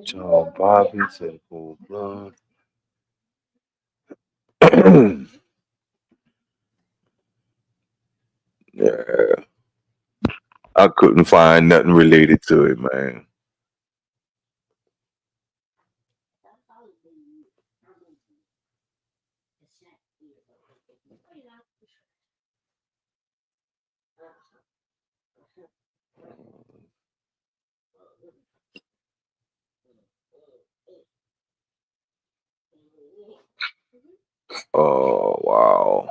John Bobby said cold blood. Yeah, I couldn't find nothing related to it, man. Oh wow.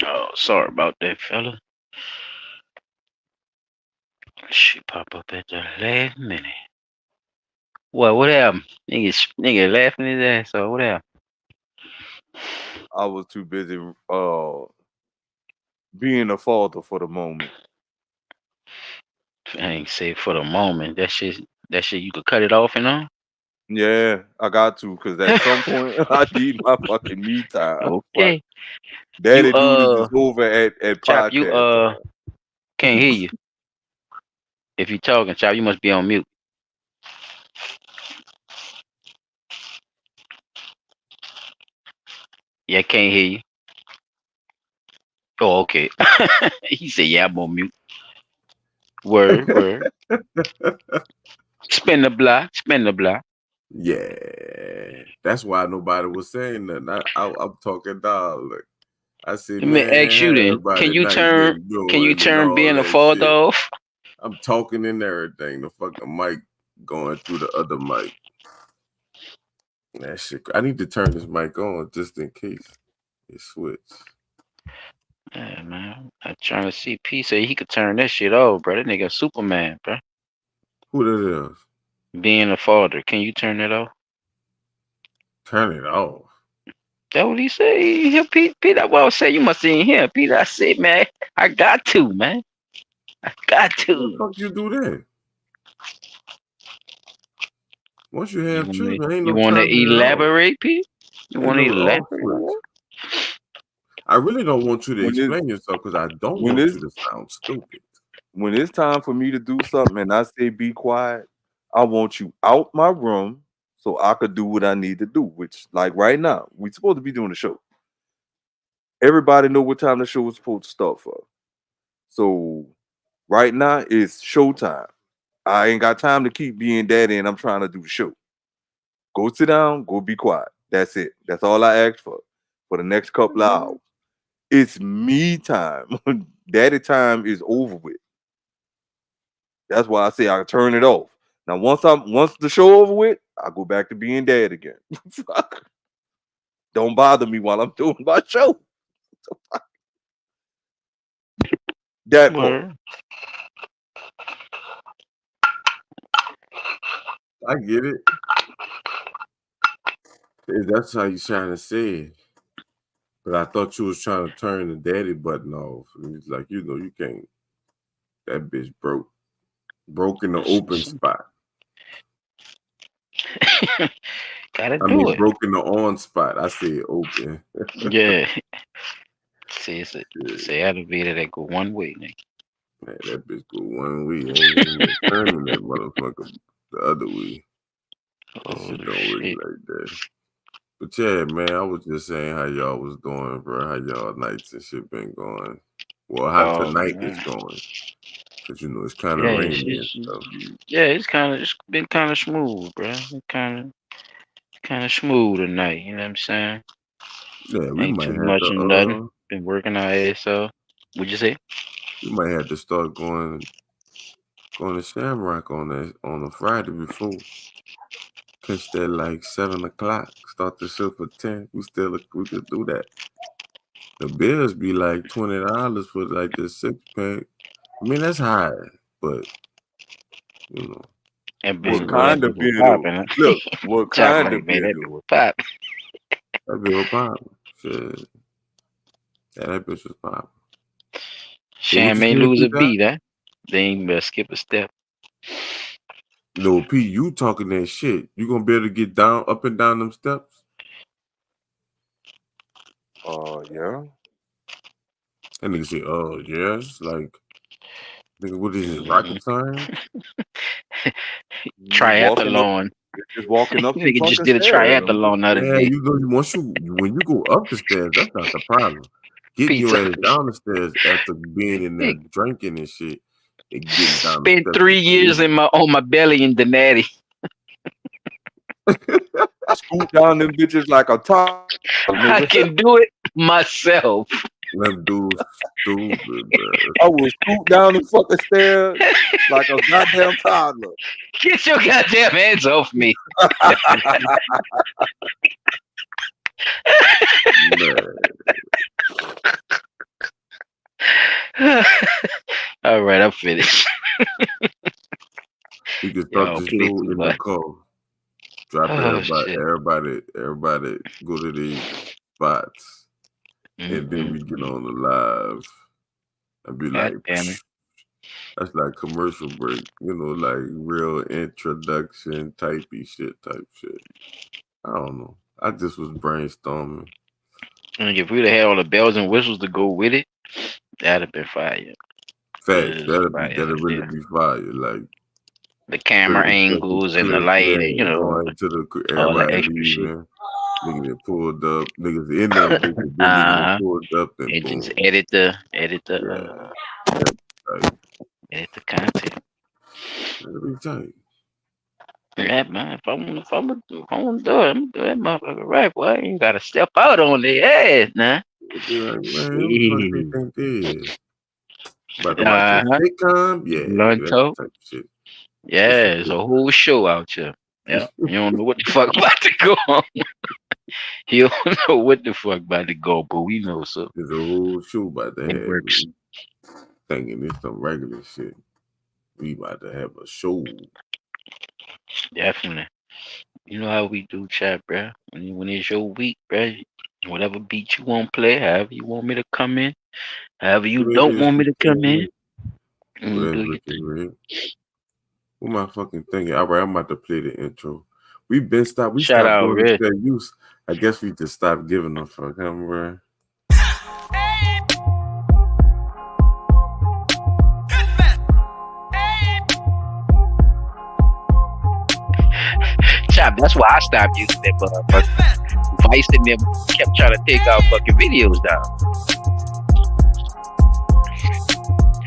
Oh, sorry about that, fella. She pop up at the last minute. What happened? Nigga laughing his ass off. What happened? I was too busy being a father for the moment. I ain't say for the moment. That shit you could cut it off and on. Yeah, I got to because at some point I need my fucking me time. Like Okay. You daddy duties is over at Chop, you podcast time. can't hear you. If you talking, Chop, you must be on mute. Yeah, can't hear you. Oh, okay. He said, "Yeah, I'm on mute." Word, word. Spin the block, spin the block. Yeah, that's why nobody was saying nothing. I'm talking dog. Look, I said, Let me man, ask you have then. everybody nice day Can you doing and turn all being a that father shit. off? I'm talking and everything. The fucking mic going through the other mic. That shit. I need to turn this mic on just in case it switch. Yeah, man. I'm trying to see P say he could turn that shit off, bro. That nigga Superman, bro. Who that is? Being a father, can you turn it off? Turn it off. That what he said. Pete, that's what I was saying. You must see him. Pete, I said, man, I got to, man. I got How the to. fuck you do that? Once you You have want me? children, ain't You no want to turning it off. elaborate, Pete? You Ain't want to no off elaborate on switch. that? I really don't want you to When it explain yourself because I don't when want it's you to sound stupid. when it's time for me to do something and I say be quiet, I want you out my room so I could do what I need to do. Which, like right now, we supposed to be doing the show. Everybody know what time the show is supposed to start for. So right now it's showtime. I ain't got time to keep being daddy and I'm trying to do the show. Go sit down, go be quiet. That's it. That's all I asked for the next couple of hours. It's me time. Daddy time is over with. That's why I say I turn it off. Now once the show over with, I go back to being dad again. Fuck. Don't bother me while I'm doing my show. That part. Word. I get it. That's how you trying to say it. But I thought you was trying to turn the daddy button off. And it's like, you can't. That bitch broke. Broke in the open spot. Gotta I do mean, it. broke in the on spot. I said open. Yeah. See, it's Yeah, a elevator that go one way, nigga. man, that bitch go one way. Ain't no turning that motherfucker the other way. That Oh shit don't work shit. like that. But yeah, man, I was just saying how y'all was doing, bro. How y'all nights and shit been going. Well, how Oh tonight is man. going. Because, it's kind of Yeah, rainy and stuff. yeah, it's been kind of smooth, bro. Kind of smooth tonight. You know what I'm saying? Yeah, we Ain't might too have much to, of nothing. Been working our ass off. What'd you say? we might have to start going to Shamrock on a Friday before. Catch that like 7 o'clock. Start the show for 10. We could do that. The bills be like $20 for like the 6 pack. I mean, that's high, but you know, That What big boy, shit, that kind bitch of was beer though? popping. Look, what Chop kind like of man, beer that bitch though? was popping. that bitch was popping. Shit, yeah, that bitch was popping. But what Sham you may said, lose P a Dot? beat, huh? They ain't better skip a step. No, P, you talking that shit. You gonna be able to get down, up and down them steps? Yeah. That nigga say, oh, yes. Like, nigga, what is it, Mhm. rocket science? You just walking up, Triathlon. just walking up some Nigga just fucking did a stairs. triathlon the other Yeah, day. you know, when you go up the stairs, that's not the problem. Getting your Pizza. ass down the stairs after being in there drinking and shit and getting down the Spent steps is 3 years the in my on my belly in the natty. issue. I scoot down them bitches like a top I nigga. can do it myself. Them dudes stupid, bro. I will scoot down the fucking stairs like a goddamn toddler. Get your goddamn hands off me. Man, All right, I'm finished. we can start Y'all this play show too in the much. car. Drop Oh everybody, shit. everybody go to these spots. And then Mm-mm. we get on the live and be God like, damn it. that's like commercial break, like real introduction typey shit type shit. I don't know. I just was brainstorming. And if we'd have had all the bells and whistles to go with it, that'd have been fire. Facts. It's fire That'll as really hell. be fire. Like The camera 30 second angles and the clip, lighting, yeah, going to the all the everybody extra shit. leaving. Niggas that pulled up, niggas in the bitch that didn't even Uh-huh. pulled up, then And boom. just edit Yeah. That like edit the content. that'll be tight. Yeah, man. If I want to do it, I'm gonna do that motherfucker right, boy. I ain't gotta step out on their ass, nah. It'd be like, man, who the fuck they Shit. think this is? About to watch a Uh-huh. sitcom? Yeah, nigga, that's Lunto. the type of shit. It's a Yeah, it's a whole show out here. Yeah. You don't know what the fuck about to go on. You don't know what the fuck about to go, but we know so. There's a whole show about to It have works. me thinking it's some regular shit. We about to have a show. Definitely. You know how we do chat, bruh. When it's your week, bruh. Whatever beat you want to play, however you want me to come in, however you Maybe don't just want me keep to come saying in, that. Well, that's do your looking thing. great. What my fucking thing? All right, I'm about to play the intro. We Shout stopped out, doing this Red. fair use. I guess we just stopped giving a fuck, huh, bro? Chop, that's why I stopped using that motherfucker. Vice and them kept trying to take our fucking videos down.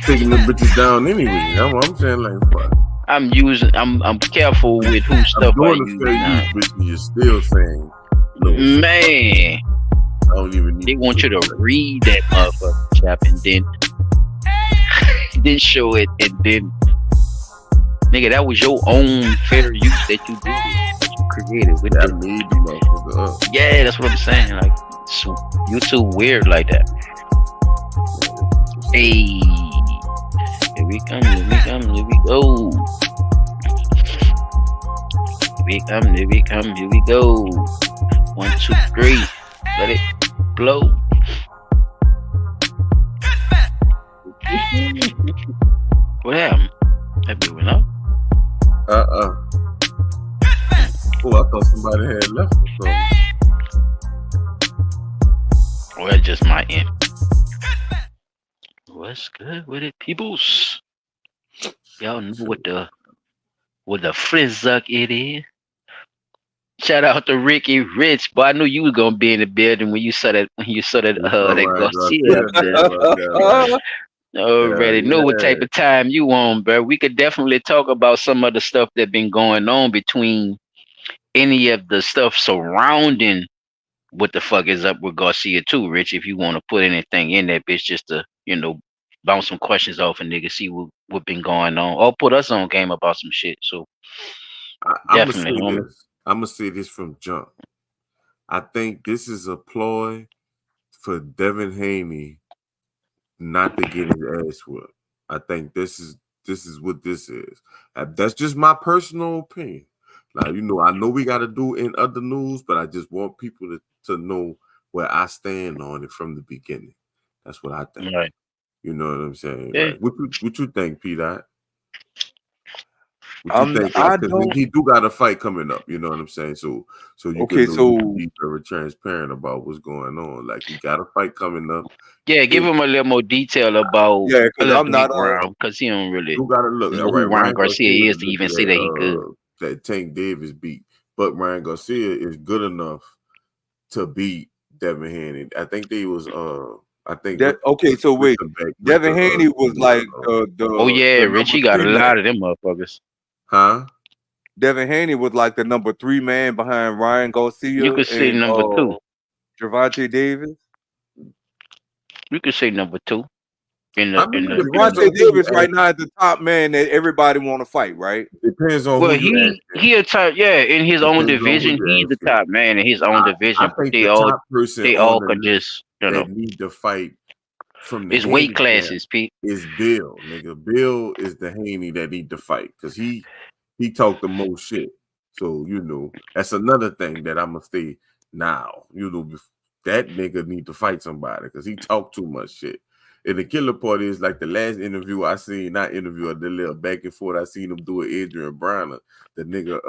Taking the bitches down anyway. That's what I'm saying. Like, fuck. I'm careful with who I'm stuff I doing the use fair now. use, bitch, and you're still saying no. Man, I don't even need they to want you say to that. read that motherfucker, Chop, and then show it, and then nigga, that was your own fair use that you did, that you created with That the. made the motherfucker up. Yeah, that's what I'm saying. Like, you too weird like that. Hey, here we come, here we go. Here we go. 1, 2, 3. Let it blow. What happened? That bit went up. Oh, I thought somebody had left or something. Well, that's just my end. What's good with it, peoples? Y'all know what the frizzuk it is. Shout out to Ricky Rich, boy. I knew you was gonna be in the building when you saw that You saw that Ryan Garcia Garcia, up there. right? Already know what type Yeah. of time you on, bro. We could definitely talk about some of the stuff that been going on between any of the stuff surrounding what the fuck is up with Garcia too, Rich. If you want to put anything in that bitch, just to bounce some questions off and nigga see what been going on, or put us on game about some shit. So I'm gonna definitely, say homie. this. I'm gonna say this from jump. I think this is a ploy for Devin Haney not to get his ass whooped. I think this is what this is. That's just my personal opinion. Like, I know we got to do in other news, but I just want people to know where I stand on it from the beginning. That's what I think. Right. You know what I'm saying? Yeah. Like, what you think, Pete? What you I'm think? Like, I because don't he do got a fight coming up. You know what I'm saying? So you can okay, know you can so be very transparent about what's going on. Like, he got a fight coming up. Yeah, give It him a little more detail about yeah, a because little I'm not background because he don't really You gotta look. All know right, who Ryan Ryan Garcia Garcia is is to the even say that he good. that Tank Davis beat, but Ryan Garcia is good enough to beat Devin Haney. I think they was I think that okay, so wait. Rittenbeck went to Devin Haney was see like Oh yeah, the Rich, number he got a three man. lot of them motherfuckers. huh? Devin Haney was like the number three man behind Ryan You Garcia could say and number two. Javante Davis. You could say number two in I the mean, in it the depends in the. Javante on who you Davis right ask. now is the top man that everybody want to fight, right? Depends on Well, who you he asking. he a top, yeah, in his own Depends on who division. you He's the asking. top man in his own I division, but think the top person they on all the could list just that need to fight from the it's weight Haney camp classes, Pete. is Bill, nigga. Bill is the Haney that need to fight because he talked the most shit. So that's another thing that I'm gonna say now. That nigga need to fight somebody because he talked too much shit. And the killer part is like the last interview I seen, not interview, the little back and forth I seen him do with Adrian Bronner. The nigga,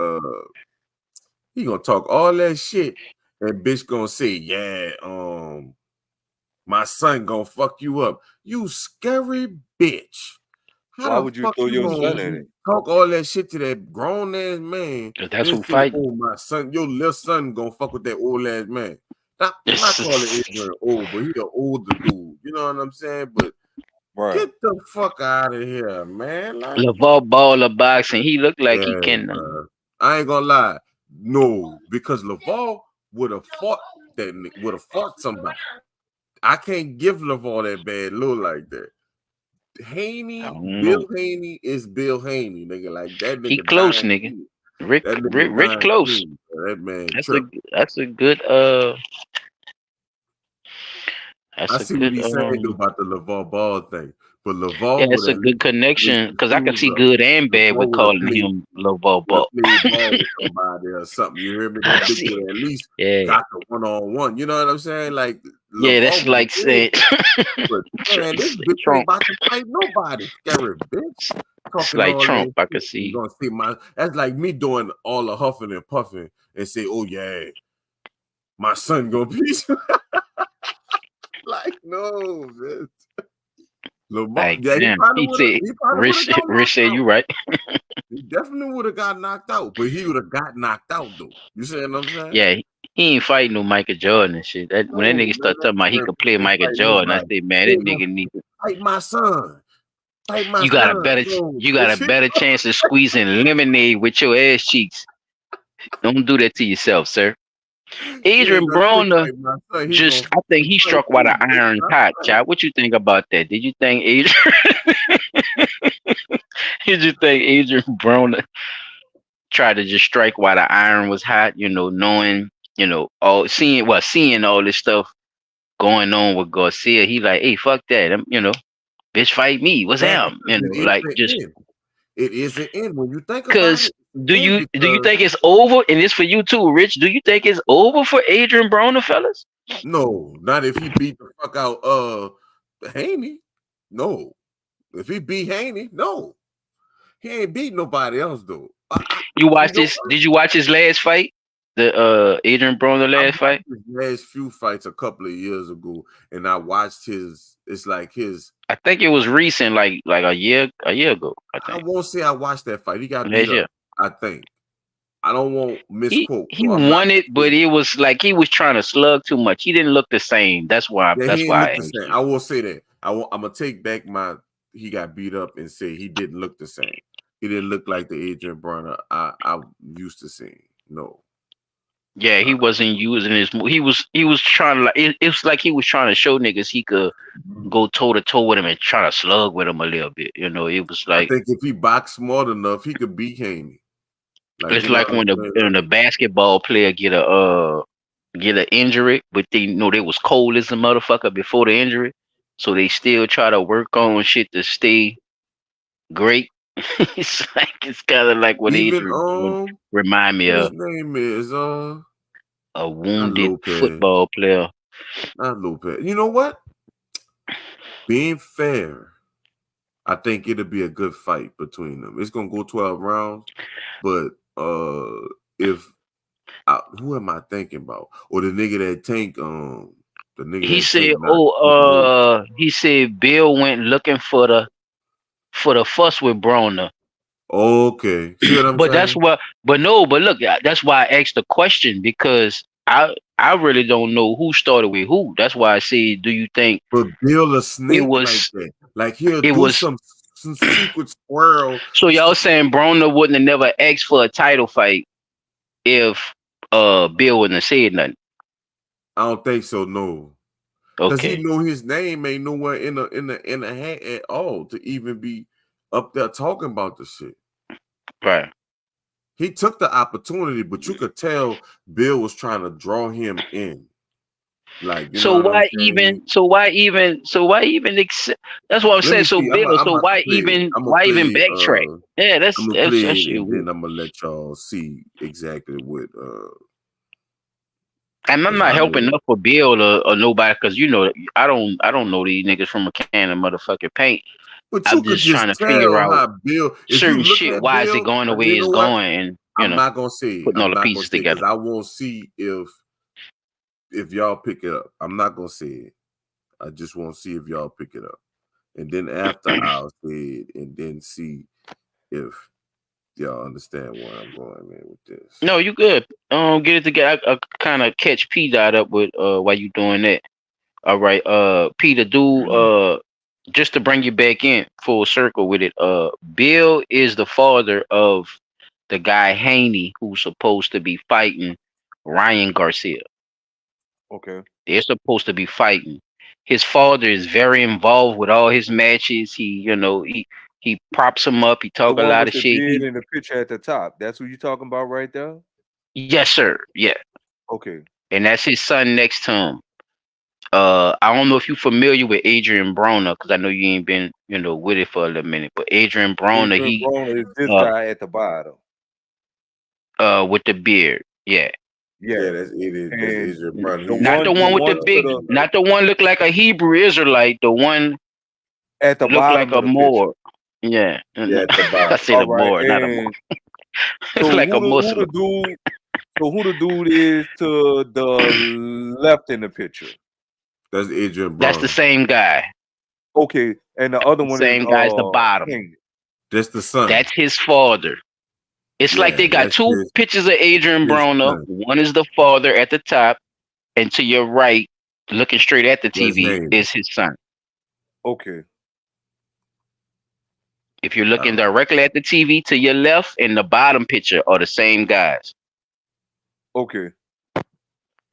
he gonna talk all that shit, and bitch gonna say, yeah, my son gonna fuck you up. You scary bitch. How Why the would you fuck throw you your gonna son in Mhm. it? talk all that shit to that grown ass man, 'Cause that's then who say, fighting. "Oh, my son, your little son gonna fuck with that old ass man." Not calling Adrian old, but he an older dude. You know what I'm saying? But Right. get the fuck out of here, man. Like, Lavar Ball of boxing. He looked like he yeah, can. I ain't gonna lie. No, because Laval would have fought somebody. I can't give Laval that bad look like that. I don't Bill know. Haney is Bill Haney, nigga. Like that He nigga close, dying nigga. clean. Rick, That Rick, nigga Rich dying close. clean. That man That's a trip. that's a good I that's a see what good he's saying though about the LeVar Ball thing, but yeah, LeVar would it's a at good least lace connection his because I can shoes see up. good and bad LeVar with calling him Lavar would have Ball. played ball with somebody or something. You hear me? I That bitch see. would have at least Yeah, got the 1-on-1. You know what I'm saying? Like yeah, LeVar that's would like have did saying that. But man, this bitch ain't Trump. about to fight nobody. Scary bitch. It's Talking like all Trump. that I could shit. You see. gonna see that's like me doing all the huffing and puffing and say, oh yeah, my son gonna be like, no, bitch. LeVar, Like, yeah, he damn, probably he would have said, he probably would have got Rich knocked said, out. you right. He definitely would have got knocked out, but he would have got knocked out though. You see what I'm saying? Yeah, he ain't fighting no Michael Jordan and shit. When that No, nigga man, start talking about he could play ain't Michael fight Jordan, I nobody. said, man, He that ain't gonna nigga need fight my son. Fight my you got a son. better No, you got a bitch. better chance of squeezing lemonade with your ass cheeks. Don't do that to yourself, sir. He ain't Adrian gonna say Broner fight my son. He gonna just, fight I think his he son struck while too, the bitch. iron Stop hot, playing. child. What you think about that? Did you think Adrian? Did you think Adrian Broner tried to just strike while the iron was hot? Knowing, all seeing all this stuff going on with Garcia, he like, hey, fuck that. Bitch, fight me. What's Yeah, him? because it is Like the just end. It is the end. When you think about because it, it's the end do you because think it's over? And it's for you too, Rich. Do you think it's over for Adrian Broner, fellas? no, not if he beat the fuck out Haney. No. If he beat Haney, no. He ain't beat nobody else though. You You watch know this? Did you watch his last fight? The Adrian Broner I last watched fight? his last few fights a couple of years ago, and I watched his. It's like his. I think it was recent, like a year ago. I I think won't say I watched that fight. He got beat last year. up. I think. I don't want He misquote, he so I'm not won it, gonna but say. it was like he was trying to slug too much. He didn't look the same. That's why. Yeah, That's he ain't why look I the asked same. you. I will say that. I'm gonna take back my. He got beat up and say he didn't look the same. He didn't look like the Adrian Bronner I used to seeing. No. Yeah, he wasn't using his. He was trying to like. It was like he was trying to show niggas he could go toe to toe with him and try to slug with him a little bit. It was I like think if he boxed smart enough, he could beat Haney. Like, it's you know like what I'm when the saying? when the Like, basketball player get an injury, but they was cold as a motherfucker before the injury, so they still try to work on shit to stay. Great. It's kind of like what he Even remind me what his of name is a not wounded Lopez, football player. not Lopez. You know what? Being fair, I think it'll be a good fight between them. It's gonna go 12 rounds, but if who am I thinking about? Or the nigga that the nigga He that said, Tank knocked out. he said Bill went looking for the fuss with Broner. Okay, see what I'm But that's saying? what. But no. But look, that's why I asked the question because I really don't know who started with who. That's why I said, do you think But Bill a it snake like was that. Like he'll it do was? some secret squirrel. So y'all saying Broner wouldn't have never asked for a title fight if Bill wouldn't have said nothing? I don't think so, no. Cause he Okay, know his name ain't nowhere in the hat at all to even be up there talking about the shit. right. He took the opportunity, but you could tell Bill was trying to draw him in. Like, you know So what I'm why saying? even? So why even? So why even accept? That's what I'm Let saying. me So see. Bill. I'm So about to why play it. even? I'm gonna Why even play backtrack? Yeah, I'm gonna that's play that it shit and weird. then I'm gonna let y'all see exactly what And I'm because not I helping know. up for Bill or nobody because you know I don't know these niggas from a can of motherfucking paint. But I'm you could just trying just to figure tell out how Bill, if you certain look shit. at Why is it Bill, going the way you it's know what? going? And I'm not gonna say, putting all the pieces because together. I won't see if y'all pick it up. I'm not gonna say it. I just want to see if y'all pick it up. And then after I'll say it and then see if y'all understand where I'm going, man, with this. No, you good. Get it together. I kind of catch P dot up with while you doing that. All right, Peter, do just to bring you back in full circle with it. Bill is the father of the guy Haney who's supposed to be fighting Ryan Garcia. Okay. They're supposed to be fighting. His father is very involved with all his matches. He props him up. He The talk a one lot with of the shit. beard and the picture at the top. That's who you talking about right there? Yes, sir. Yeah, Okay. and that's his son next to him. I don't know if you're familiar with Adrian Broner because I know you ain't been with it for a little minute. But Adrian Broner, Adrian he Broner is this uh guy at the bottom. with the beard. Yeah, Yeah, Yeah. that's And Adrian Brown. the not the one with the one to big, the not the one look like a Hebrew Israelite. The one at the look like bottom a of the picture. Moor. Yeah, yeah, at the I bottom. said All a right. Moor, not a Moor. And It's so like a who Muslim. the dude who the dude is to the left in the picture? That's Adrian That's the Brown. same guy. Okay. And the other The one is same guy's the bottom. Hank. That's the son. That's his father. It's like Yeah, they got that's two pictures of Adrian his Broner. son. One is the father at the top, and to your right, looking straight at the That's TV, Haney. is his son. Okay. If you're I looking don't know. directly at the TV, to your left and the bottom picture are the same guys. Okay.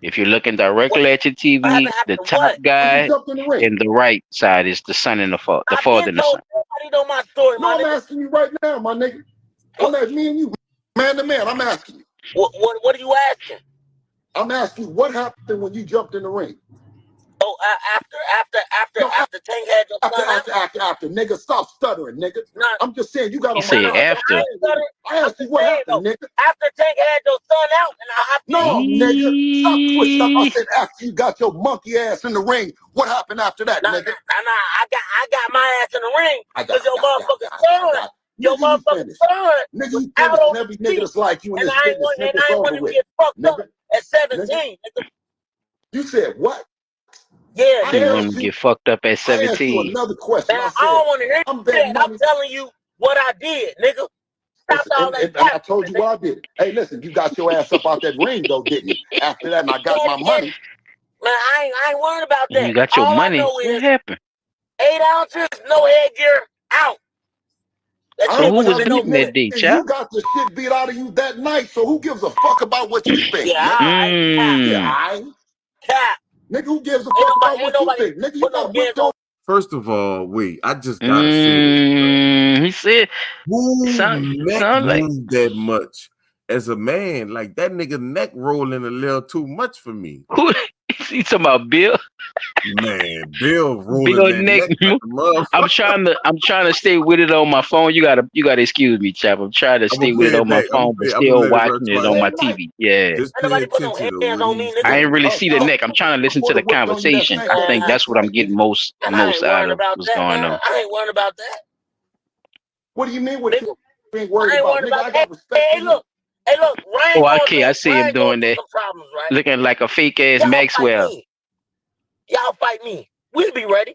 If you're looking What directly at your happened TV, the after top what? When you guy jumped in the ring. and the right side is the son and the I've father been and the told son. everybody know my story, No, my I'm nigga. asking you right now, my nigga. I'm What at me and you, man to man. I'm asking you. what are you asking? I'm asking you what happened when you jumped in the ring. Oh, No, after Tank had your son out? after, nigga. Stop stuttering, nigga. Nah, I'm just saying you got He on my said nah, nerves. after. I ain't stuttering. I I'm asked you just what saying happened, though. nigga. After Tank had your son out and I hopped in. No, nigga. Stop twisting up. I Eee. said after you got your monkey ass in the ring. What happened after that, Nah, nigga? I got my ass in the ring because your motherfucking I son, got. your Nigga, you motherfucking finished. son Nigga, was you out finished. on And every the nigga TV. that's like you in And this business, nigga, it's I ain't over want to with. get fucked up Nigga, at nigga. 17. Nigga. You said what? Yeah, I He nigga. wanted asked to you. get fucked up at I asked you 17. another question. Man, I I said, don't want to hear I'm that. betting I'm money. telling you what I did, nigga. Stop Listen, all that and I capping, told you nigga. what I did. Hey, listen, you got your ass up out that ring though, didn't you? After that, and I got my Yeah, money. man, I ain't worried about You that. got your All I money. know What is happened? 8 ounces, no headgear, out. That I So shit don't who was was care. under no beating that limit. day, You child? got the shit beat out of you that night, so who gives a fuck about what you think, Yeah, nigga? alright, cap, Yeah, Mmm. I cap. nigga, who gives a fuck about Ain't what you nobody think, nigga? You put no got hands whipped on. on. First of all, wait, I just gotta say this, bro. He said, Who neck sound like moved that much as a man? Like that nigga neck rolling a little too much for me. who? He talking about Bill? Man, Bill rolling Bill that neck. neck like a motherfucker. I'm trying to stay with it on my phone. You gotta excuse me, chap. I'm trying to I'm stay gonna with play it it on my back. phone, but I'm gonna still let it run watching it on twice. my Damn right. TV. Yeah. Just Ain't pay nobody put no attention to hands what on me, he's nigga. I ain't saying. really Oh, see the oh, neck. I'm trying to listen to put a the whip on you that conversation. same I damn think night, that's what I'm right, getting nigga? Man, I most ain't out worrying of about what's that, going man. on. I ain't worrying about that, What do you mean? What you ain't worried I ain't about, worried nigga? about I that. got respect for Hey, you. look, Oh, okay, I see him Ryan going doing through that, some problems, right? looking like a fake ass Y'all fight Maxwell. me. Y'all fight me. We'll be ready.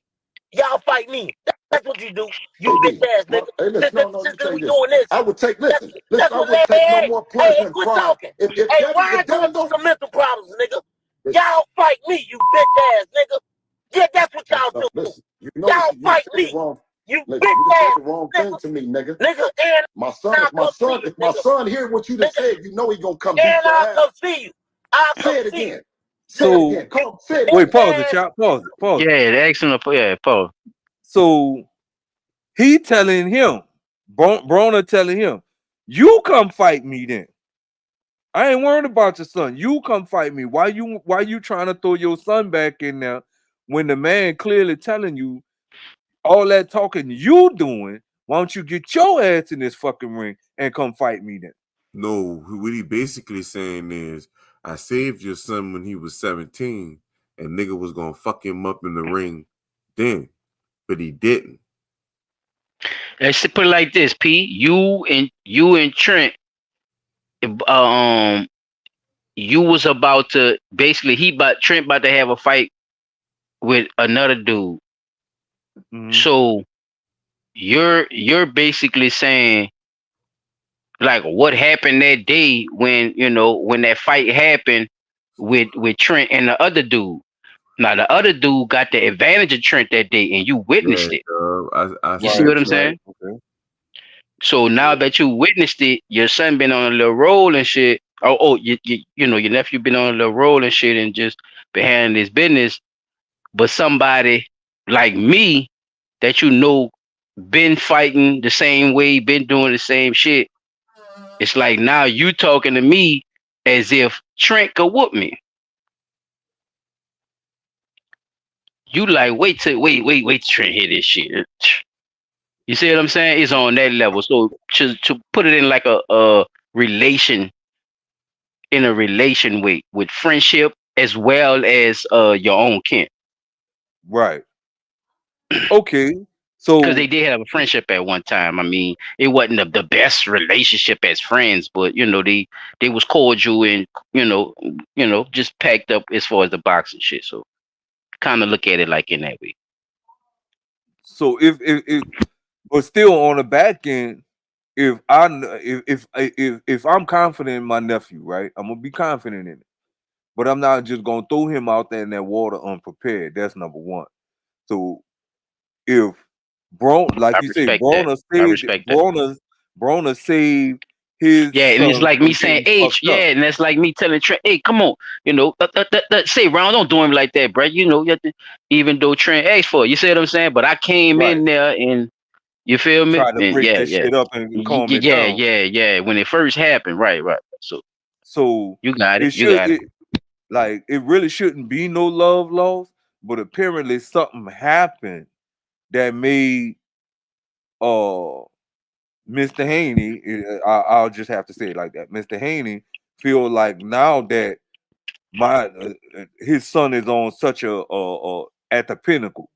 Y'all fight me. That's what you do. You Hey, bitch B. ass nigga. Hey, listen, no, Since let me tell we you this. doing this, I would take, that's, listen, that's I what. would take no more pleasure and Quit pride. talking. If Hey, Devin Ryan going through don't, some mental problems, nigga. listen, Y'all fight me, you bitch ass nigga. Yeah, that's what y'all do. listen, Y'all you fight said the me, wrong, you listen, bitch you just said ass the wrong nigga. thing to me, nigga. Nigga, and My son, I'll come see you, if my nigga. son hear what you just Nigga, said, you know he gonna come beat and your I'll ass. come see you. I'll come Say it see you. again. Say it So again. Come, say it wait, again. pause it, Man, chop. Pause it. Pause it. Yeah, the excellent. Yeah, Paul. So he telling him, Broner telling him, you come fight me then. I ain't worried about your son. You come fight me. Why you trying to throw your son back in there when the man clearly telling you all that talking you doing? Why don't you get your ass in this fucking ring and come fight me then? No, what he basically saying is, I saved your son when he was 17, and nigga was gonna fuck him up in the ring then, but he didn't. Let's put it like this, P. You and Trent, um, you was about to basically Trent about to have a fight with another dude. Mm-hmm. So you're basically saying like what happened that day when that fight happened with Trent and the other dude. Now the other dude got the advantage of Trent that day, and you Yeah, witnessed it. I You see said Right, what I'm right. saying? Okay. So now that you witnessed it, your son been on a little roll and shit. Your nephew been on a little roll and shit and just been handling his business. But somebody like me that been fighting the same way, been doing the same shit. It's like now you talking to me as if Trent could whoop me. You like wait, Trent hear this shit. You see what I'm saying? It's on that level. So to put it in like a relation in a relation with friendship as well as your own kin. Right. Okay. Because they So did have a friendship at one time. I mean, it wasn't the best relationship as friends, but they was cordial and just packed up as far as the boxing shit. So kind of look at it like in that way. so if but still on the back end, if I'm confident in my nephew, right, I'm gonna be confident in it. But I'm not just gonna throw him out there in that water unprepared. That's number one. So if like I you say, respect that. I respect that. Broner saved his Yeah, and it's son like me from saying getting H. fucked up. Yeah, and that's like me telling Trent, hey, come on, say Ron, don't do him like that, bro. You have to, even though Trent asked for it. You see what I'm saying? But I came Right. in there and you feel me? Try to And break yeah, this yeah. shit up and calm it Yeah, down. yeah, yeah. When it first happened, right, right. So So you got it. it You should got it. it like it really shouldn't be no love lost, but apparently something happened that made uh Mr. Haney, I'll just have to say it like that. Mr. Haney feel like now that his son is on such a at the pinnacle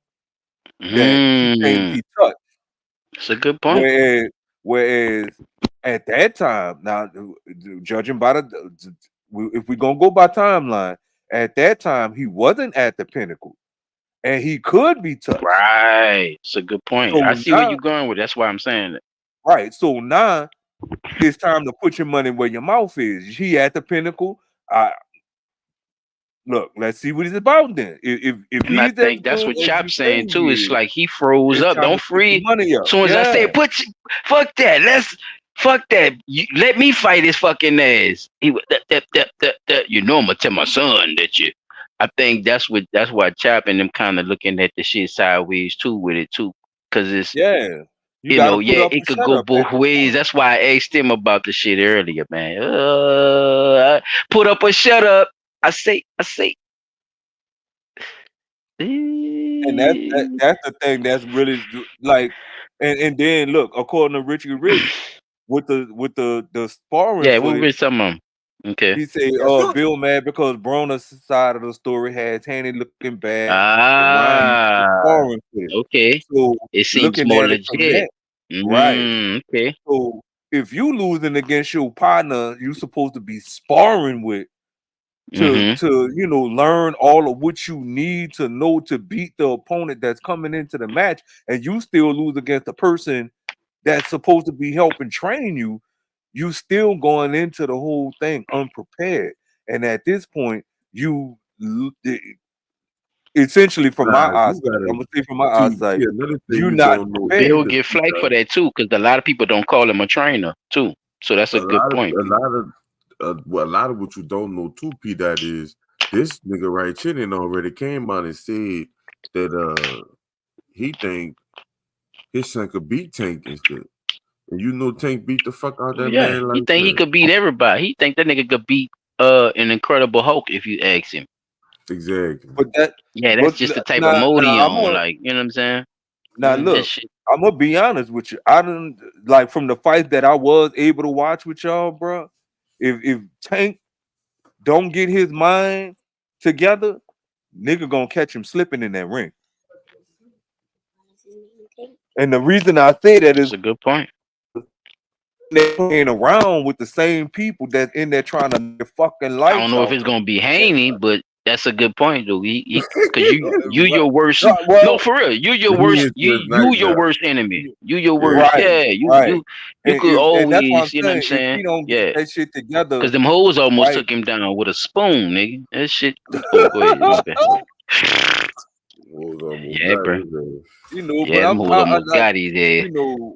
that he can't Mm, be touched. that's a good point. Whereas at that time, now judging by if we're gonna go by timeline, at that time he wasn't at the pinnacle and he could be touched. Right. It's a good point. I So see where now, you're going with. That's why I'm saying that. right? So now it's time to put your money where your mouth is. He at the pinnacle. I look. Let's see what he's about then. If And I he's as think that's good what as you Chop's say saying too. It's he is, like he froze it's up. time to Don't put your freeze. money up. Soon as I say Yeah, fuck that. Fuck that. Let me fight his fucking ass. I'm gonna tell my son that you. I think that's why Chop and them kind of looking at the shit sideways too with it too, because it's yeah. You got to put yeah, up it or could shut go up at both this ways. point. That's why I asked him about the shit earlier, man. Put up or shut up. I say, And that's the thing that's really like, and then look, according to Richie Rich, with the sparring Yeah, what footage, were some of them? Okay. he said, Yeah, shoot. Bill mad because Broner's side of the story has Haney looking bad and Ryan mad at Ah, sparring footage. okay. So It seems looking more at it from legit. that, right? Okay. So if you losing against your partner, you supposed to be sparring with Mm-hmm. to learn all of what you need to know to beat the opponent that's coming into the match, and you still lose against the person that's supposed to be helping train you. You still going into the whole thing unprepared, and at this point, you essentially, from my Nah, you eyesight, gotta I'm gonna say from my see eyesight, another thing you're you not don't know prepared. Bill either, get flack for because that too, because a lot of people don't call him a trainer too. So that's a a good lot of point, a P. lot of a lot of what you don't know too, P, that is this nigga right here then already came out and said that he think his son could beat Tank and shit. And you know Tank beat the fuck out Oh that yeah, man he like think he that. could beat everybody. He think that nigga could beat an Incredible Hulk if you ask him. Exactly. But that, Yeah, that's but just the type of now, mode he now I'm on. gonna Like, you know what I'm saying? now That look. shit. I'm gonna be honest with you. I didn't like from the fights that I was able to watch with y'all, bro. If Tank don't get his mind together, nigga gonna catch him slipping in that ring. And the reason I say that is That's a good point. they playing around with the same people that's in there trying to make their fucking I don't lights know if out. it's gonna be And, Haney, but that's a good point though. Cause you right, your worst. no, No, well, for real. You your But he worst. is You his you your nightmare. worst enemy. You your worst. right, Yeah. right. You could And that's what I'm always. You know what I'm saying. If saying? he don't get Yeah. that shit together, Cause them hoes almost right? took him down with a spoon, nigga. That shit. Oh, go ahead. My bad. Was almost Yeah, got bro. his ass. But Yeah, them hoes I almost like, got his ass. you know,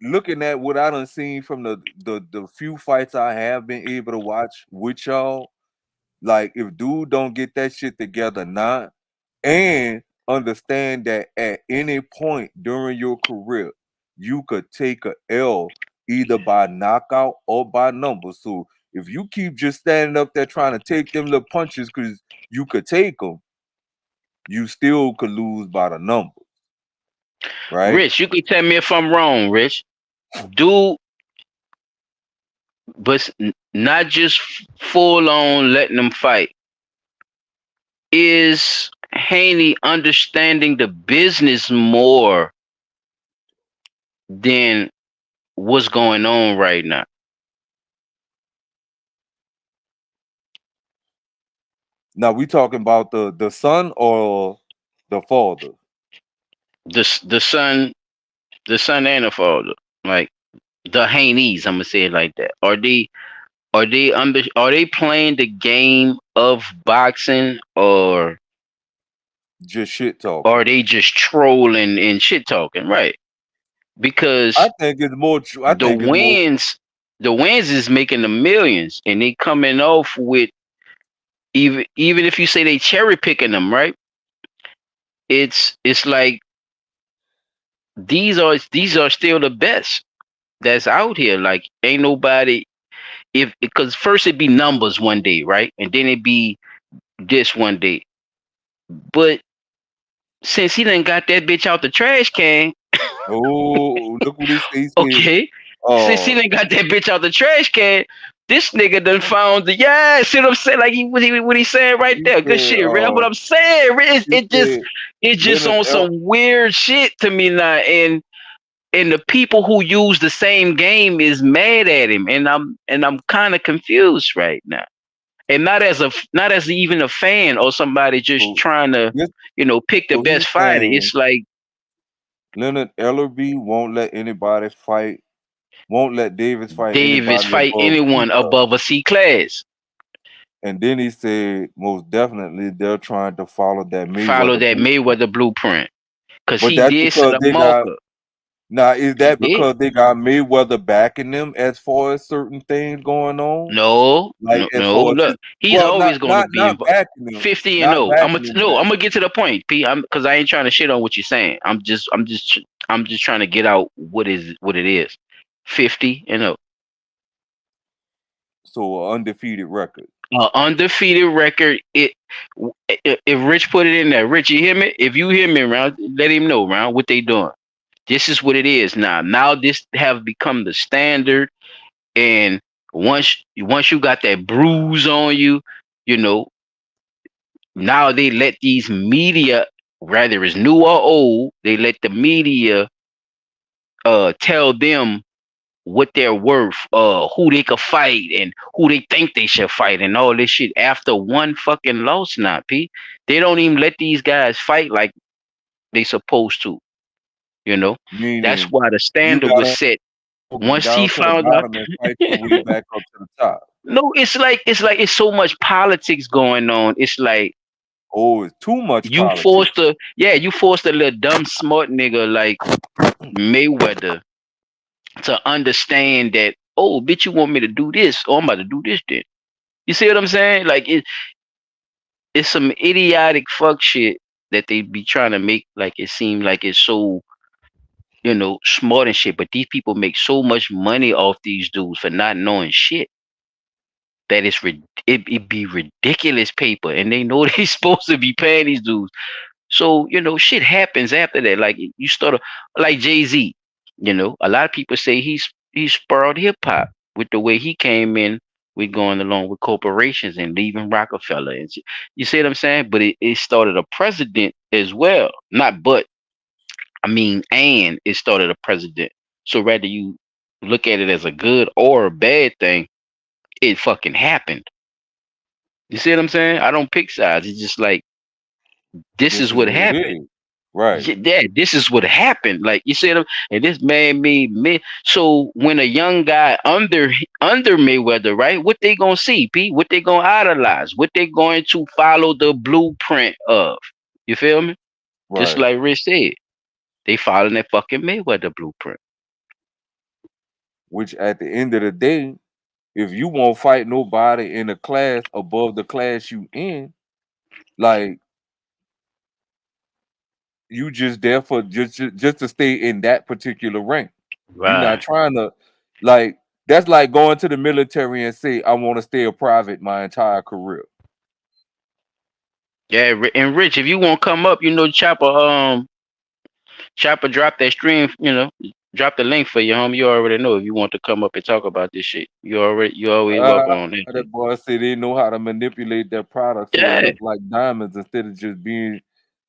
looking at what I done seen from the few fights I have been able to watch with y'all, like if dude don't get that shit together now, and understand that at any point during your career, you could take a L either by knockout or by number. So if you keep just standing up there trying to take them little punches because you could take them, you still could lose by the number, right? Rich, you could tell me if I'm wrong, Rich. Dude, but not just full on letting them fight. Is Haney understanding the business more than what's going on right now? Now we talking about the son or the father? The son, the son and the father, like the Haneys. I'm gonna say it like that. Are they playing the game of boxing, or Just shit talking. are they just trolling and shit talking? Right? I Because think it's more true. I the think it's more. wins, the wins is making the millions, and they coming off with, even if you say they cherry picking them, right? It's like these are still the best that's out here. Like ain't nobody, if because first it'd be numbers one day, right? And then it'd be this one day. But since he done got that bitch out the trash can, Oh, look what he said. okay. Since he Oh, done got that bitch out the trash can, this nigga done found the, yeah. See what I'm saying? Like what he saying right he there. Good said. shit, real. What I'm saying, He said. it just Leonard on El- some weird shit to me now. And the people who use the same game is mad at him, and I'm kind of confused right now. And not as even a fan or somebody just so trying to, this. pick the So he's best fighter. saying It's like Leonard Ellerby won't let anybody fight. Won't let Davis fight Davis anybody fight above C anyone class. above a C class. And then he said, most definitely they're trying to follow that Follow Mayweather that blueprint. Mayweather blueprint. Cause But he that's did set because a they got. marker. Now, is He that did. because they got Mayweather backing them as far as certain things going on? No, Like as no. far as Look, he's well, not always going to not be not involved. backing them, 50 and not no. backing them I'm back. gonna get to the point, P. Because I ain't trying to shit on what you're saying. I'm just trying to get out what it is. 50 and no. So an undefeated record. undefeated record. If Rich put it in there, Rich, you hear me? If you hear me, round, let him know, round, what they doing. This is what it is now. Now this have become the standard, and once you got that bruise on you, you know, now they let these media, whether it's new or old, they let the media tell them what they're worth, who they could fight and who they think they should fight and all this shit after one fucking loss now, P. They don't even let these guys fight like they supposed to, you know. That's Meaning why the you standard was gotta set. go Once he down to the found out bottom and fight your way back up to the top. no, it's so much politics going on. It's like Oh, it's too much you politics. forced a yeah, you forced a little dumb smart nigga like Mayweather to understand that, oh, bitch, you want me to do this? Oh, I'm about to do this then. You see what I'm saying? Like it's some idiotic fuck shit that they be trying to make like it seem like it's so, smart and shit. But these people make so much money off these dudes for not knowing shit that it be ridiculous paper, and they know they supposed to be paying these dudes. So, shit happens after that. Like you start like Jay-Z, a lot of people say he spurred hip hop with the way he came in with going along with corporations and leaving Rockefeller and shit. You see what I'm saying? But it started a precedent as well. Not but I mean, and it started a precedent. So whether you look at it as a good or a bad thing, it fucking happened. You see what I'm saying? I don't pick sides. It's just like this This is is what what it happened. is. Right. Yeah, this is what happened. Like you said, and this made me. So when a young guy under Mayweather, right? What they gonna see, Pete? What they gonna idolize? What they going to follow the blueprint of? You feel me? Just Right. like Rich said, they following that fucking Mayweather blueprint. Which at the end of the day, if you won't fight nobody in a class above the class you in, like you just there for just to stay in that particular rank. You're not Right. trying to like that's like going to the military and say I want to stay a private my entire career. Yeah, and Rich, if you want to come up, Chopper drop that stream, drop the link for you, homie. You already know if you want to come up and talk about this shit. You always welcome on that shit. That boy said they know how to manipulate their product so it Yeah. look like diamonds instead of just being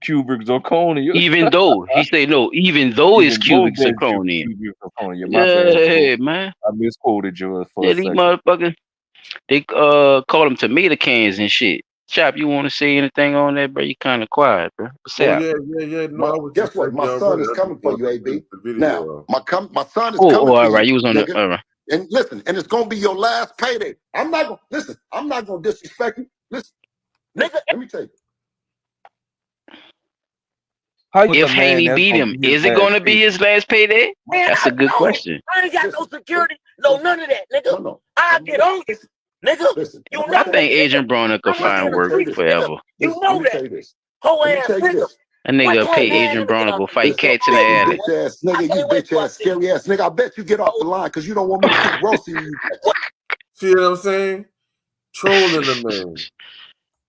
cubic zirconia. Even though he say no, even though it's Even though cubic there's zirconia. cubic zirconia. My bad, bro. Yeah, man. I misquoted you for a Yeah, these second. motherfuckers, they call them tomato cans and shit. Chop, you want to say anything on that, bro? You kind of quiet, bro. What's Oh up? yeah. No, I was Guess just what? saying My you son already. is I coming just for wanted you, to AB. finish the video. Now, my son is Oh, coming for all right. you, You was on the nigga. all right. And listen, and it's gonna be your last payday. I'm not gonna listen. I'm not gonna disrespect you. Listen, nigga. Let me tell you. How you If a man Haney that's beat gonna him, be his is it last going to be payday? his last payday? Man, That's a good question. I ain't got no security, no none of that, nigga. No. I get on you, nigga. Listen, you know I that, think nigga. Agent Broner could I'm out there find in the work streets, nigga. forever. You know that. Tell you this. Whole ass nigga. That nigga pay Agent Broner go fight cats in the You alley. bitch ass nigga, you bitch ass scary ass nigga. I bet you get off the line because you don't want me to keep roasting you. See what I'm saying? Trolling the man.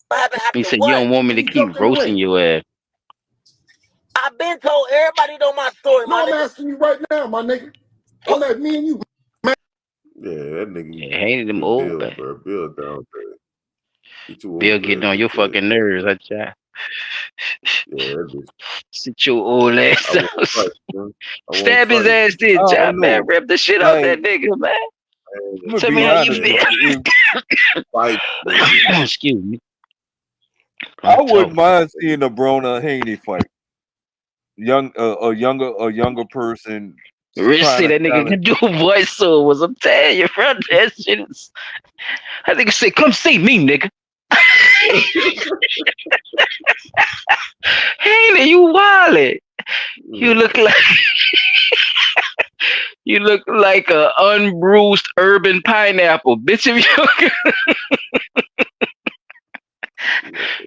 What happened He after said, you what? don't want me to He keep jumped in the roasting ring. your ass. I've been told everybody know my story. No, I'm asking you right now, my nigga. I'm at me and you, man. Yeah, that nigga Yeah, hated them get old, Bill, man. bro. Bill down there. He too old Bill for getting that on your bitch ass fucking nigga, nerves, bro. I try. Yeah, that bitch. Sit your old I ass won't down. fight, man. I won't Stab his fight. ass, I did don't job, man. know. Rip the shit out Like that nigga, man. Man, I'm gonna Tell me be how you honest man, with feel. you. If fight, nigga. Excuse me. I I'm wouldn't talking. mind seeing a Brona Haney fight, a younger person Rich trying see to that nigga challenge. can do voiceovers. I'm telling you, bro. That shit is. That nigga say, come see me, nigga. Hey, you wildin'. You look like you look like a unbruised urban pineapple, bitch. If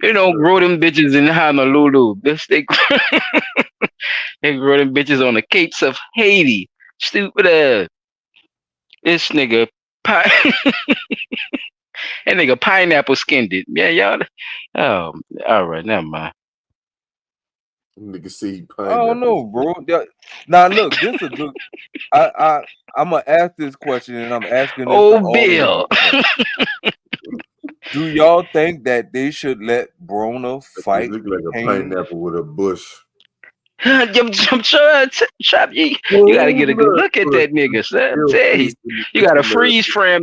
you don't grow them bitches in Honolulu, bitch, they grow them bitches on the Capes of Haiti. Stupid ass. This nigga pie. That nigga pineapple skinned it. Yeah, y'all. Oh, all right, never mind. Nigga see I don't pineapples. know, bro. Now look, this is a good. I'm gonna ask this question, and I'm asking this to Oh, all of Bill. y'all. Right? Do y'all think that they should let Broner That bitch fight look like a Haney? pineapple with a bush. I'm trying to trap you. You got to get a good Look, look at look, that nigga, son. I'm real telling you, face in the you got to picture, man.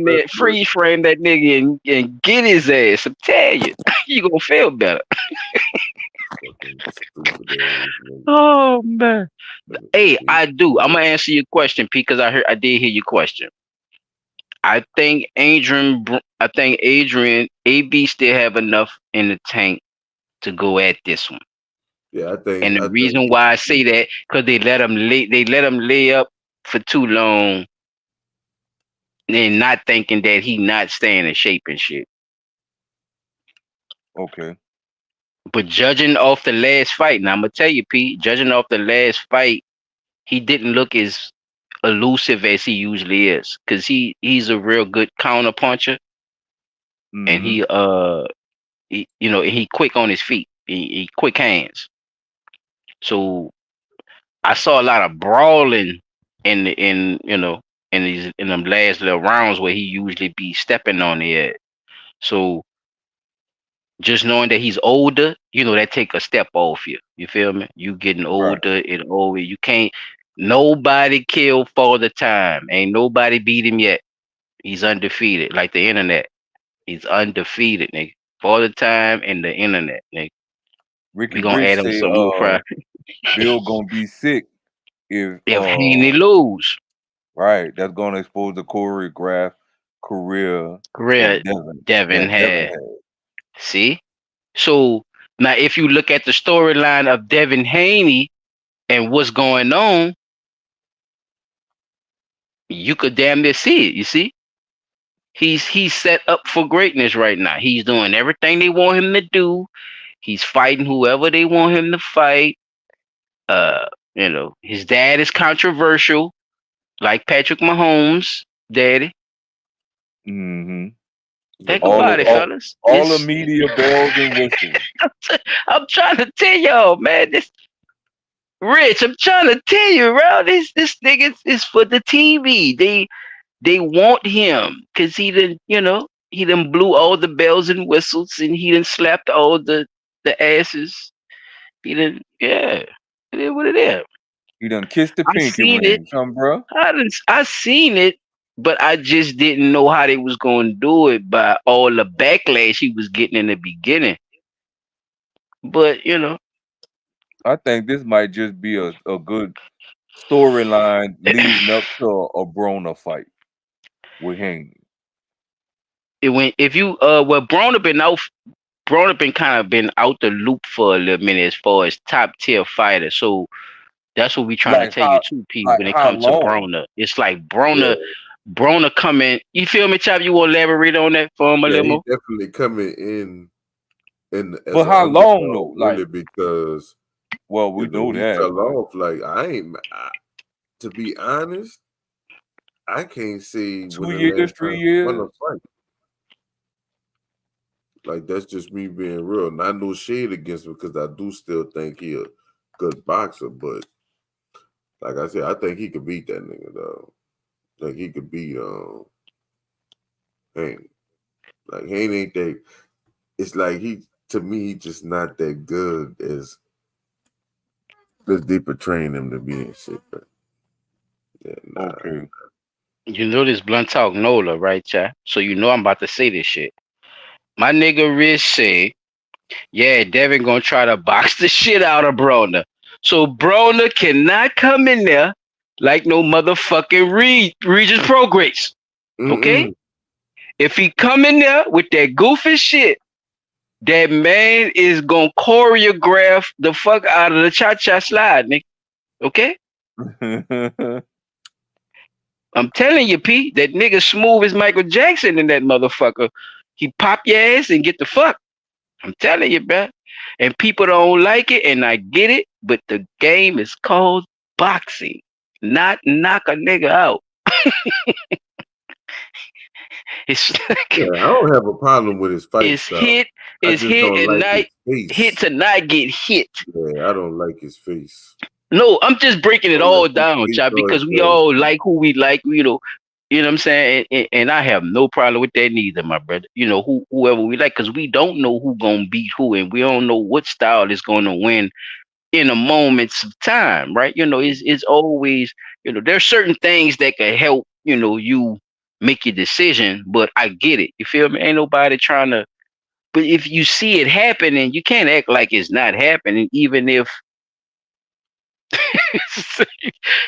Look, freeze frame that nigga and get his ass. I'm telling you, you gonna feel better. fucking stupid ass nigga. Oh man. That nigga Hey, big. I do. I'm gonna answer your question, Pete, because I did hear your question. I think Adrian AB still have enough in the tank to go at this one. Yeah, And the I think reason why I say that, because they let him lay up for too long and not thinking that he not staying in shape and shit. Okay. But judging off the last fight, now I'm gonna tell you, Pete, judging off the last fight, he didn't look as elusive as he usually is. Cause he's a real good counter puncher and Mm-hmm. he quick on his feet. He quick hands. So I saw a lot of brawling in them last little rounds where he usually be stepping on the edge. So just knowing that he's older, that take a step off you. You feel me? You getting Right. older and older. You can't. Nobody kill Father Time. Ain't nobody beat him yet. He's undefeated, like the internet. He's undefeated, nigga. Father Time and the internet, nigga. Ricky We gonna Rich add him say some more pride. Bill gonna be sick if If Haney lose, right, that's gonna expose the choreographed career career Devin that Devin had. had. See? So now if you look at the storyline of Devin Haney and what's going on, you could damn near see it. You see? He's set up for greatness right now. He's doing everything they want him to do. He's fighting whoever they want him to fight. Uh, his dad is controversial, like Patrick Mahomes' daddy. Mm-hmm. Think looking All at about of it, that. fellas. all the media bells and whistles. I'm trying to tell y'all, man. This Rich, I'm trying to tell you, bro. This nigga is for the TV. They want him because he done blew all the bells and whistles and he done slapped all the asses. He done, yeah. It is what it is. He done kissed the I pinky seen it. ring, some bruh. I seen it, but I just didn't know how they was going to do it by all the backlash he was getting in the beginning. But I think this might just be a good storyline leading up to a Broner fight with Haney. it went. If you Broner been kind of been out the loop for a little minute as far as top tier fighters. So that's what we trying to Like tell you how too, P. like When it how comes to long? Broner, it's like Yeah, Broner coming. You feel me, Chop? You want to elaborate on that for him a yeah, little he more? definitely coming in as But an how long underdog, though? really, Like, because well, we know he that. fell off. Like to be honest, I can't say when Two the years, last 3 years. won a fight. Like that's just me being real. Not no shade against him because I do still think he a good boxer, but like I said, I think he could beat that nigga though. Like he could beat Haney. Like Haney ain't that. It's like he to me he just not that good as they portraying him to be and shit. But yeah, nah. Okay. You know this blunt talk Nola, right, Chop? So you know I'm about to say this shit. My nigga Rich said, yeah, Devin gonna try to box the shit out of Broner. So Broner cannot come in there like no motherfucking Regis Progress. Okay? Mm-mm. If he come in there with that goofy shit, that man is gonna choreograph the fuck out of the cha-cha slide, nigga. Okay? I'm telling you, Pete, that nigga smooth as Michael Jackson in that motherfucker. He pop your ass and get the fuck. I'm telling you, bruh. And people don't like it, and I get it, but the game is called boxing, not knock a nigga out. It's Yeah, like I don't have a problem with his fight it's style. hit, I it's just hit don't and like not his hit face. to not get hit. Yeah, I don't like his face. No, I'm just breaking I it don't like all his down, face child, or his because we body. all like who we like, you know what I'm saying? And I have no problem with that neither, my brother. Whoever we like, because we don't know who gonna beat who, and we don't know what style is gonna win in a moments of time, right? It's always, there's certain things that can help, you make your decision, but I get it. You feel me? Ain't nobody trying to, but if you see it happening, you can't act like it's not happening, even if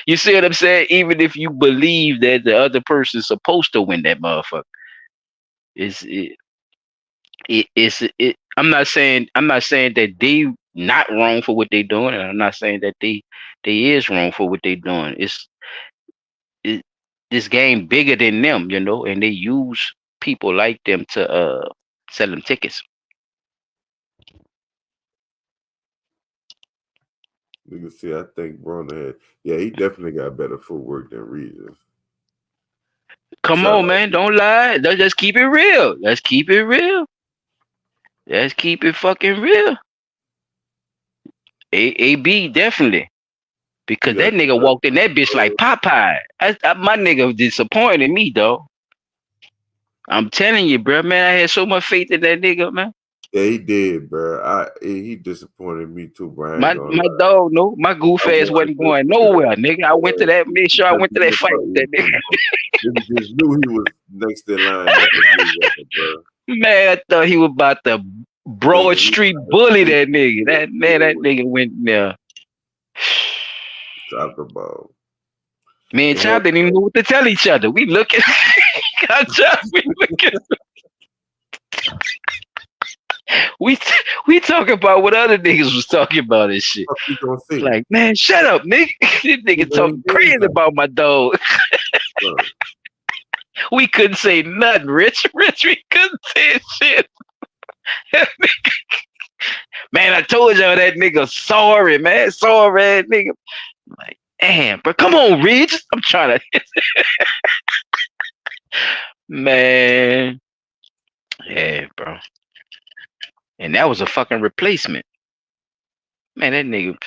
you see what I'm saying? Even if you believe that the other person's supposed to win that motherfucker. It's I'm not saying that they not wrong for what they doing, and I'm not saying that they is wrong for what they doing. It, this game bigger than them, and they use people like them to sell them tickets. You can see, I think Broner had, yeah, he definitely got better footwork than Regis. Come Shout on, out. man, don't lie. Let's just keep it real. Let's keep it real. Let's keep it fucking real. AB definitely. You Because got that nigga walked in that bitch like Popeye. My nigga disappointed me, though. I'm telling you, bro, man, I had so much faith in that nigga, man. yeah, he did, bro. He disappointed me too, bro. I ain't My gonna my lie. dog, no, my goof I ass wanted wasn't to going see nowhere, nigga. I went to that, made sure I went to that fight with that nigga. Nigga just knew he was next in line at the Mayweather, bro. Man, I thought he was about to Broad Nigga, he Street tried to bully take that nigga. it. That nigga went there. Talk about. Me and They had Chop didn't even know what to tell each other. We looking, we looking, we we talking about what other niggas was talking about and shit. what you gonna It's say? like, man, shut up, nigga. This You nigga know, he talking game crazy plan, about my dog. bro. We couldn't say nothing, Rich. Rich, we couldn't say shit. Man, I told y'all that nigga sorry, man. Sorry, nigga. I'm like, damn, but come on, Rich. I'm trying to, man. Yeah, bro. And that was a fucking replacement. Man, that nigga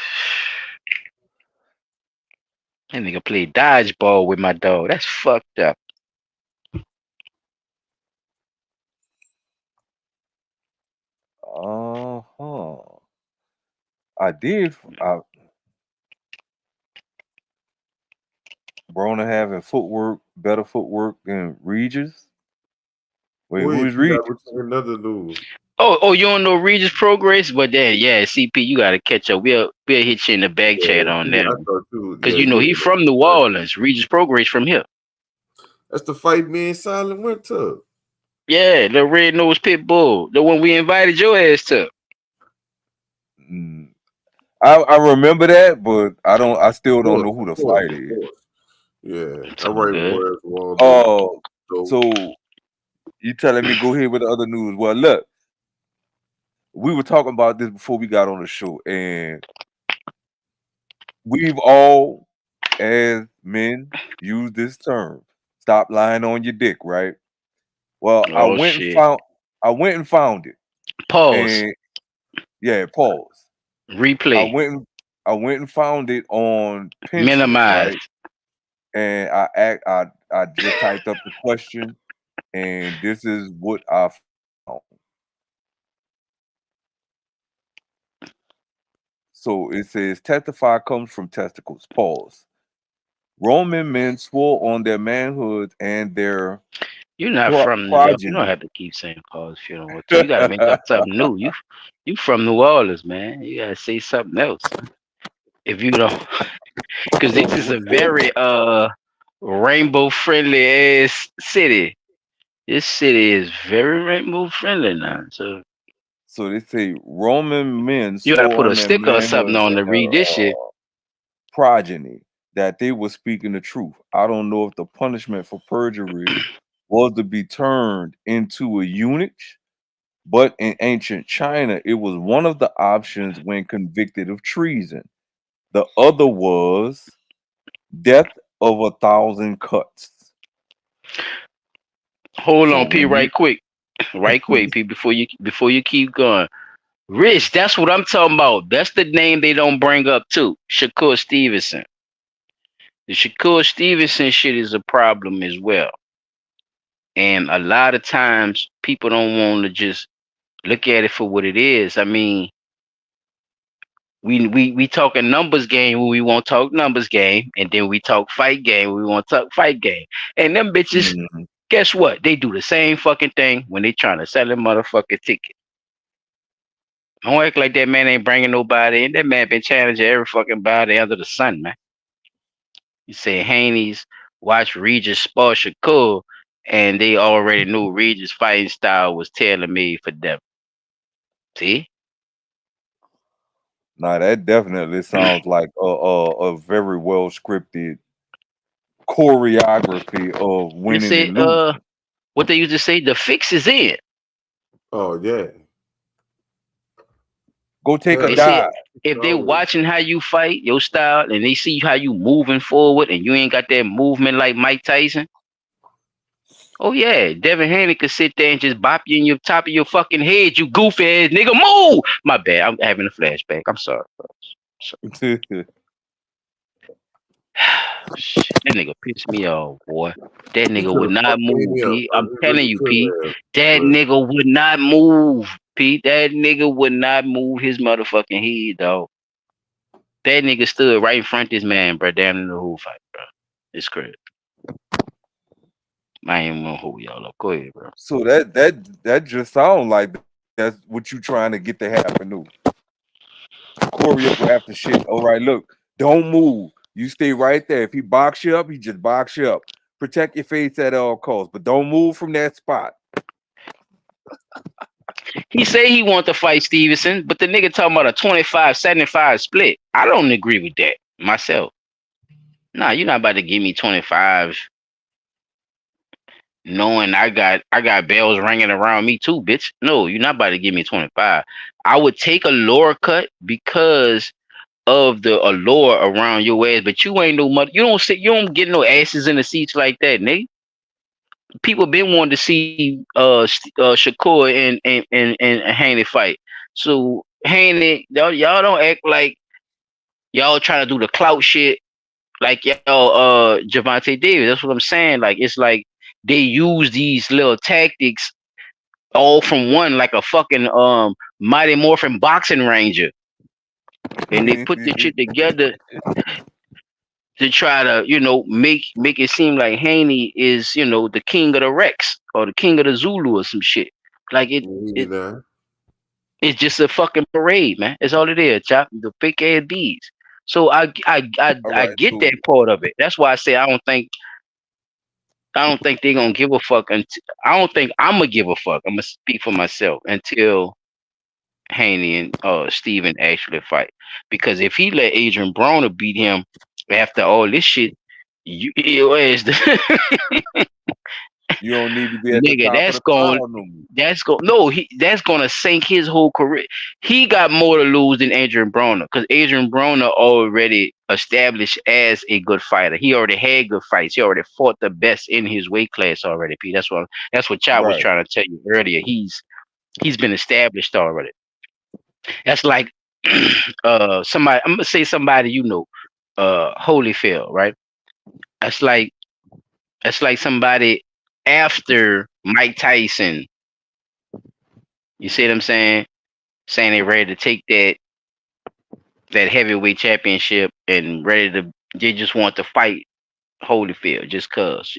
played dodgeball with my dog. That's fucked up. Uh-huh. I did. Brona having footwork, better footwork than Regis. Wait, who Wait, is you got Regis? another news. Oh, you don't know Regis progress? But then, yeah, CP, you gotta catch up. We'll hit you in the back chat Yeah, on that. I thought you. Cause Yeah, you he were from New right. Orleans. Regis progress from here. That's the fight me and Silent went to. Yeah, the red nosed pit bull, the one we invited your ass to. Mm, I remember that, but I don't. I still don't know who Of the course, fighter of is. course. Yeah, It's I all write good. words all day. Oh, So so you telling me go ahead with the other news? Well, look, we were talking about this before we got on the show, and we've all, as men, used this term. Stop lying on your dick, right? Well, Oh shit. I went and found it, Pause. and yeah, pause. I Replay. went and I went and found it on Pinterest, Minimize. right? And I just typed up the question, and this is what I found. So it says testify comes from testicles. Pause. Roman men swore on their manhood and their You're not from New York. You don't progeny. have to keep saying pause if you don't want to. You gotta make up something new. You from New Orleans, man. You gotta say something else. If you don't, because this is a very rainbow friendly ass city. This city is very rainbow friendly now. So So they say Roman men you gotta swore put on a their sticker or something manhood on to and read their this shit. progeny that they were speaking the truth. I don't know if the punishment for perjury was to be turned into a eunuch, but in ancient China, it was one of the options when convicted of treason. The other was death of 1,000 cuts. Hold So on, P, when you right quick, P, before you keep going. Rich, that's what I'm talking about. That's the name they don't bring up too. Shakur Stevenson. The Shakur Stevenson shit is a problem as well. And a lot of times people don't want to just look at it for what it is. I mean, we talk a numbers game when we want to talk numbers game, and then we talk fight game when we want to talk fight game. And them bitches, Mhm. guess what? They do the same fucking thing when they trying to sell a motherfucking ticket. Don't act like that man ain't bringing nobody in. That man been challenging every fucking body under the sun, man. You say Haney's watch Regis Sport Shakur, and they already knew Regis' fighting style was tailor made for them. See? Nah, that definitely sounds like a very well scripted choreography of They winning say, and losing. what they used to say, the fix is in. Oh yeah. Go take a They Hell, said dive. if they always. watching how you fight, your style, and they see how you moving forward, and you ain't got that movement like Mike Tyson. Oh yeah, Devin Haney could sit there and just bop you in your top of your fucking head, you goofy ass nigga. Move. My bad. I'm having a flashback. I'm sorry. Shit, that nigga pissed me off, boy. That He nigga could would have not fucked move, me up. P. I I'm telling really you, could P. have. That But nigga would not move, P. That nigga would not move his motherfucking head, dog. That nigga stood right in front of this man, bro. Damn in the whole fight, bro. It's crazy. I ain't gonna hold y'all up. Go ahead, bro. So that just sounds like that's what you trying to get to happen. New choreograph the shit. All right, look, don't move. You stay right there. If he box you up, he just box you up. Protect your face at all costs, but don't move from that spot. He say he want to fight Stevenson, but the nigga talking about a 25-75 split. I don't agree with that myself. Nah, you're not about to give me 25 knowing I got bells ringing around me too, bitch. No, you're not about to give me 25. I would take a lower cut because of the allure around your ass, but you ain't no mother. You don't get no asses in the seats like that, nigga. People been wanting to see Shakur and Haney fight. So Haney, y'all don't act like y'all trying to do the clout shit like y'all Javante Davis. That's what I'm saying. Like it's like they use these little tactics all from one, like a fucking Mighty Morphin boxing ranger, and they put this shit together to try to, make it seem like Haney is, the king of the Rex or the king of the Zulu or some shit. Like it either. it's just a fucking parade, man. That's all it is. Chop the fake ass beats. So All I right, get so that part of it. That's why I say I don't think they're gonna give a fuck until I don't think I'm gonna give a fuck. I'm gonna speak for myself until Haney and Steven actually fight. Because if he let Adrian Broner beat him after all this shit, your ass you don't need to be at the nigga, top of the pile no more. that's gonna sink his whole career. He got more to lose than Adrian Broner because Adrian Broner already established as a good fighter. He already had good fights. He already fought the best in his weight class already. P. That's what Chad was Right. trying to tell you earlier. He's been established already. That's like somebody. I'm gonna say somebody Holyfield, right? That's like somebody after Mike Tyson. You see what I'm saying? Saying they ready to take that heavyweight championship and they just want to fight Holyfield just cause,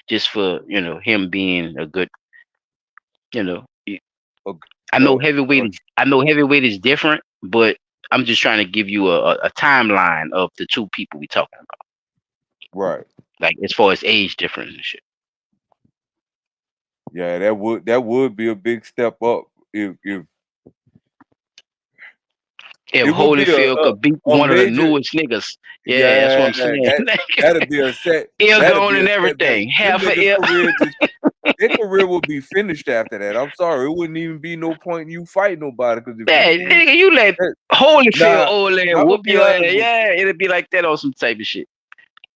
just for, him being a good, you know. Uh, I uh, know uh, heavyweight is different, but I'm just trying to give you a timeline of the two people we talking about. right. Like as far as age difference and shit. Yeah, that would be a big step up if If it would be Holyfield could beat a one of the major. newest niggas, yeah, that's what Yeah, I'm saying. that'd be a set. Ear That'd gone be a and setback. everything. Them Half a niggas' ear. career just their career would be finished after that. I'm sorry, it wouldn't even be no point in you fighting nobody because if you Man, lose, nigga, you let that, Holyfield nah, old and I'm gonna whoop be your ass. honest with you. Yeah, it'll be like that on some type of shit.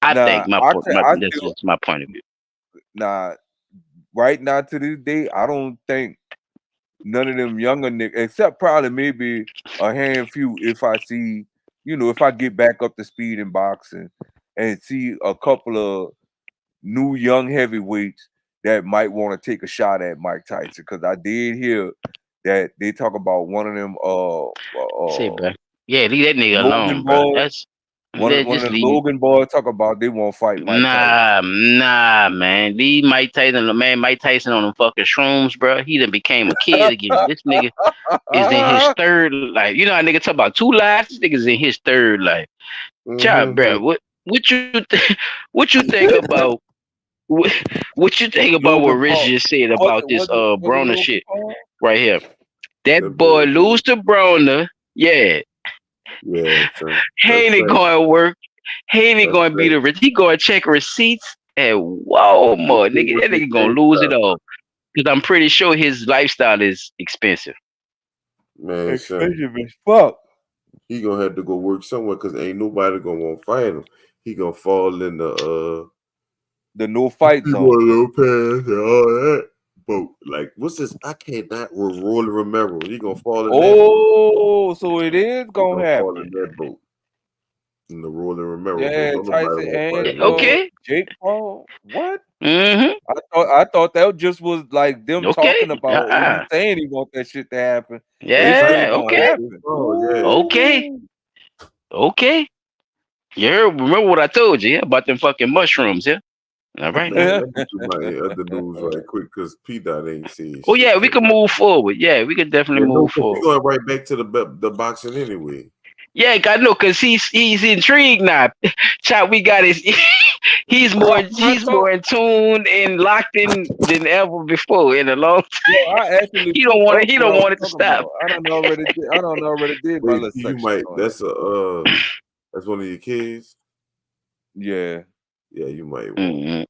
I Nah, think my I point. can I That's still just my point of view. nah. right now to this day, I don't think none of them younger niggas, except probably maybe a handful, if I see, if I get back up to speed in boxing and see a couple of new young heavyweights that might want to take a shot at Mike Tyson. Because I did hear that they talk about one of them Say, bro. Yeah, leave that nigga Logan alone, bro. boys, That's one just of the leave. Logan boys talk about they won't fight Mike Tyson. Nah, man. Leave Mike Tyson, man. Mike Tyson on them fucking shrooms, bro. He done became a kid again. This nigga is in his third life. You know how nigga talk about 2 lives? This nigga's in his third life. Child, bro. Mm-hmm. What you think about what, what you think about what Logan Rich Paul. just said Was about it this was it was it Broner Logan shit Paul? right here? That That boy boy, lose to Broner. Yeah. yeah, son. He That's ain't fact. going to work. He ain't That's going to be fact. the rich. He going to check receipts at Walmart. Nigga, What's that his nigga going name? to lose it all. Because I'm pretty sure his lifestyle is expensive. Man, son. Expensive as fuck. He gonna have to go work somewhere because ain't nobody gonna want to fight him. He gonna fall in the The no fight he zone. going low pass and all that boat. Like what's this? I cannot really remember. He gonna fall in that boat. Oh, so it is He gonna gonna fall in happen. that boat in the rolling remember boat. Yeah, Don't nobody Tyson want to Yeah, fight and him like that. okay. Jake Paul. What? Mm-hmm. I thought that just was like them Okay. talking about. He Uh-uh. saying he want that shit to happen, but They it's say really Yeah, gonna okay. Jake happen. Paul, yeah. Okay. Ooh. Okay. You heard, remember what I told you, yeah, about them fucking mushrooms, yeah? All right now. Man, let me do my other news right quick because P Dot ain't saying Oh shit yeah, we yet. can move forward. Yeah, we can definitely Yeah, no, move because we forward. going right back to the boxing anyway. Yeah, I know, cause he's intrigued now. Chop, we got his. I He's more thought, in tune and locked in than ever before in a long time. yo, I actually He don't took want it. up He what I don't was want it to talking stop. about. I don't already did my Wait, little you section might on that. that's one of your kids. Yeah, Yeah, you might want. Mhm.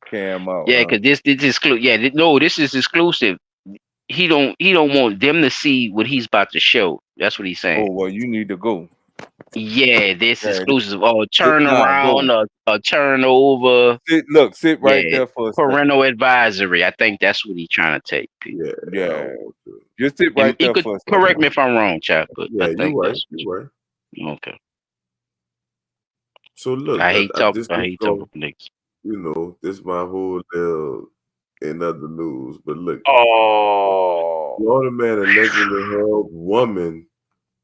cam out, Yeah, huh? cause this exclusive. Yeah, no, this is exclusive. He don't want them to see what he's about to show. That's what he's saying. Oh well, you need to go. Yeah, this Yeah, exclusive or nah, go. turnaround or a turnover. Sit right Yeah, there for a second. parental advisory. I think that's what he's trying to take. P. Yeah, I Yeah, don't want to. just sit And right he there could for a correct me second. if I'm wrong, Chad, but I Yeah, you think right. that's You right. okay. So look, this I is hate going. talking niggas. This my whole deal in other news. But look, Oh, Florida man allegedly held woman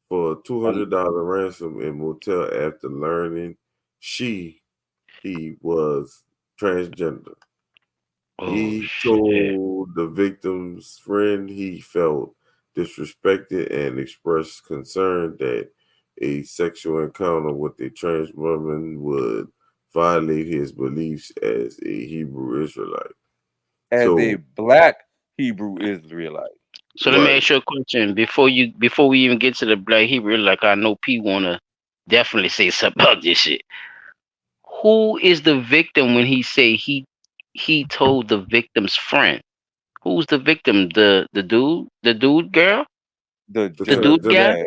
for a um, $200 ransom in motel after learning he was transgender. Oh He shit. told the victim's friend he felt disrespected and expressed concern that a sexual encounter with a trans woman would violate his beliefs as a Hebrew Israelite. as a So, black Hebrew Israelite. So let me right. ask you a question before we even get to the Black Hebrew. Like I know P wanna definitely say something about this shit. Who is the victim when he say he told the victim's friend? Who's the victim? The dude girl? The The The the dude transgender, guy? yeah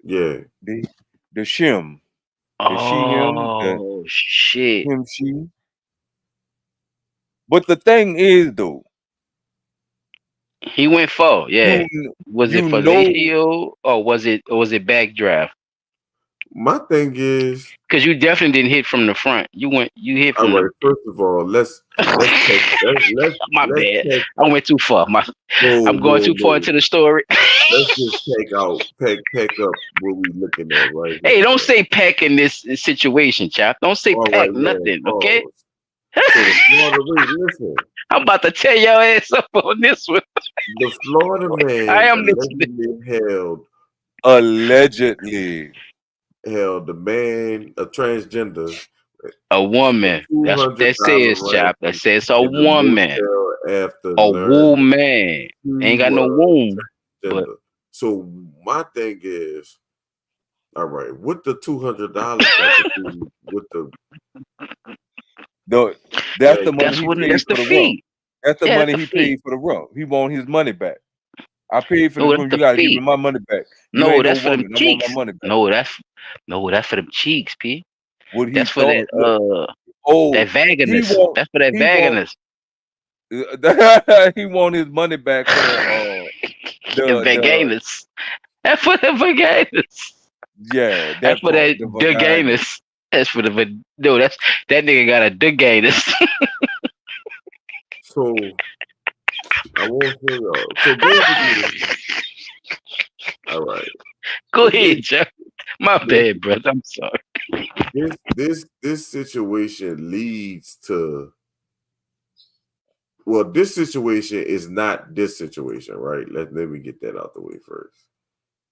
yeah. the the shim, the she him, the Oh shit. him she. But the thing is though, He went for, yeah. you Was it you know fellatio or was it backdraft? My thing is, Because you definitely didn't hit from the front. You hit all from right, the first of all, let's take my let's bad. take I went too far. whoa, I'm going whoa, too far whoa. into the story. Let's just pack up what we looking at right Hey, here, don't bro. say peck in this situation, chap. Don't say All peck right, man. nothing, okay? Pause. So the Florida wait, listen. I'm about to tear your ass up on this one. The Florida I man am listening. allegedly allegedly. held the man, a transgender, A for woman. That's what that $200 says, chap. That ransom says a in the woman. motel after A learning woman. he Ain't got no was womb. But transgender. So my thing is, all right, what the $200 got to do with the The That's the like? money he paid that's the for the rum. fee. That's the Yeah, that's money the he fee. paid for the rum. He want his money back. I paid for No, this that's rum. You the gotta give me fee. my money back. You No, ain't no that's for them woman. I want my cheeks. money back. No, that's for them cheeks, P. What he That's for thought. that Look, oh, that vaginus. he That's for that want vaginus. He want his money back for The the Vegatus. That's for the Vegatus. yeah, That's that for part, that the vagina. Deganus. That's for the no. That's that nigga got a Deganus. So I won't say y'all. So basically, all right. Go So this ahead, Joe. My bad, brother. I'm sorry. this situation leads to, well, this situation is not this situation, right? Let me get that out the way first.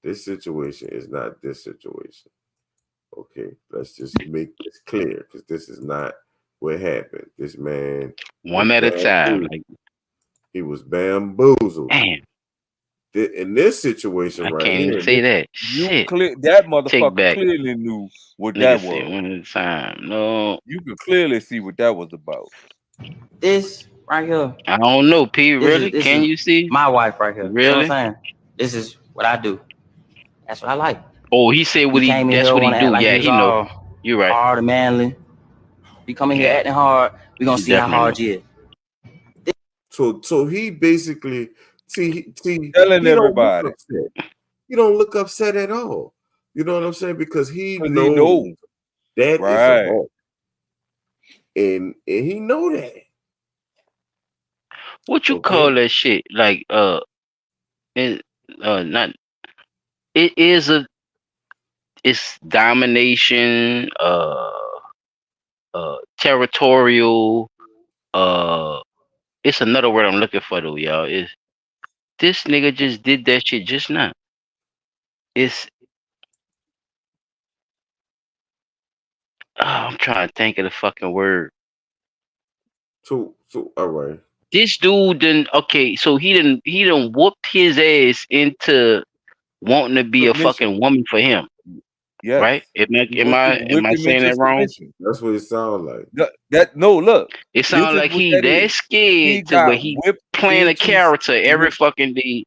This situation is not this situation. Okay, let's just make this clear because this is not what happened. This man was One at a time. bamboozled. Like, He was bamboozled. damn, In this situation I right can't even here, say that. You Shit. clear that Take motherfucker back. clearly knew what Nigga that said was. one at a time. No. You could clearly see what that was about. This right here, I don't know, P. this Really? is this Can is you see? my wife right here. You know Really? what I'm saying? This is what I do. That's what I like. Oh, he said He what he. came in That's here what he want to act do. like he Yeah, was he know. all You're right. hard and manly. He come in here Yeah, acting hard. We gonna he see how definitely hard know. you is. so he basically see Telling he don't look everybody. upset. He don't look upset at all. You know what I'm saying? Because he Because he knows know. that is a Right. hawk. And he know that. What you Okay. call that shit? Like it not. It is a. It's domination. Territorial. It's another word I'm looking for though, y'all. Is this nigga just did that shit just now? It's. I'm trying to think of the fucking word. So all right. This dude didn't. Okay, so he didn't whooped his ass into wanting to be a Submission. fucking woman for him, Yes. right? Am I He am I am whipped I him saying into that wrong? submission. That's what it sounds like. No, look. It This sounds is like what he that is. that He scared to where got he whipped playing a into character every submission. fucking day.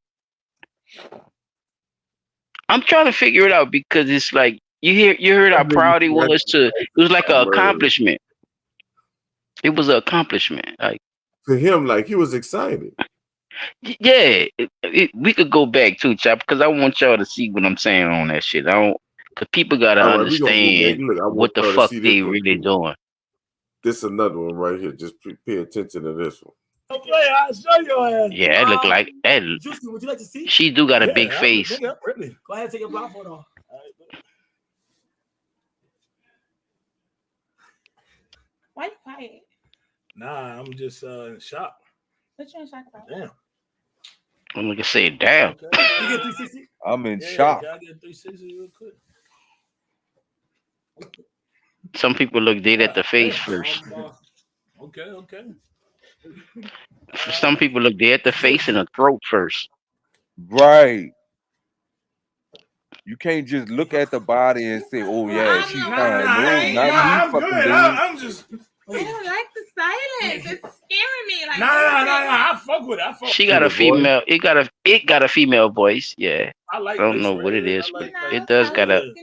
I'm trying to figure it out because it's like you heard how proud he was to. It was like an accomplishment. It was an accomplishment. Like To him, like he was excited. yeah, we could go back too, chap, because I want y'all to see what I'm saying on that shit. I don't, because people gotta All right, we're gonna go back. understand Look, I want what the y'all to fuck see this they one really too. doing. This is another one right here. Just pay attention to this one. Okay, I'll show your ass. Yeah, that look like that. Juicy, would you like to see? She do got a big face. Really. Go ahead and take your blindfold off. Why you quiet? Nah, I'm just in shock. What you in shock about? Damn. I'm gonna say, damn. Okay. Can you get 360? I'm in Yeah, shock. can I get 360 real quick? Some people look dead at the face first. Okay. Some people look dead at the face and the throat first. Right. You can't just look at the body and say, "Oh yeah, I'm she's the fine." one. No, not me, I'm fucking good. dude. I'm just. I don't like the silence. It's scaring me. Like, Nah. I fuck with it. She got a female. It got a female voice. Yeah, I like. I don't know what it is, but it does got a.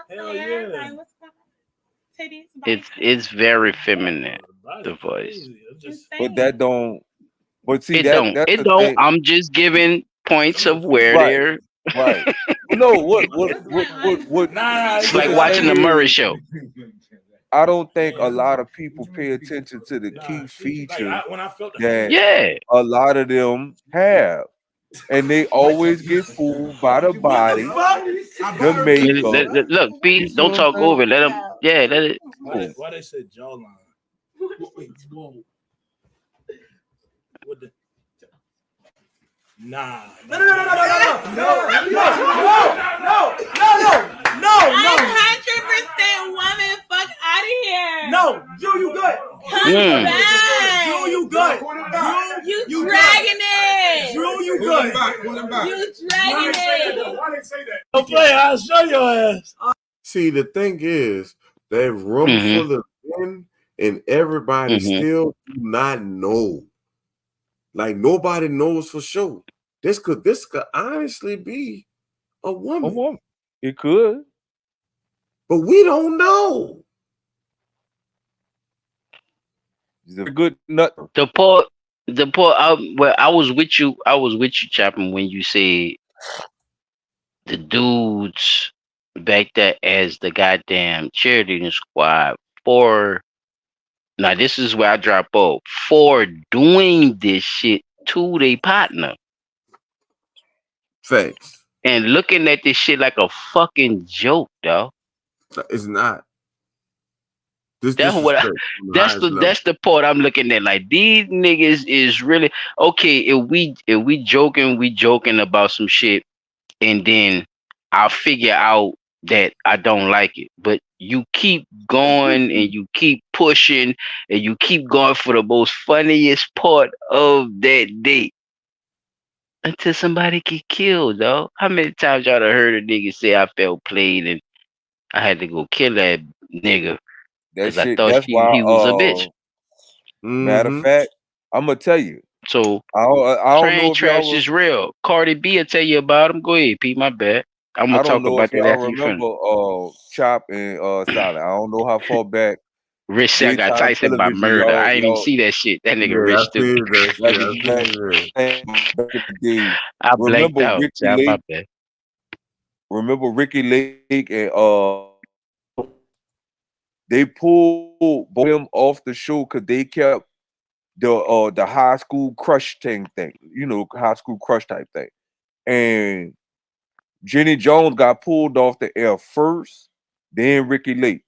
Hell yeah. Like, what's going on? Titties, It's very feminine. The voice. But that don't. But see, It that's don't. It the don't. thing. I'm just giving points of where Right. they're. Right. No, what? Nah, It's But like the watching thing the Murray is, Show. I don't think a lot of people pay attention to the key features that Yeah. a lot of them have. And they always get fooled by the body, the makeup. Look, You B, see don't what I'm talk saying? over it. Let him. Yeah, let it. Why they said jawline? Whoa. What the? Nah. No. 100% woman. Fuck out of here. No, Drew, you good. Mm. Drew, you good. You dragging it. Drew, you good. You dragging it. Why they say that? Don't play. I'll show your ass. See, the thing is, that room Mhm. full of men and everybody Mhm. still do not know. Like nobody knows for sure. This could honestly be a woman. It could. But we don't know. She's a good nut. The part the part. Well, I was with you. I was with you, Chapman, when you said the dudes back there as the goddamn cheerleading squad for. Now this is where I drop off for doing this shit to their partner Facts. and looking at this shit like a fucking joke, dog. It's not. This That's what I, disrespect on the highest level. that's the part I'm looking at. Like these niggas is really okay. If we joking about some shit, and then I'll figure out that I don't like it. But you keep going and you keep pushing and you keep going for the most funniest part of that day until somebody get killed, dog. How many times y'all done heard a nigga say I felt played and I had to go kill that nigga That because I shit. thought That's why. he was a bitch. Matter of Mm-hmm. fact, I'm gonna tell you. So I don't train know if y'all. trash is real. Cardi B will tell you about him. Go ahead, Pete. My bad. I'm gonna I don't talk know about if that y'all after you finish. remember Chop and Silent. I don't know how far back Rich said I got daytime Tyson by television murder. I ain't even y'all see that shit. That nigga Yeah, I rich too. see that shit. like I see back in the day. I blanked Remember out. Ricky Child, my Lake? bad. Remember Ricky Lake and they pulled both of them off the show because they kept the high school crush thing, high school crush type thing. And Jenny Jones got pulled off the air first, then Ricky Lake.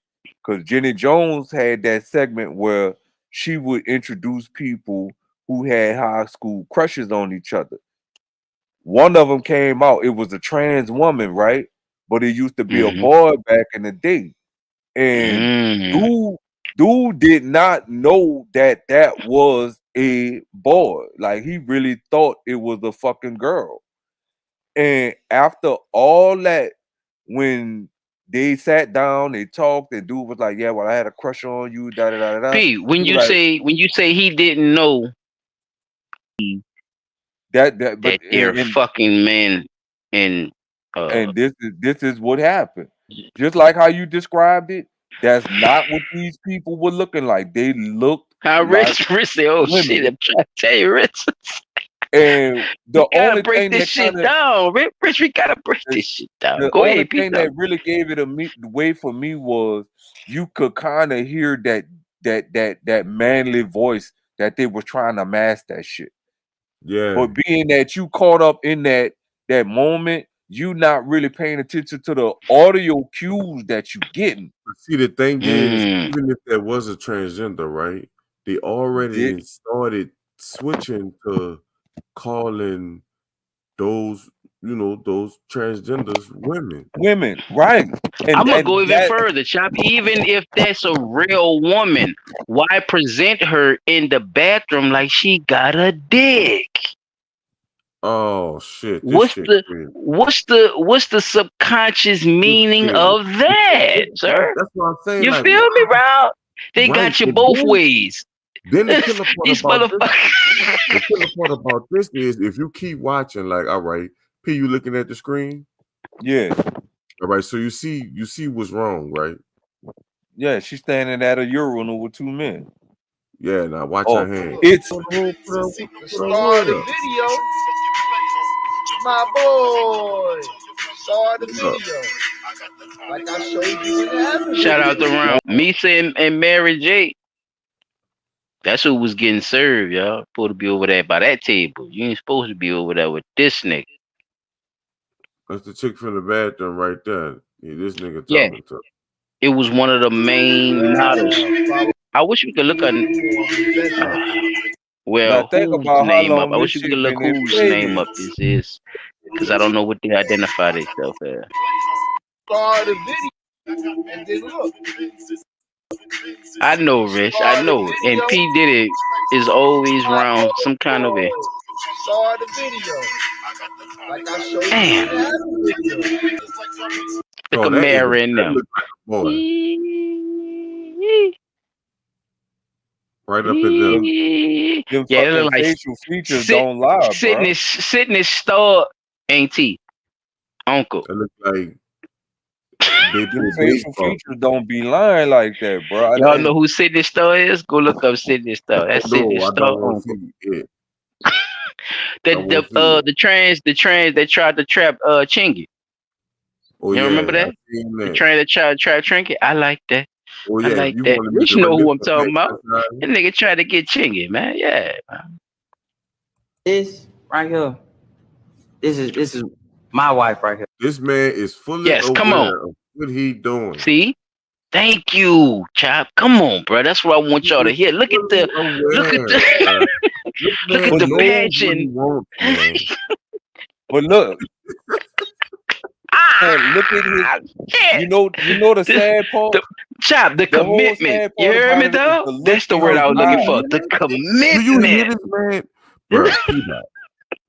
Because Jenny Jones had that segment where she would introduce people who had high school crushes on each other. One of them came out, it was a trans woman, right? But it used to be a Mm-hmm. boy back in the day. And Mm. dude did not know that that was a boy. Like he really thought it was a fucking girl. And after all that, when they sat down, they talked, and dude was like, "Yeah, well, I had a crush on you." Da da da da. Da. P, He was like, when you say he didn't know "That," but that they're fucking men and uh and this is what happened. Just like how you described it, that's not what these people were looking like. They looked how like Rich say, oh shit, women. I'm trying to tell you, Rich. And We the gotta only break thing this that shit kind of down. Rich, we gotta break the, this shit down. the Go only ahead, Pete. thing that really gave it way for me was you could kind of hear that manly voice that they were trying to mask that shit. Yeah. But being that you caught up in that moment, you not really paying attention to the audio cues that you getting. See, the thing is, Mm. even if there was a transgender, right? They already Did done started switching to calling those, those transgenders women. women, right? I'm And gonna and go even that further, Chop. Even if that's a real woman, why present her in the bathroom like she got a dick? Oh shit, this What's shit the crazy. what's the subconscious This meaning crazy. of that, sir? That's what I'm saying. You Like, feel me, why? bro? They Right. got you And both ways. then the killer part These about this, motherfuckers. the killer part about this is if you keep watching, like, all right, P, you looking at the screen, yeah, all right. So you see what's wrong, right? yeah, she's standing at a urinal with two men. Yeah. Now watch her Oh, hand. it's Put her The wood star of the up. video, my boy. Star of the Look, video. Like I showed you in the other Shout out to video. Round. Misa and Mary J. That's who was getting served, y'all. Supposed to be over there by that table. You ain't supposed to be over there with this nigga. that's the chick from the bathroom right there. Yeah, this nigga Yeah, talking to. it was one of the main models. Follow I wish we could look on. Uh, now well, think who's about how name up? long I this wish we could shit look been in whose play name then. up this is, because I don't know what they identify themselves as. star of the video. And then look, I know, Rich. I star of the know. And video, P did it is always my around some kind of way. star of the video. Like I showed you in Damn. the other video. Look Oh, at Mary in that them. looks like a boy right up at them. Them Yeah, they fucking look like facial features sit, don't lie, bro. sitting his star, ain't he? Uncle. That look like They Them play facial baseball. features don't be lying like that, bro. Y'all know And who Sydney Star is? Go look up Sydney Star. That's Sydney No, I Star don't want to uncle. see it. The I want to see it. the trans that tried to trap Chingy. Oh You remember yeah, I that? seen The that. train that tried to trap Trinket. I like that. Oh I yeah, like you that. want to use Rich the know who I'm rendition talking pack? about. That nigga tried to get Chingy, man. Yeah. This right here. This is my wife right here. This man is fully Yes, come on. aware of what he doing. See? Thank you, Chop. Come on, bro. That's what I want He y'all to is hear. Look at fully aware, bruh. This look man at the knows what he passion. wants, man. but look, and look at his. Shit. You know the sad part. The Chop, the The whole commitment. sad You part heard about me, it is dog? the look That's the in word his I was Do looking you for. eyes. hear The this? Do you hear commitment. this, man? Bruh,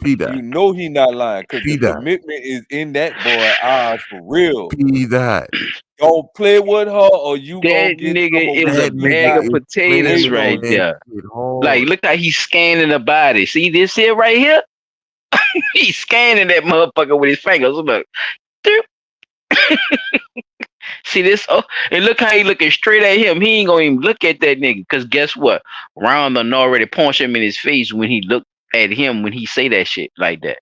P You dot. know he not lying because P the dot. commitment is in that boy eyes for real. P dot. Don't play with her or you gonna That get some nigga of is what a That you bag nigga got of is potatoes waiting playing right on you. there. that shit Like, hard. look how he's scanning the body. See this here right here? He's scanning that motherfucker with his fingers. Look. Doop. See this? Oh, and look how he looking straight at him. He ain't gonna even look at that nigga. Cause guess what? Round done already punch him in his face when he look at him when he say that shit like that.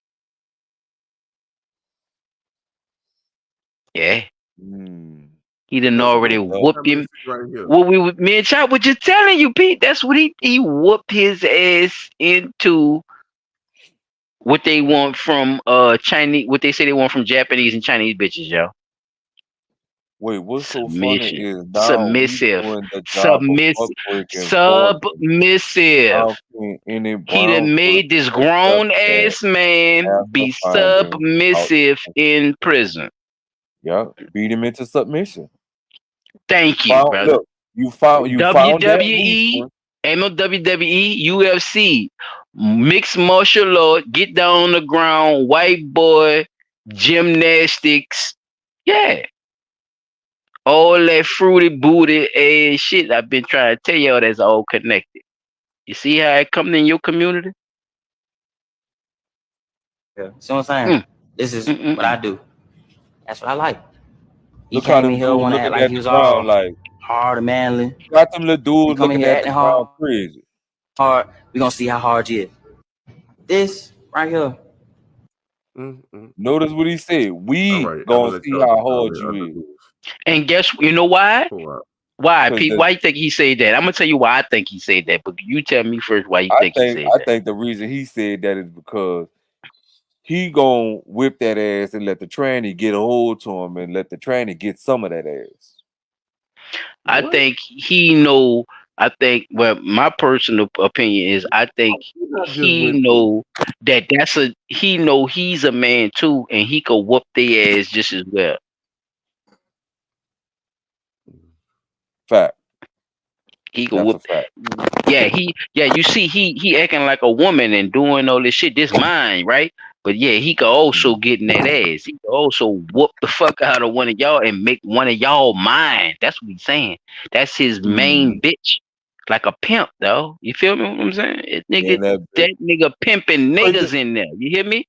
Yeah. Mm, He done that's already what's up. whooped That him. message right here. What me and Chop was just telling you, Pete. That's what he whooped his ass into what they want from Chinese, what they say they want from Japanese and Chinese bitches, yo. Wait, what's so funny Submission. is now we Submissive. doing the job of fuck Submissive. breaking for them. Submissive. How can any He brown done made person this accept grown that ass man after be finding out? submissive in prison. Yeah, beat him into submission. Thank you, Found brother. look, you found that WWE, reason. ain't no WWE, UFC, mixed martial art, get down on the ground, white boy, gymnastics. Yeah. All that fruity booty ass shit I've been trying to tell y'all that's all connected. You see how it come in your community? Yeah. See what I'm saying? Mm, This is mm, mm, what I mm. do. That's what I like. He Look how came in them here dudes want to act looking like at he the was ground all like hard and manly. got them little You dudes come in looking here at the acting ground crazy. hard. We gonna see how hard you is. This right here. Mm-mm. Notice what he said. All We right, I'm gonna gonna let see y'all how get all hard the you other is. news. And guess you know why? Pull out. Why, Cause Pete? the Why you think he said that? I'm gonna tell you why I think he said that, but you tell me first why you I think he think said I that. think the reason he said that is because he gonna whip that ass and let the tranny get a hold to him and let the tranny get some of that ass. I What? think he know. I think. Well, my personal opinion is, I think You not just he went through. know that that's a. He know he's a man too, and he could whoop their ass just as well. Fact. He could That's a whoop. fact. Yeah, yeah. You see, he acting like a woman and doing all this shit. This mine, right? But yeah, he could also get in that ass. He could also whoop the fuck out of one of y'all and make one of y'all mine. That's what he's saying. That's his main Mm. bitch, like a pimp, though. You feel me? What I'm saying? And that bitch. That nigga pimping But niggas in there. You hear me?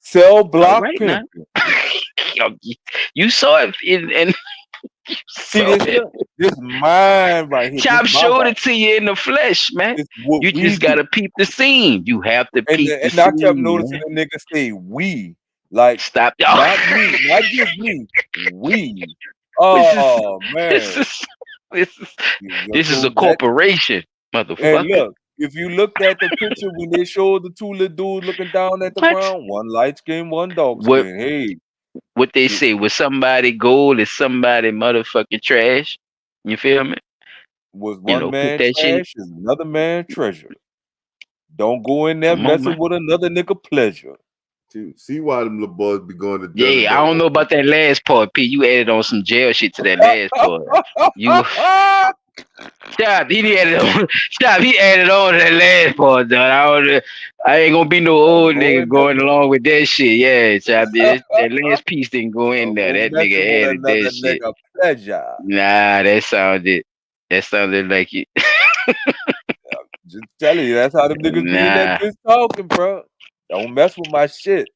cell All block right now. pimping. Yo, you saw it and you See saw this it. here? This mine right here. This Chop my showed body. it to you in the flesh, man. This what You we just do. gotta peep the scene. You have to And peep the and I kept scene, noticing man. the nigga say we. Like Stop, y'all. not me, not just me. We. this is Oh this man. is this is Your this is a dude that corporation, and motherfucker. look, if you looked at the picture when they showed the two little dudes looking down at the What? ground, one light skin, one dark What skin. Hey, what they it say? Was somebody gold is somebody motherfucking trash? You feel me? was You one know, put man that shit. trash is another man treasure. Don't go in there Come on, messing man. with another nigga pleasure. See why them little boys be going to jail Yeah, I together. don't know about that last part, P. You added on some jail shit to that last part. You Stop. He added on. Stop. He added on to that last part, dog. I ain't gonna be no Don't old go nigga in there. going along with that shit. Yeah, Chop. That last piece didn't go in Don't there. go That messing nigga with added that another shit. nigga pleasure. Nah, that sounded like it. Just telling you, that's how them niggas be in that Nah, bitch talking, bro. Don't mess with my shit.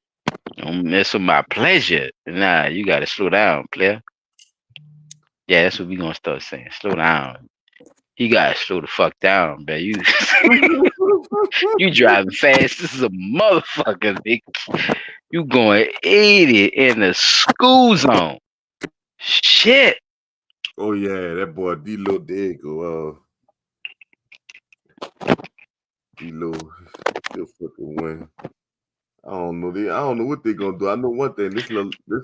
don't mess with my pleasure. Nah, you gotta slow down, player. Yeah, that's what we gonna start saying. Slow down. You gotta slow the fuck down, man. You you driving fast. This is a motherfucker, nigga. You going 80 in the school zone. Shit. Oh yeah, that boy D-Lo did go. D-Lo, he'll fucking win. I don't know. I don't know what they gonna do. I know one thing. This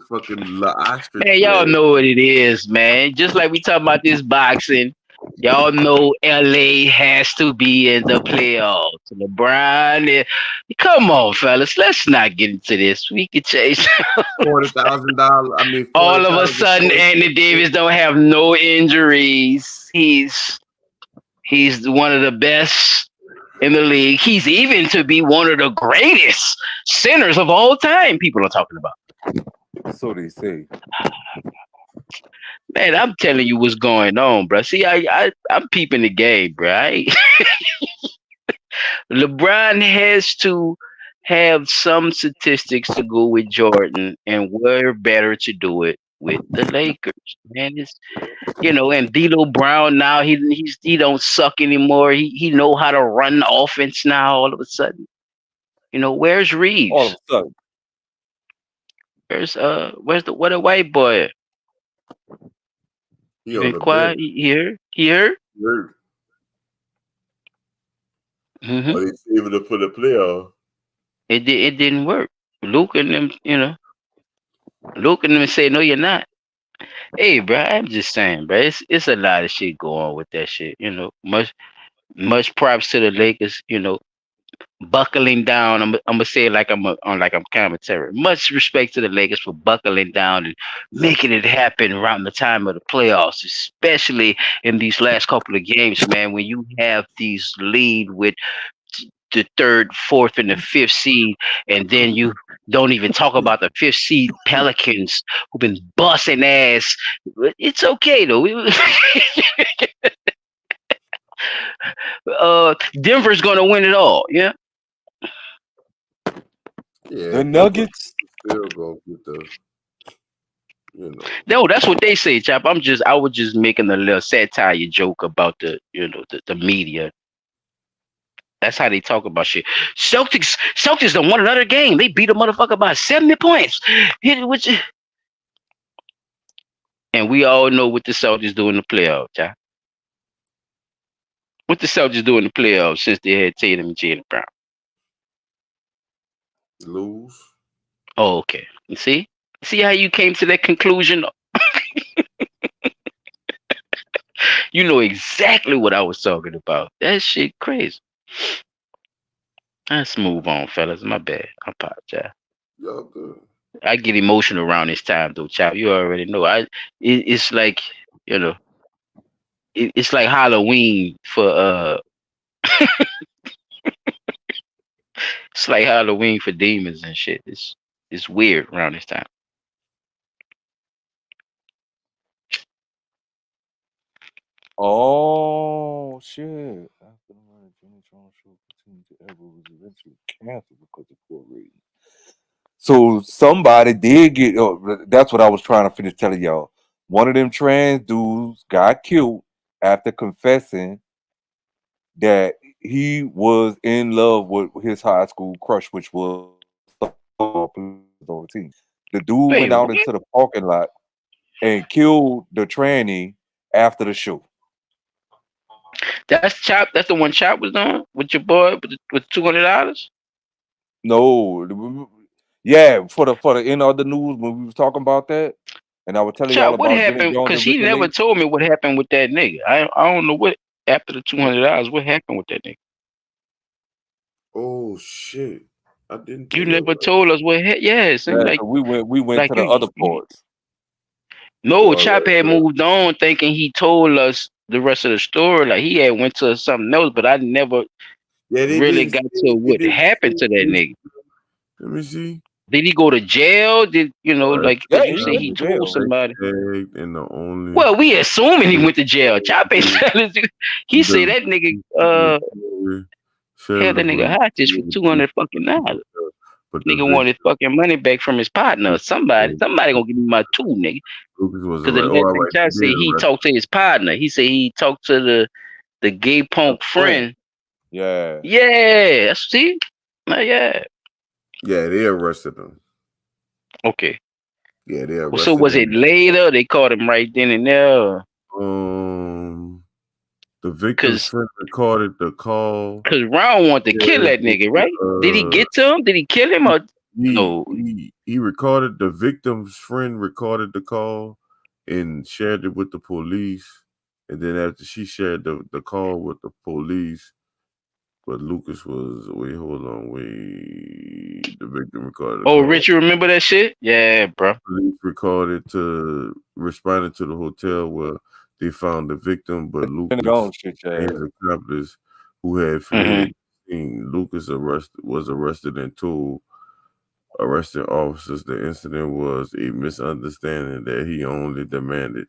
fucking little ostrich Man, y'all flag. know what it is, man. Just like we talking about this boxing, y'all know LA has to be in the playoffs. LeBron, come on, fellas, let's not get into this. We could change. $40,000. I mean, All of a 40,000. sudden, Andy Davis don't have no injuries. He's one of the best in the league. He's even to be one of the greatest centers of all time. People are talking about. So they say. Man, I'm telling you what's going on, bro. See, I'm peeping the game, bro. LeBron has to have some statistics to go with Jordan, and we're better to do it with the Lakers. Man, it's and D'Lo Brown now he don't suck anymore. He know how to run the offense now. All of a sudden, where's All of Reeves? a sudden. Where's the what a white boy? He He on been the quiet. bench. Here. Hurt. Mm-hmm. Or they saving it for the playoff. It didn't work. Luke and them, Luke and them say, no, you're not. Hey, bro, I'm just saying, bro. It's a lot of shit going on with that shit. Much props to the Lakers. Buckling down. I'm gonna say it like I'm commentary. Much respect to the Lakers for buckling down and making it happen around the time of the playoffs, especially in these last couple of games, man. When you have these lead with the third, fourth, and the fifth seed, and then you don't even talk about the fifth seed Pelicans who've been busting ass. It's okay though. Denver's gonna win it all. Yeah. Yeah, The Nuggets. still gonna get the. No, that's what they say, Chop. I was just making a little satire joke about the media. That's how they talk about shit. Celtics done won another game. They beat a motherfucker by 70 points. And we all know what the Celtics do in the playoffs, Chop. What the Celtics do in the playoffs since they had Tatum and Jalen Brown? lose. Oh, okay. You see how you came to that conclusion? You know exactly what I was talking about. That shit crazy. Let's move on, fellas. My bad. I apologize. Y'all good. I get emotional around this time, though, Chop. You already know. It's like it's like Halloween for it's like Halloween for demons and shit. It's weird around this time. Oh shit. After the murder, Jimmy Jones show continued to ever was eventually canceled because of poor ratings. So somebody did get. Oh, that's what I was trying to finish telling y'all. One of them trans dudes got killed after confessing that he was in love with his high school crush, which was on the team. The dude Wait, went out what? into the parking lot and killed the tranny after the show. That's Chop. That's the one Chop was on with your boy with $200. No, yeah, for the end of the news when we was talking about that, and I was telling y'all Chop, what about Jenny happened? Jones Because and he Ricky never Lake. told me what happened with that nigga. I don't know what after the $200. What happened with that nigga? Oh shit! I didn't tell You you never about. told us what. Yeah, it seemed Yeah, so we went like to the other parts. No, Right, Chop had right. moved on, thinking he told us the rest of the story. Like he had went to something else, but I never Yeah, they really didn't got say. to They what didn't happened say. to that nigga. Let me see. Did he go to jail? Did Right. like? Yeah, Cause you he say went he to told jail. somebody. Hashtag and the only. Well, we assuming he went to jail. Chop ain't telling us. He said The, that nigga the story said held that nigga LeBron hostage for $200 fucking dollars. but the Nigga want his victim fucking money back from his partner. Somebody gonna give me my two, nigga. Lucas was Because the arrested. Oh, last all thing right, Chad he said, did he arrest talked to his partner. He said he talked to the gay The punk friend. friend. Yeah. Yeah, see, yeah. Yeah, they arrested him. Okay. Yeah, they Well, so arrested was it him. later? They caught him right then and there. Um, the victim's Cause, friend recorded the call. cause Ron wanted to kill Yeah, that nigga, right? Did he get to him? Did he kill him or he no? he recorded the victim's friend recorded the call and shared it with the police. And then after she shared the call with the police, but Lucas was the victim recorded the Oh, call. Rich, you remember that shit? Yeah, bro. Police recorded to responded to the hotel where they found the victim, but In the gone Lucas shit, and yeah. his accomplice who had Hmm. fled the scene. Lucas was arrested and told arresting officers the incident was a misunderstanding that he only demanded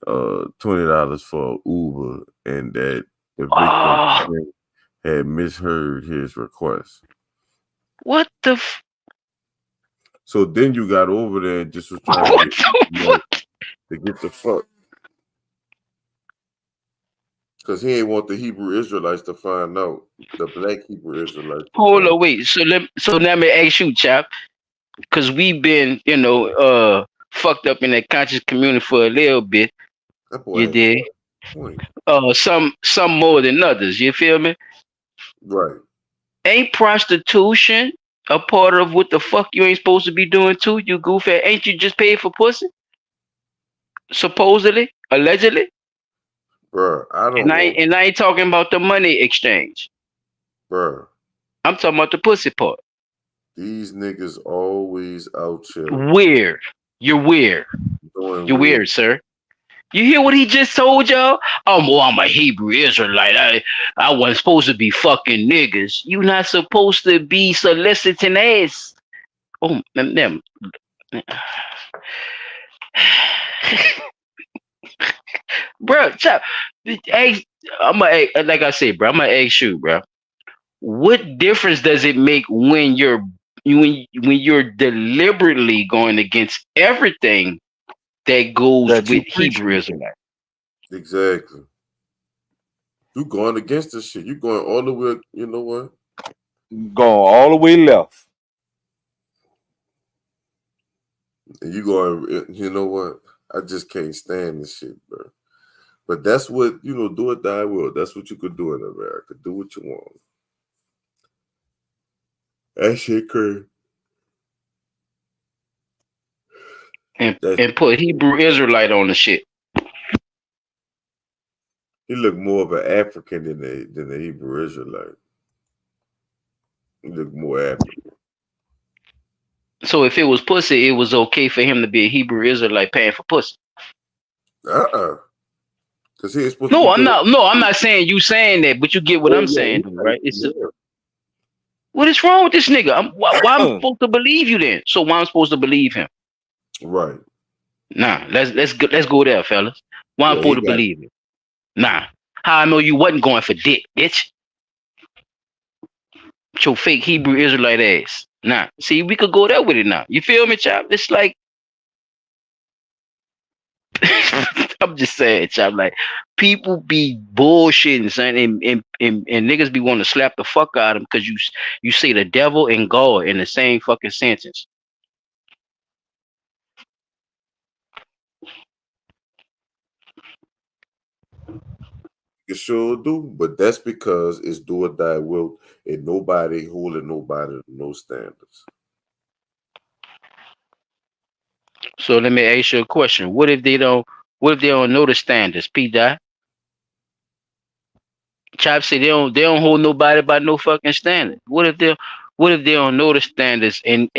$20 for Uber and that the victim Oh, had misheard his request. what the So then you got over there and just was trying to what get the fuck? to get the fuck. Because he ain't want the Hebrew Israelites to find out. The black Hebrew Israelites to Hold find on, wait. So let me ask you, chap, because we've been, fucked up in that conscious community for a little bit. that boy You ain't did. point. Some more than others. You feel me? Right. Ain't prostitution a part of what the fuck you ain't supposed to be doing too? You goofy. Ain't you just paid for pussy? Supposedly, allegedly. Bruh, I And don't I want ain't, and I ain't talking about the money exchange. bruh. I'm talking about the pussy part. These niggas always out here Weird. You're weird. doing You're weird. weird, sir. You hear what he just told y'all? Oh, well, I'm a Hebrew Israelite. I wasn't supposed to be fucking niggas. You not supposed to be soliciting ass. Oh, them. Bro, chop. Hey, like I said, bro. I'm gonna ask you, bro. What difference does it make when you're deliberately going against everything that goes That with you Hebrew preaching. Israelite? Exactly. You going against this shit. You going all the way, you know what? Going all the way left. And you going, you know what? I just can't stand this shit, bro. But that's what, do it die will. That's what you could do in America. Do what you want. That shit crazy. That's And put Hebrew Israelite on the shit. he looked more of an African than a Hebrew Israelite. He looked more African. So if it was pussy, it was okay for him to be a Hebrew Israelite paying for pussy. Because he ain't supposed to be No, I'm doing. not. No, I'm not saying you saying that, but you get what Oh I'm yeah, saying, though, right? It's yeah. what is wrong with this nigga? Why I'm supposed to believe you then? So why I'm supposed to believe him? Right. Nah, let's go there, fellas. Why I'm Yeah, he supposed to got. believe him? Nah. How I know you wasn't going for dick, bitch? With your fake Hebrew Israelite ass. Nah. See, we could go there with it now. You feel me, chop? It's like I'm just saying, chop. Like people be bullshitting, son, and niggas be wanting to slap the fuck out of them because you say the devil and God in the same fucking sentence. You sure do, but that's because it's do or die will, and nobody holding nobody to no standards. So let me ask you a question. What if they don't? What if they don't know the standards? P. Die. Chop say they don't hold nobody by no fucking standard. What if they don't know the standards and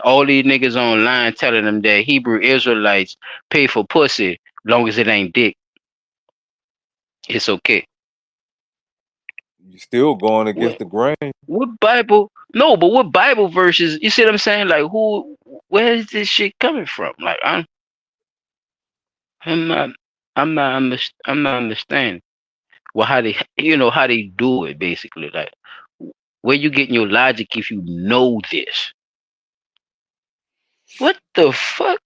all these niggas online telling them that Hebrew Israelites pay for pussy long as it ain't dick. It's okay. You still going against What the grain. what Bible? No, but what Bible verses? You see what I'm saying? Like where is this shit coming from? Like I'm not I'm not understanding. Well, how they do it basically. Like where you getting your logic if you know this? What the fuck?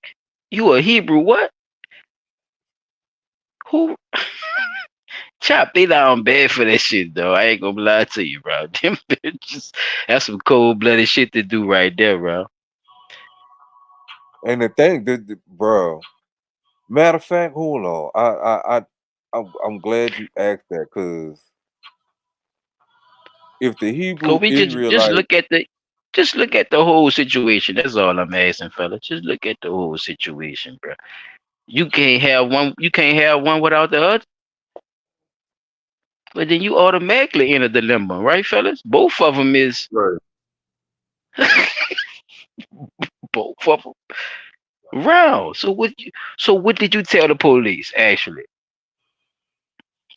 You a Hebrew what? Who? Chop, they down bad for that shit though. I ain't gonna lie to you, bro. Them bitches, that's some cold blooded shit to do right there, bro. And the thing, bro. Matter of fact, hold on. I'm glad you asked that because if the Cause Hebrew we just Israelite, look at the whole situation. That's all I'm asking, fella. Just look at the whole situation, bro. You can't have one. You can't have one without the other. But then you automatically enter the dilemma, right, fellas? Both of them is Right. both of them round. So what did you tell the police actually?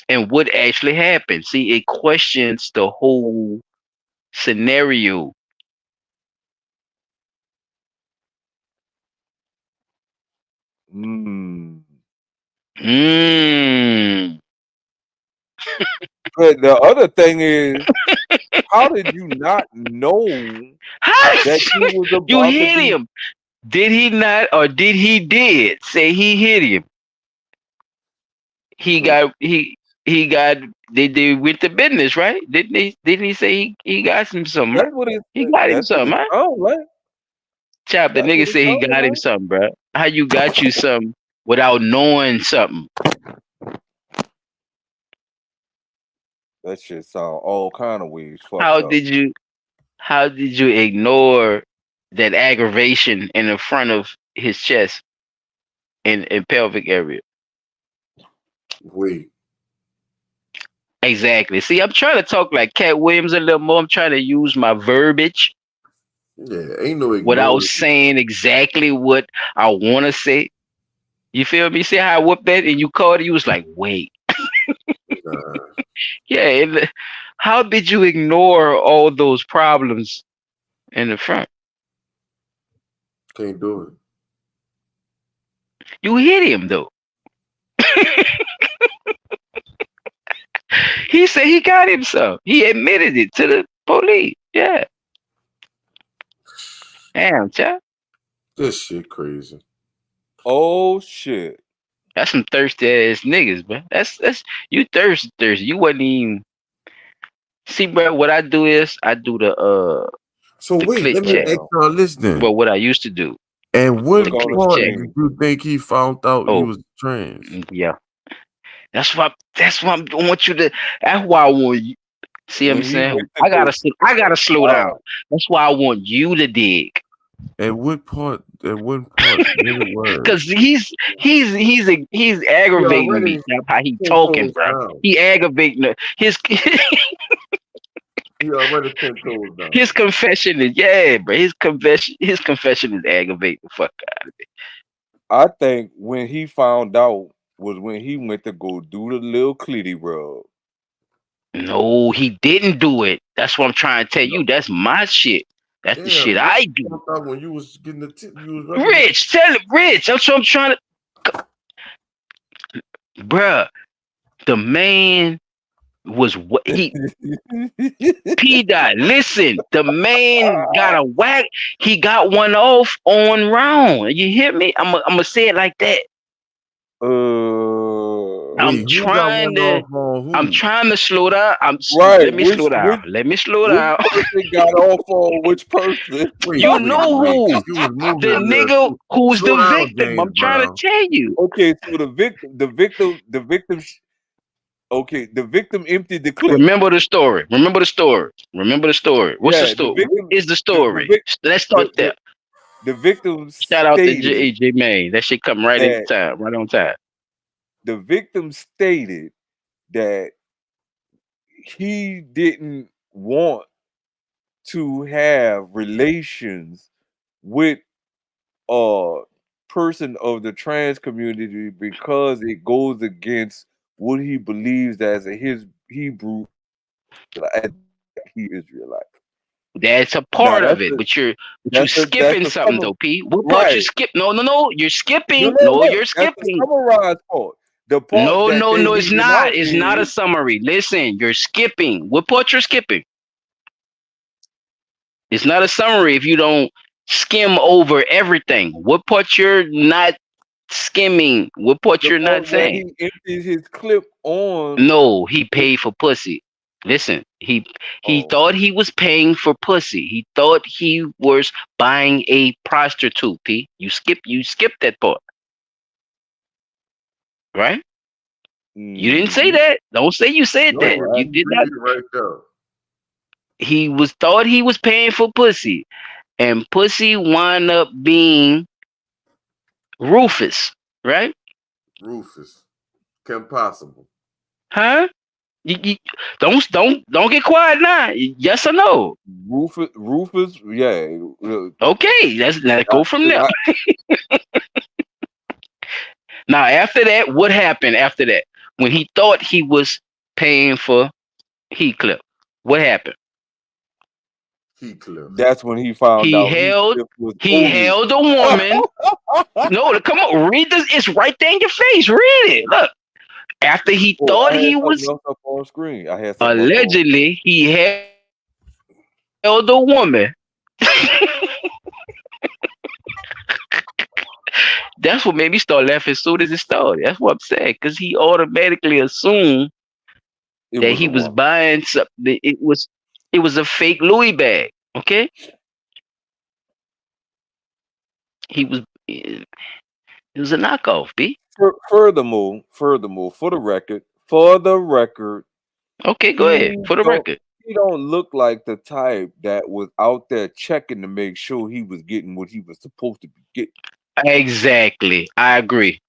And what actually happened? See, it questions the whole scenario. mm, Mm. but the other thing is, how did you not know How did that you was you about to hit be? him? Did he not, or did he did say he hit him? He Cause got he got they went to business, right? Didn't he say he got him something, right? that's what it. He got him That's what something, it right? sounds like. Chap, the That's nigga what it said he sounds got him like. something, bro. How you got you something without knowing something? That shit sound all kind of ways fucked How up. did you how did you ignore that aggravation in the front of his chest and pelvic area? Wait. Exactly. See, I'm trying to talk like Cat Williams a little more. I'm trying to use my verbiage Yeah, ain't no without ignoring. saying exactly what I want to say. You feel me? See how I whooped that and you called it? You was like, wait. Nah, Yeah. How did you ignore all those problems in the front? can't do it. You hit him, though. He said he got himself. He admitted it to the police. Yeah. Damn, child. This shit crazy. Oh shit. That's some thirsty ass niggas, bro. That's you thirsty. You wasn't even see, bro. What I do is I do So the wait, clit let me check. ask y'all this then. Well, what I used to do, And Click what the on the clit part check. did screen. you think he found out you Oh, was trans? yeah. That's why I want you to. That's why I want you. See what I'm When he saying? went to go, I gotta slow all down. right. That's why I want you to dig, At what part? At what part? What it was? cause he's He aggravating me. already That's how he 10 talking, toes bro. down. He aggravating his He already 10 toes his down. confession is yeah, bro. His confession is aggravating the fuck out of me. I think when he found out was when he went to go do the little clitty rub. No, he didn't do it. That's what I'm trying to tell you. That's my shit. That's the Yeah, shit what I you do. found out when you was getting you was rubbing the Rich, tell it, Rich. That's what I'm trying to, bruh. The man was what he P dot. Listen, the man got a whack. He got one off on round. You hear me? I'm gonna say it like that. uh, I'm Wait, who got trying one to. off on I'm who? trying to slow down. right. Let me slow down. Let me slow Which down. person got off on which person? You Wait, know because who? you was moving The a little nigga too. who's Slow the down, victim. James I'm trying to Brown. tell you. Okay, so the victim emptied the clip. Remember the story. Remember the story. Remember the story. What's the Yeah, the story? What victim, is the the story? vic, Let's start the, the, there. the victim Shout out to stated AJ Main. That shit come right in that time, right on time. the victim stated that he didn't want to have relations with a person of the trans community because it goes against what he believes as his Hebrew as black he Israelite. That's a Now part of it, but you that's skipping the something summer though, P. What part you right. skip? No. You're No, skipping. no, No, no. you're That's the skipping. summarized part. The part No, that no, they no. It's leaving not. out It's not a is summary. Listen, you're skipping. What part you're skipping? It's not a summary if you don't. skim over everything. What part you're not skimming? What part The you're part not where saying? he emptied his clip on. No, he paid for pussy. Listen, he Oh, thought he was paying for pussy. He thought he was buying a prostitute. P. You skip that part, right? You didn't say mm-hmm. that. Don't say you said that. No, I You did not. agree right there. He was thought he was paying for pussy, and pussy wound up being Rufus, right? Rufus. Kim Possible. Huh? You don't get quiet now. Yes or no? Rufus, yeah. Okay, let's I, go from there. I, Now, after that, what happened after that? When he thought he was paying for Heathcliff, what happened? Heathcliff. that's when he found He out he held was he Otis. held a woman. No, come on, read this. It's right there in your face. Read it. Look. After he Oh, thought I had he something was else up on screen. I had something else on. allegedly he held a woman. That's what made me start laughing as soon as it started. That's what I'm saying. Because he automatically assumed It that was he a was woman. buying something. It was a fake Louis bag. Okay, he was it was a knockoff. B. Furthermore, for the record, Okay, go ahead. he For the don't record. he don't look like the type that was out there checking to make sure he was getting what he was supposed to be getting. Exactly. I agree.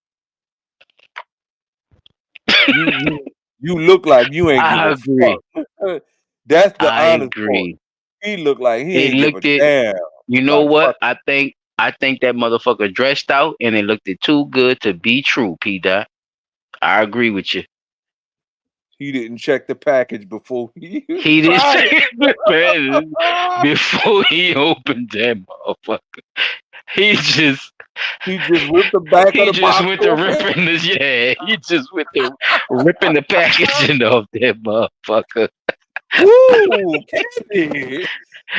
You look like you ain't give I a agree. fuck. That's the I honest part. agree. He looked like he It ain't give a looked it. damn. You know Like what? fuck it. I think that motherfucker dressed out and it looked it too good to be true, P Dot. I agree with you. He didn't check the package before he He didn't tried say it. man, before he opened that motherfucker. He just He just ripped the back of he the just box went to open. ripping this yeah. He just went to ripping the packaging off that motherfucker. Woo, candy.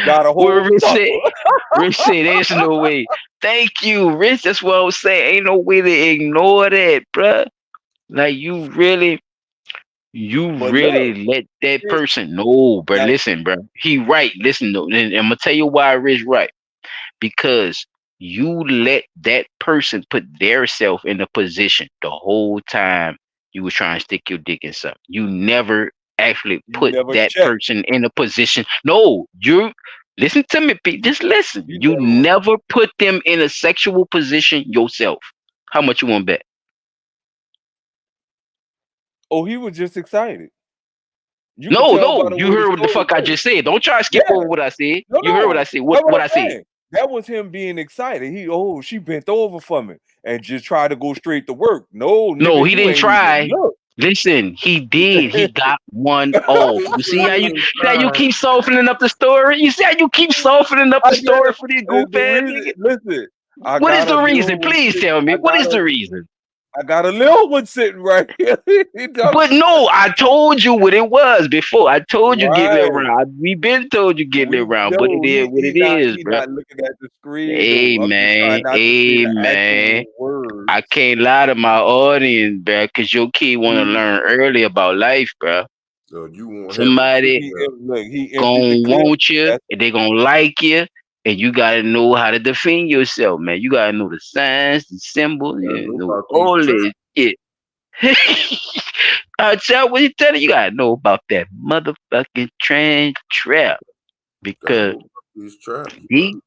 Got a Where whole Rich said sucker. Rich said there's no way. Thank you, Rich. That's what I was saying. Ain't no way to ignore that, bruh. Like you But look, really let that it, person know, bro. now, Listen, bro. He right. Listen, though, and I'm gonna tell you why Rich right. Because you let that person put their self in a position the whole time you was trying to stick your dick in something. You never actually you put never that checked. person in a position. No, you listen to me, Pete. Just listen. You You never. never put them in a sexual position yourself. How much you want to bet? Oh, he was just excited. You could No, tell by no. the You way the heard what the story fuck I goes. just said. Don't try to skip Yeah. over what I said. No, You heard what I no. said. That's What what I I'm said. saying. That was him being excited. She bent over for me and just tried to go straight to work. No, No, nigga, he you didn't ain't even try. look. Listen, he did. He got one off. He You said see how he you ain't see how you trying. keep softening up the story? You see how you keep softening up I the get story it. for these And goof the ass reason, niggas? listen, I What is got a the little reason? one Please sitting. tell me. What is the reason? I got a little one sitting right here. He done- But no, I told you what it was before. I told you get lit right. around. We been told you get lit We around, but it know is what it is, he bro. not looking at the screen Hey though. I'm just trying man, not to say hey the man. actual words. I can't lie to my audience, bro, cause your kid want to He, learn early about life, bro. So you want him to sit Somebody there. he emptied the gonna clip. want you, That's and they gonna like you, and you gotta know how to defend yourself, man. You gotta know the signs, the symbols, I you know know about these all traps. this shit. I tell what you tell you, you gotta know about that motherfucking train trap Gotta because know about these traps, bro.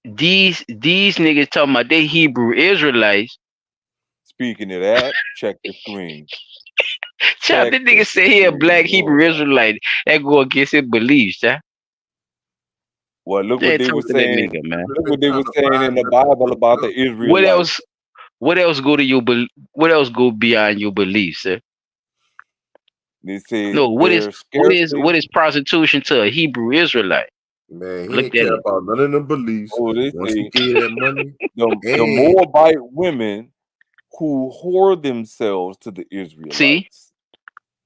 these these niggas talking about they Hebrew Israelites. speaking of that. Check the screen. Chap, Check this the nigga say he a screen. black Hebrew Israelite. That go against his beliefs, huh? Well, look what Yeah, they talk were to that saying. nigga, man. You've Look been what they trying were to saying in find the that Bible about the motherfucker. What else? Israelites. What else go to your what else go beyond your beliefs, sir? They said No, they're what scarcely. is prostitution to a Hebrew Israelite? Man, he Look ain't that care up. about none of them beliefs. Oh, they Once he say get that money, the and Moabite women who whore themselves to the See, Israelites.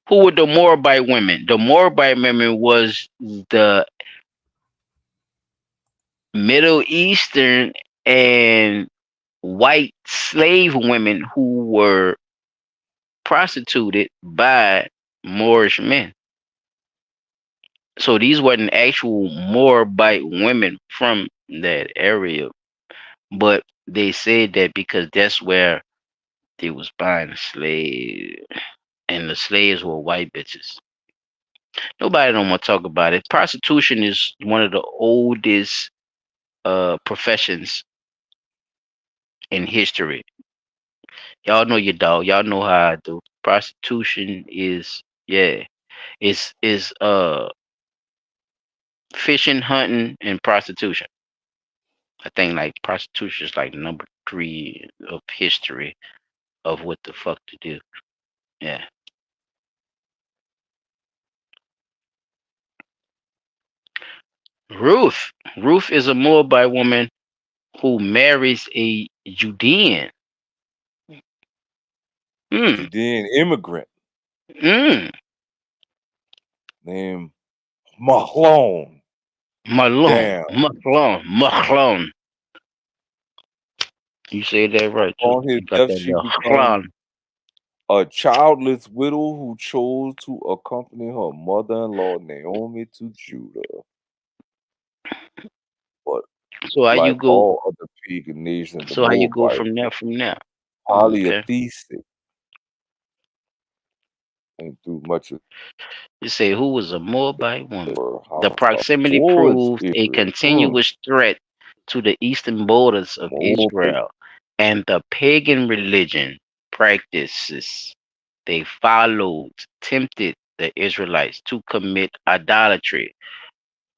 who were the Moabite women? The Moabite women was the Middle Eastern and white slave women who were prostituted by Moorish men. So these weren't actual Moabite women from that area, but they said that because that's where they was buying the slave, and the slaves were white bitches. Nobody don't want to talk about it. Prostitution is one of the oldest professions in history. Y'all know your dog. Y'all know how I do. Prostitution is, yeah, is fishing, hunting, and prostitution. I think like prostitution is like number three of history of what the fuck to do. Yeah. Ruth. Ruth is a Moabite woman who marries a Judean. Mm, Judean immigrant mm. named Mahlon. Malone. Damn. Maclone. Maclone. You say that right too. On his You got death, that she little became clown. a childless widow who chose to accompany her mother-in-law Naomi to Judah. But So how you like go all other pagan nations, the so how you go Moabites from there were from there? Okay. polytheistic and through much of You say who was a Moabite woman? were, The however, proximity towards proved a Israel. continuous threat to the eastern borders of Moab, Israel and the pagan religion practices they followed tempted the Israelites to commit idolatry,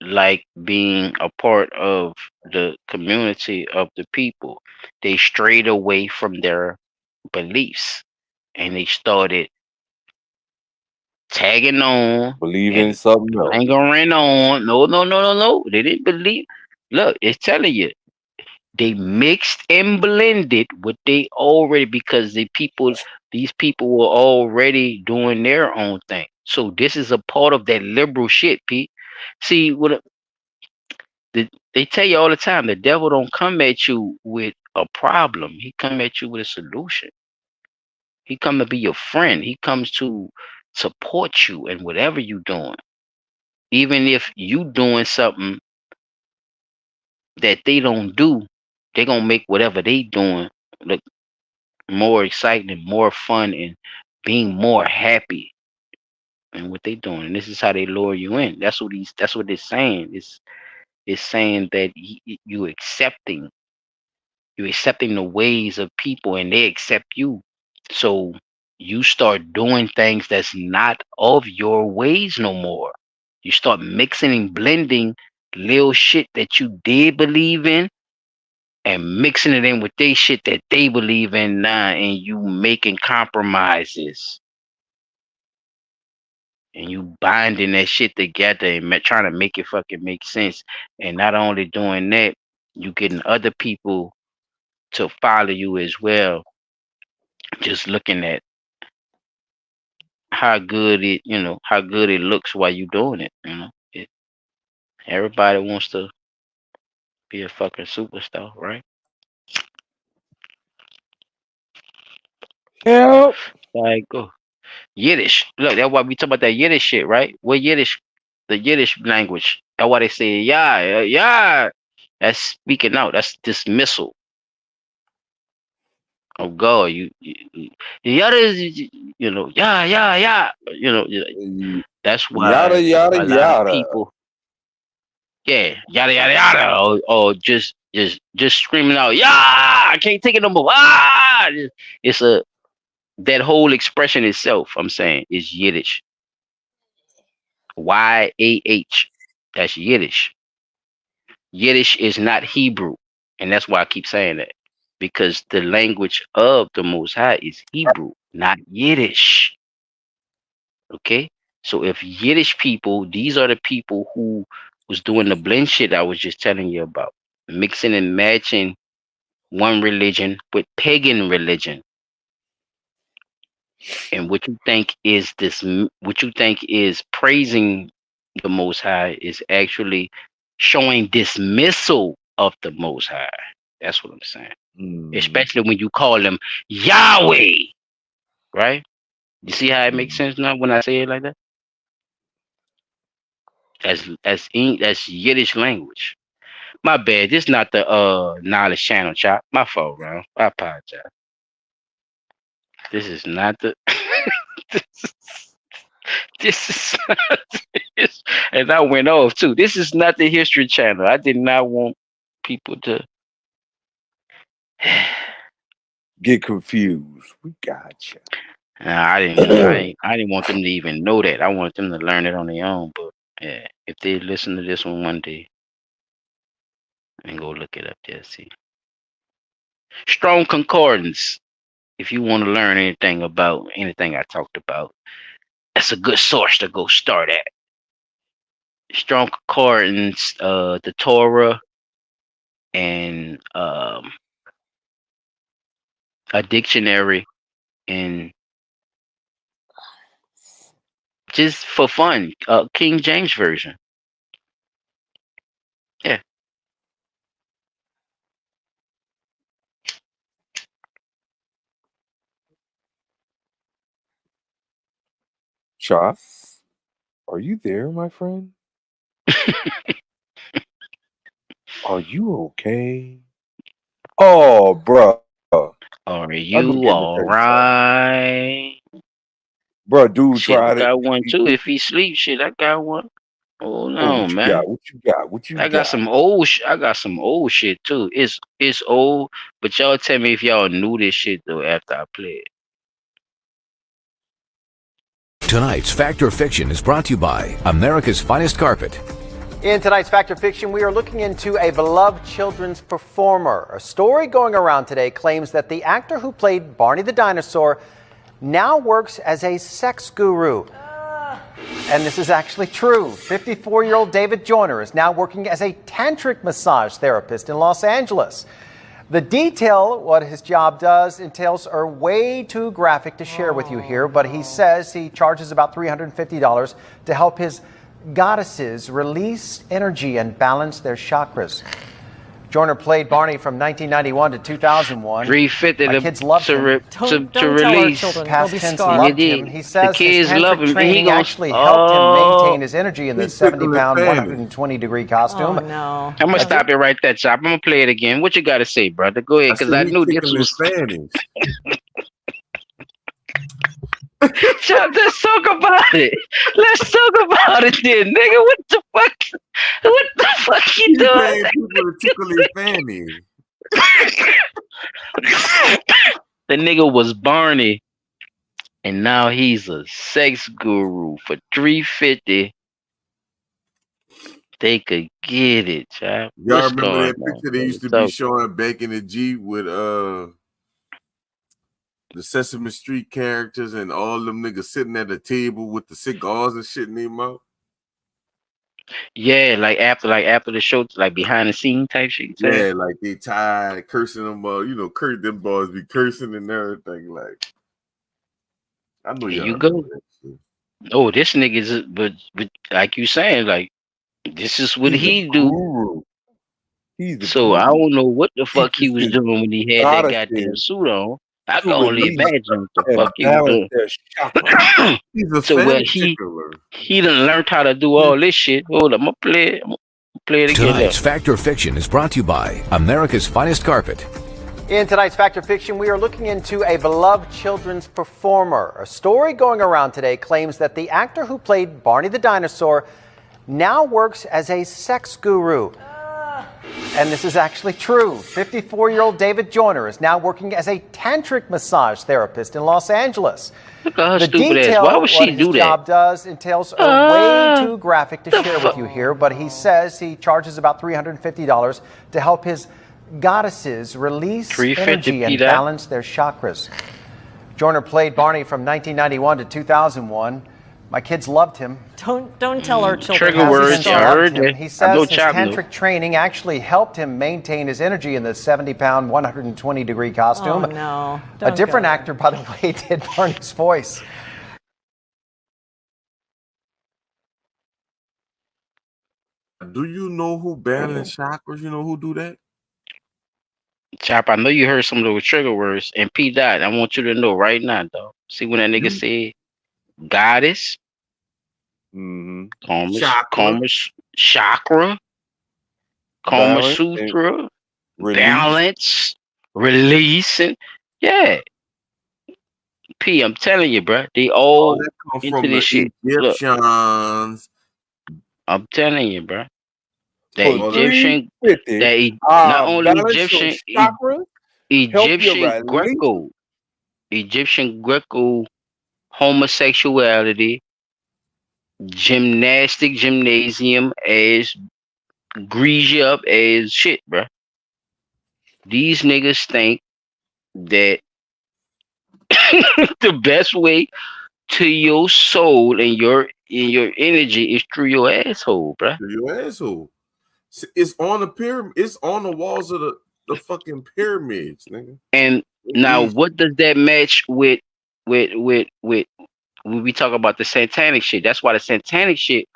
like being a part of the community of the people. They strayed away from their beliefs and they started tagging on believe in and something else. lingering on. No, no, no, no, no. They didn't believe. Look, it's telling you. They mixed and blended what they already because these people were already doing their own thing. So this is a part of that liberal shit, Pete. See, they tell you all the time, the devil don't come at you with a problem. He come at you with a solution. He come to be your friend. He comes to support you in whatever you doing. Even if you doing something that they don't do, they gonna make whatever they doing look more exciting and more fun and being more happy in what they doing. And this is how they lure you in. That's what they're saying. It's saying that you accepting the ways of people and they accept you. So you start doing things that's not of your ways no more. You start mixing and blending little shit that you did believe in and mixing it in with they shit that they believe in now, and you making compromises and you binding that shit together and trying to make it fucking make sense. And not only doing that, you getting other people to follow you as well. Just looking at how good it looks while you doing it. Everybody wants to be a fucking superstar, right? Help! Like, go. Yiddish. Look, that's why we talk about that Yiddish shit, right? What Yiddish, the Yiddish language. That's why they say, yeah, yeah. That's speaking out. That's dismissal of God. Yeah, yeah, yeah, yeah. That's Yada why yada a lot of yada. people, yeah, yada yada yada, or just screaming out, yeah, I can't take it no more. Ah, it's a that whole expression itself. I'm saying is Yiddish. YAH. That's Yiddish. Yiddish is not Hebrew. And that's why I keep saying that. Because the language of the Most High is Hebrew, not Yiddish. Okay? So if Yiddish people, these are the people who was doing the blend shit I was just telling you about. Mixing and matching one religion with pagan religion. And what you think is praising the Most High is actually showing dismissal of the Most High. That's what I'm saying. Mm. Especially when you call him Yahweh, right? You see how it makes sense now when I say it like that? That's Yiddish language. My bad. This not the knowledge channel, chop. My fault, bro. I apologize. This is not the. this is, this is not this, and I went off too. This is not the history channel. I did not want people to. Get confused. We got I didn't. you. I didn't want them to even know that. I wanted them to learn it on their own. But yeah, if they listen to this one day and go look it up there, see Strong Concordance. If you want to learn anything about anything I talked about, that's a good source to go start at. Strong Concordance, the Torah, and a dictionary, and just for fun, King James version. Yeah. Chop, are you there, my friend? Are you okay? Oh, bruh. Are I go you get to all tell you something. right? Bruh, dude Shit, I tried it. got one too. If he sleep, shit, I got one. Hold Oh, on, what you man. got? What you got? What you I got got? some old. I got some old shit too. It's old, but y'all tell me if y'all knew this shit though after I play it. Tonight's Fact or Fiction is brought to you by America's Finest Carpet. In tonight's Fact or Fiction, we are looking into a beloved children's performer. A story going around today claims that the actor who played Barney the dinosaur now works as a sex guru. And this is actually true. 54-year-old David Joyner is now working as a tantric massage therapist in Los Angeles. The detail, what his job does, entails are way too graphic to share with you here, but he says he charges about $350 to help his goddesses release energy and balance their chakras. Joyner played Barney from 1991 to 2001. 350 My kids loved him. to release. Past tense loved him. He says the kids his love tantric him. training actually helped him maintain his energy in the 70-pound, 120-degree costume. Oh, no. I'm gonna stop it right there, Chop. I'm gonna play it again. What you gotta say, brother? Go ahead, because I knew this was. Chop, let's talk about it. Let's talk about it then, nigga. What the fuck? What the fuck you doing? People to tickle their fanny. The nigga was Barney, and now he's a sex guru for $350. They could get it, Chop. Y'all What's remember going that picture on, they used to be showing back in the Jeep with the Sesame Street characters and all them niggas sitting at a table with the cigars and shit in their mouth? Yeah, like after the show, like behind the scene type shit. Yeah, like they tired cursing them, them boys be cursing and everything. Like, I know There y'all you go. remember that shit. Oh, this nigga's, but like you saying, like this is what he do. Guru. He's the So guru. I don't know what the fuck he was teaches doing when he had that goddamn suit on. I can only imagine what the fuck he was doing. He's a So well, tickler. he done learned how to do all this shit. Hold on, I'm gonna play it again. Tonight's Fact or Fiction is brought to you by America's Finest Carpet. In tonight's Fact or Fiction, we are looking into a beloved children's performer. A story going around today claims that the actor who played Barney the dinosaur now works as a sex guru. And this is actually true. 54-year-old David Joyner is now working as a tantric massage therapist in Los Angeles. Look at her The stupid ass. detail Why would she what do his that? job does entails are way too graphic to share with you here, but he says he charges about $350 to help his goddesses release energy and balance their chakras. Joyner played Barney from 1991 to 2001. My kids loved him. Don't tell our children. Trigger words. I heard it. He says his tantric training actually helped him maintain his energy in the 70-pound, 120-degree costume. Oh, no. A different actor, by the way, did Barney's voice. Do you know who balance chakras? You know who do that? Chop, I know you heard some of those trigger words. And P. Dot, I want you to know right now, though. See when that nigga You said goddess, Mm-hmm. chakra. chakra, Kama Balance and Sutra, release. balance, release, and yeah. P, I'm telling you, bro. They All all that come into from this the shit. Look, Egyptians. I'm telling you, bro. That For All that. Egyptian, 350, not only balance your Egyptian, chakras, help you release. Egyptian Greco homosexuality, gymnasium as grease you up as shit, bro. These niggas think that the best way to your soul and your energy is through your asshole, bro. Your asshole. It's on the pyramid. It's on the walls of the fucking pyramids, nigga. And now, what does that match with when we talk about the satanic shit? That's why the satanic shit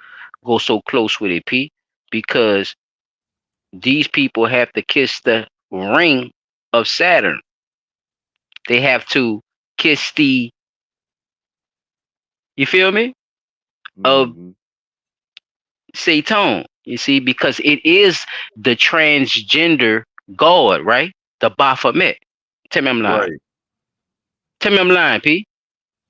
goes so close with it, P, because these people have to kiss the ring of Saturn. They have to kiss the, you feel me, of Mm-hmm. Satan. You see, because it is the transgender God, right? The Baphomet. Tell me I'm lying. Right. Tell me I'm lying, P.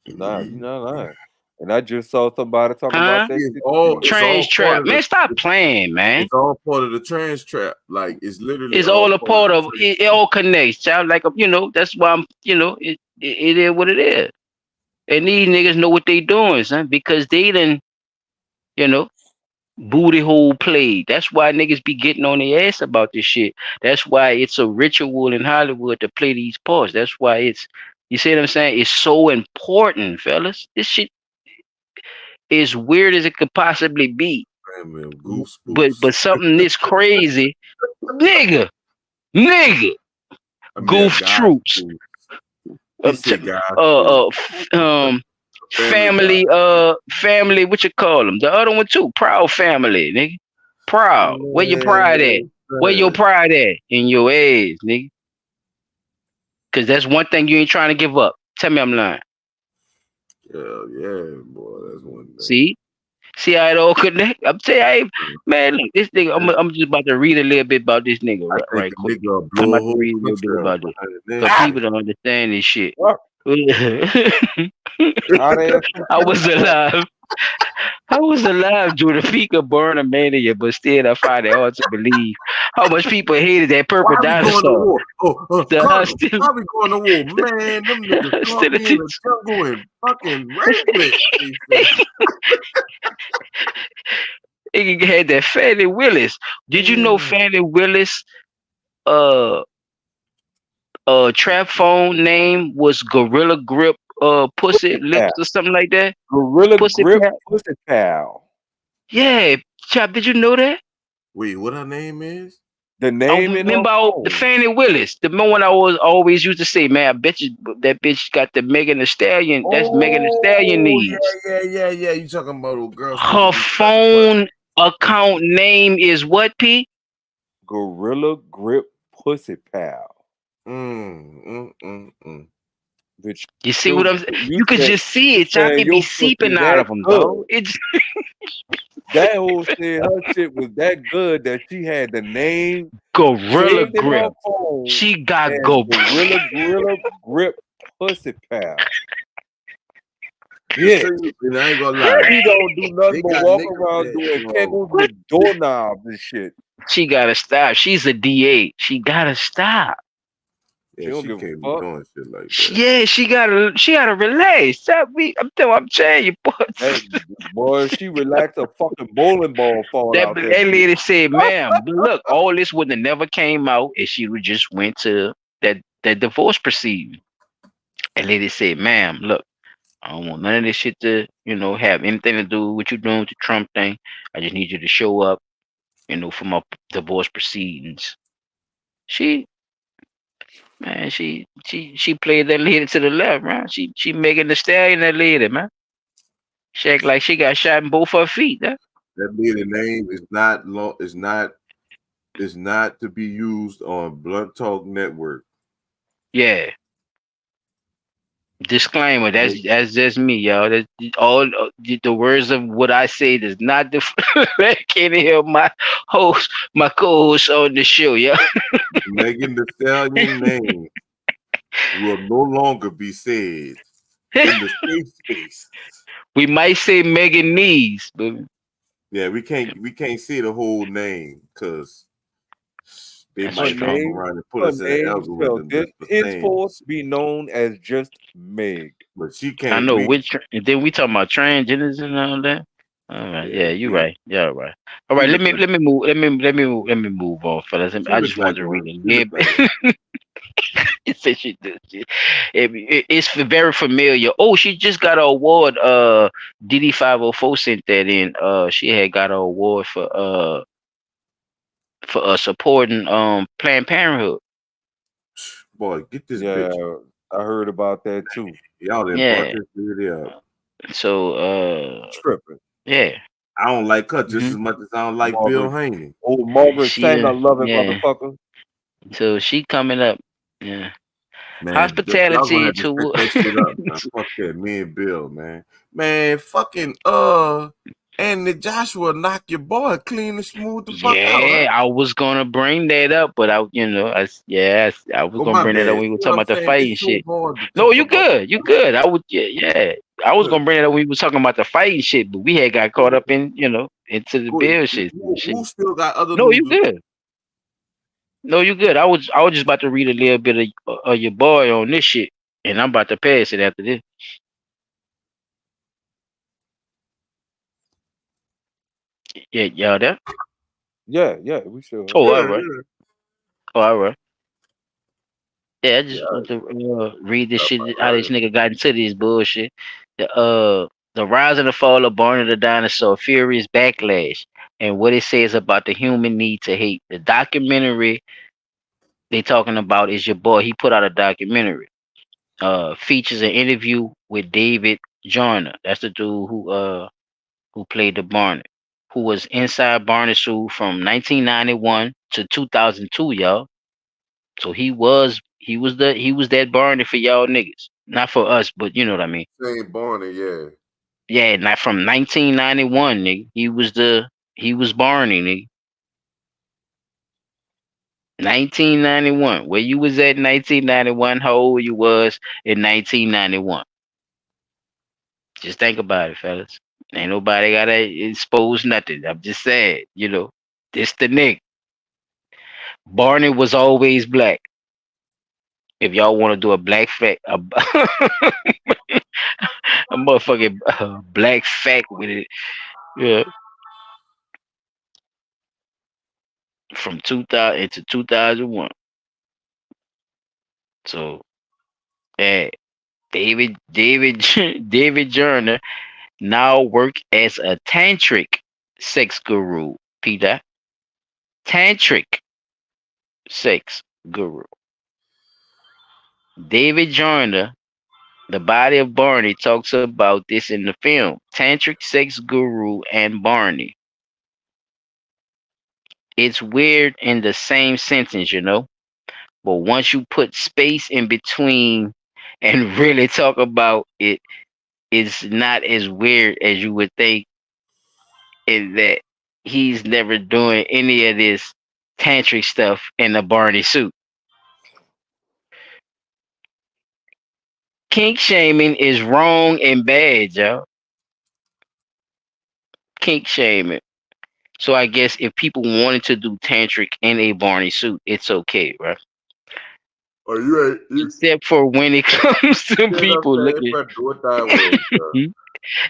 Nah, you not lying. And I just saw somebody talking about Huh? that It's shit all today. it's Trans all part trap. of Man, stop playing, man. it's all part of the trans trap. Like it's literally It's all all a part of part the of it, it all connects, child. Like that's why I'm it is what it is. And these niggas know what they doing, son, because they done, you know, booty hole played. That's why niggas be getting on their ass about this shit. That's why it's a ritual in Hollywood to play these parts. That's why you see what I'm saying? It's so important, fellas. This shit is weird as it could possibly be. family of goose But boots. something this crazy, nigga, I mean, a goof guy troops. spook. He said guy spook. Family guy. Family, what you call them? The other one too, Proud Family, nigga. Proud. Where your pride at? Where your pride at? In your ass, nigga. Cause that's one thing you ain't trying to give up. Tell me I'm lying. Yeah, boy, that's one thing. See how it all connect? I'm telling you, man, look, this nigga, I'm just about to read a little bit about this nigga I think right a quick. nigga will I'm blow a about to whole read a little bit country up about this. behind Cause that people shit. don't understand this shit. What? How they I was alive. I was alive during the peak of Burning Mania, but still I find it hard to believe how much people hated that Why purple we going to dinosaur. war? The Colonel, hostil- why we going to war? Man, them niggas caught me in the hostilities. jungle and fucking raped me. He said, He had that Fannie Willis. Did you know man, Fannie Willis uh trap phone name was Gorilla Grip Pussy Lips pal? or something like that? Gorilla Pussy Grip Pat? Pussy Pal. Yeah, Chop, did you know that? wait, what her name is? The I name in her remember the phone. Fannie Willis, the one I was always used to say, man, I bet you that bitch got the Megan Thee Stallion. That's Megan Thee Stallion Oh, needs. yeah. You talking about a girl supposed to Her be sucking phone account name is what, P? Gorilla Grip Pussy Pal. pussy. The You see what truth. I'm saying? You could just see it, Chop. Saying It be your pussy seeping out that of them, good. dog. It's That whole said her shit was that good that she had the name Gorilla saved in her Grip. phone She got as go. Gorilla Grip Pussy Pal. Yeah. And I ain't gonna lie. She don't do nothing They but got walk niggas around that, doing you know, kegels with doorknobs and shit. She gotta stop. She's a DA. She gotta stop. She yeah, don't she give a can't be fuck. doing shit like that. Yeah, she gotta relax. I'm telling you, boy. That boy, she relaxed, a fucking bowling ball fall That out that bitch. lady said, "Ma'am, but look, all this would have never came out if she would just went to that divorce proceeding." And lady said, "Ma'am, look, I don't want none of this shit to have anything to do with what you doing with the Trump thing. I just need you to show up, for my divorce proceedings." She Man, she played that lady to the left, man. She making the stallion that lady, man. She act like she got shot in both her feet, huh? That lady name is not long. Is not to be used on Blunt Talk Network. Yeah. Disclaimer. Nope. That's just me, y'all. That's all the words of what I say does not can't hear my co-host on the show, yeah. Megan the Stallion name will no longer be said in the safe space. We might say Megan Nees, but Yeah, we can't say the whole name because they that's Her might true. come name, around and put her us in the name shall algorithm just for saying. henceforth be known as just Meg. But she I can't. know We which, and then we talking about transgenders and all that. All right, yeah. yeah, you She right. Yeah, all right. All she right, look like let me move on, fellas. she I look just like wanted to read one. a She look little like bit. It said she did. It's very familiar. Oh, she just got an award. DD 504 sent that in. She had got an award for supporting Planned Parenthood. boy. Get this Yeah, bitch. I heard about that too. Y'all didn't brought Yeah. this lady up. So Tripping. yeah. I don't like her just Hmm. as much as I don't like Bill Margaret, Haney. old Margaret She Sanger loving yeah. motherfucker. So she coming up. Yeah. Man, y'all gonna Hospitality have to set to that shit up, man. Fuck that, me and Bill, man. Man, fucking and the Joshua knock your boy clean and smooth the fuck out, huh? yeah, I was gonna bring that up, but I was Oh gonna my bring that up bad. when we See were what talking I'm about the saying? fight It's and so shit. hard to No, talk you about good. You good. I would yeah. I was good. gonna bring it up when we was talking about the fight and shit, but we had got caught Good. up in, into the Good. bill shit and shit. Who still got other No, news you good. No, you good. I was just about to read a little bit of your boy on this shit, and I'm about to pass it after this. Yeah, y'all there? Yeah, we still here. Oh, all Yeah, right. yeah. Oh, all right. Yeah, I Yeah, just want to read this stuff shit. like How that. this nigga got into this bullshit. The rise and the fall of Barney the Dinosaur, furious backlash, and what it says about the human need to hate. The documentary they talking about is your boy. He put out a documentary. Features an interview with David Joyner. That's the dude who played the Barney, who was inside Barney suit from 1991 to 2002, y'all. So he was that Barney for y'all niggas. Not for us, but you know what I mean. Saying Barney, yeah. Yeah, not from 1991, nigga. He was Barney, nigga. 1991. Where you was at in 1991, how old you was in 1991. Just think about it, fellas. Ain't nobody gotta expose nothing. I'm just saying, this the nigga. Barney was always black. If y'all want to do a black fact, a motherfucking black fact with it, yeah, from 2000 to 2001. So, yeah, David David Joyner now work as a tantric sex guru. Peter, tantric sex guru. David Joyner, the body of Barney, talks about this in the film. Tantric sex guru and Barney. It's weird in the same sentence. But once you put space in between and really talk about it, it's not as weird as you would think. Is that he's never doing any of this tantric stuff in a Barney suit. Kink shaming is wrong and bad, y'all. Kink shaming. So I guess if people wanted to do tantric in a Barney suit, it's okay, right? Oh, you ain't Except for when it comes to know what I'm people saying? looking. But do it that way, bro.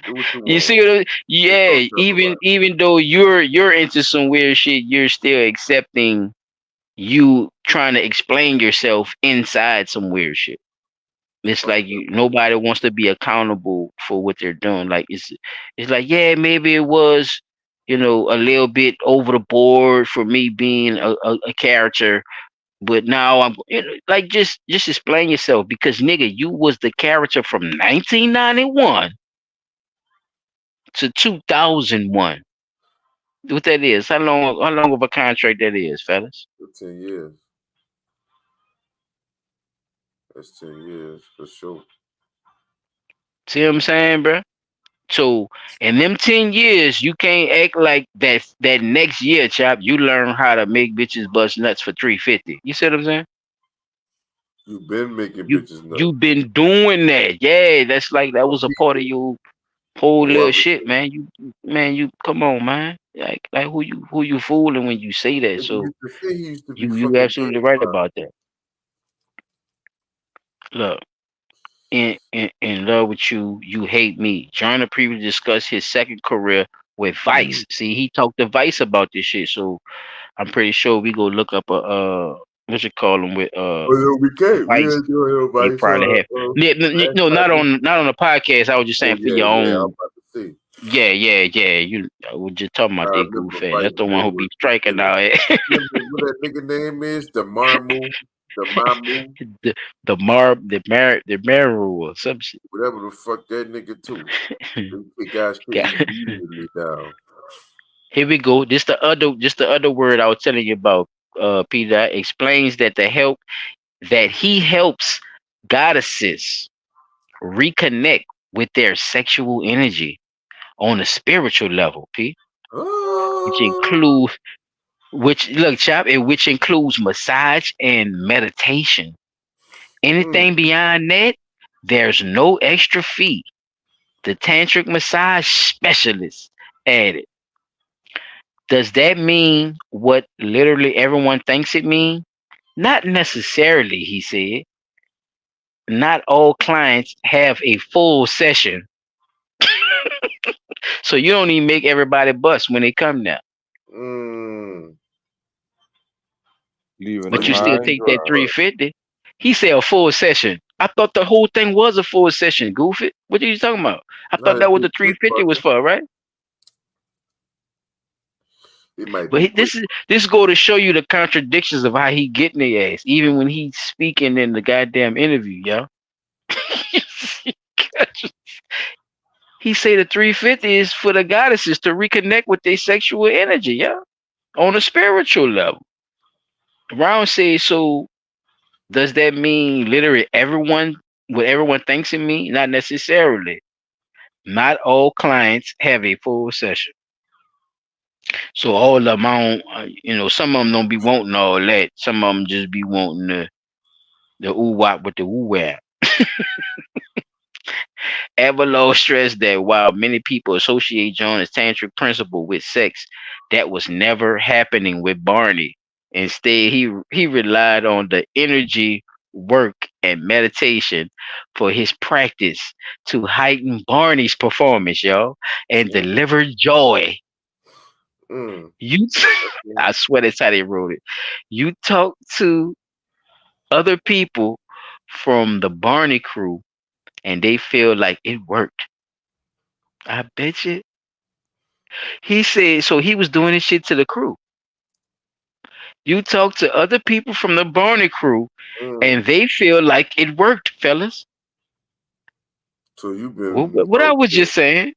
Do what you You want. see what Just yeah, don't tell even nobody. even though you're into some weird shit, you're still accepting you trying to explain yourself inside some weird shit. It's like nobody wants to be accountable for what they're doing. Like it's like, yeah, maybe it was, a little bit over the board for me being a character, but now I'm like just explain yourself because nigga, you was the character from 1991 to 2001. what that is? How long of a contract that is, fellas? For 10 years. That's 10 years for sure. See what I'm saying, bro? So in them 10 years, you can't act like that next year, chap. You learn how to make bitches bust nuts for 350. You see what I'm saying? You've been making You bitches nuts. you've been doing that, yeah. That's like that For was a part of people, your whole for little whoever shit, said man. You come on, man. Like who you fooling when you say that? it. Nigga So used to say he used to be you fucking absolutely daddy right by. about that. Look, in love with you, you hate me. Joyner previously discussed his second career with Vice. See, he talked to Vice about this shit. So I'm pretty sure we go look up a what you call him with Oh, no, we can't. We Vice. ain't doing They nobody. So, probably have. last No, time not on the podcast. I was just oh, saying for yeah, your yeah, I'm own. about to see. Yeah. I was just talking about I that remember goof ass. Vice That's the one Lord who was be striking out at remember what that nigga name is? The Marmu, the Mamu, the Maru or some shit. whatever the fuck that nigga too. They kick ass shit Got- immediately down. Here we go. This the other word I was telling you about. Peter explains that he helps goddesses reconnect with their sexual energy on a spiritual level, P. Which Oh, include which look, chap, which includes massage and meditation. mm, Anything beyond that, there's no extra fee. The tantric massage specialist added. Does that mean what literally everyone thinks it means? Not necessarily, he said. Not all clients have a full session, so you don't even make everybody bust when they come now. mm. Leaving Oh, the But you you make still mind take people that dry. bust. 350. He said a full session. I thought the whole thing was a full session, Goofy. What are you talking about? I Not thought if that was they the quick 350 was busting. for, right? It might But be quick. this go to show you the contradictions of how he getting the ass, even when he's speaking in the goddamn interview, yo. He say the 350 is for the goddesses to reconnect with their sexual energy, yeah, on a spiritual level. Round says, so does that mean literally what everyone thinks it means? Not necessarily. Not all clients have a full session. So all of them, some of them don't be wanting all that. Some of them just be wanting the ooh wop with the ooh wap. Avalon stressed that while many people associate John's tantric principle with sex, that was never happening with Barney. Instead, he relied on the energy, work, and meditation for his practice to heighten Barney's performance, y'all, and Mm, deliver joy. mm. You, Okay. I swear that's how they wrote it. You talk to other people from the Barney crew, and they feel like it worked. I bet you. He said so he was doing this shit to the crew. You talk to other people from the Barney crew Mm. and they feel like it worked, fellas. So you've What, been what what I talking was to just saying.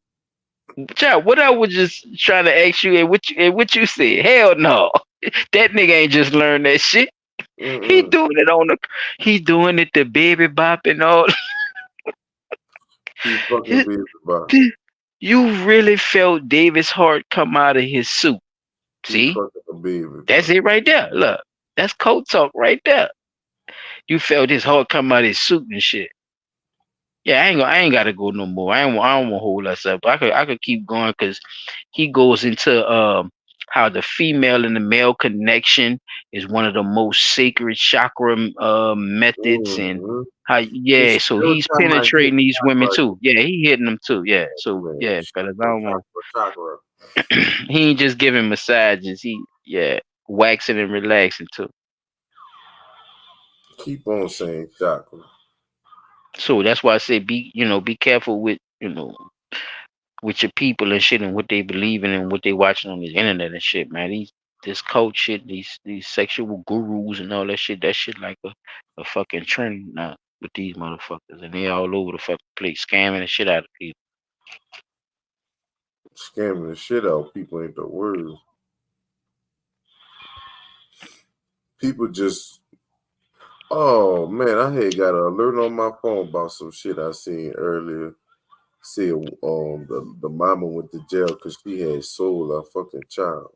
Child, what I was just trying to ask you and what you said. Hell no. That nigga ain't just learned that shit. He mm-mm. doing it he doing it the baby bop and all. He fucking baby by. You really felt David's heart come out of his suit. He See? fucking a baby by. That's it right there. Look. That's code talk right there. You felt his heart come out his suit and shit. Yeah, I ain't gotta go no more. I don't want to hold us up. I could keep going because he goes into how the female and the male connection is one of the most sacred chakra methods and Mm-hmm. how This yeah, so every he's time I hear penetrating these women chakra, too. Yeah, he hitting them too. Yeah. So man, yeah, fellas, I chakra, don't want chakra, chakra. he ain't just giving massages. He yeah, waxing and relaxing too. Keep on saying chakra. So that's why I say be careful with your people and shit and what they believe in and what they watching on the internet and shit, man. This cult shit, these sexual gurus and all that shit like a fucking trend now with these motherfuckers. And they all over the fucking place, scamming the shit out of people. Scamming the shit out of people ain't the word. People just, oh man, I had got an alert on my phone about some shit I seen earlier. Said the mama went to jail because she had sold her fucking child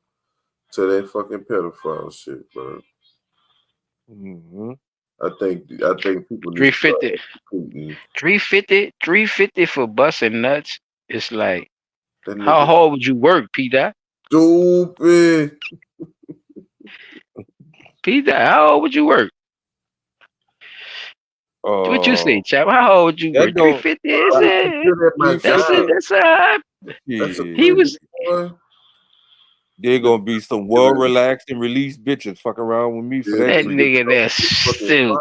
to that fucking pedophile shit, bro. Mm-hmm. I think people need Three to start fifty, educating 350 for busting nuts. It's like, that how nigga hard would you work, P Dot? stupid. P Dot, how hard would you work? What you Uh, say, chap? How hard would you that work? Three don't fifty I is it? consider that my three That's a job. fifty. that's a That's a he Yeah, was. prison, boy. there Nigga gonna be some well giving relaxed and released bitches fuck around with me for this that That three nigga nigga fifty. talking that's this fucking still fire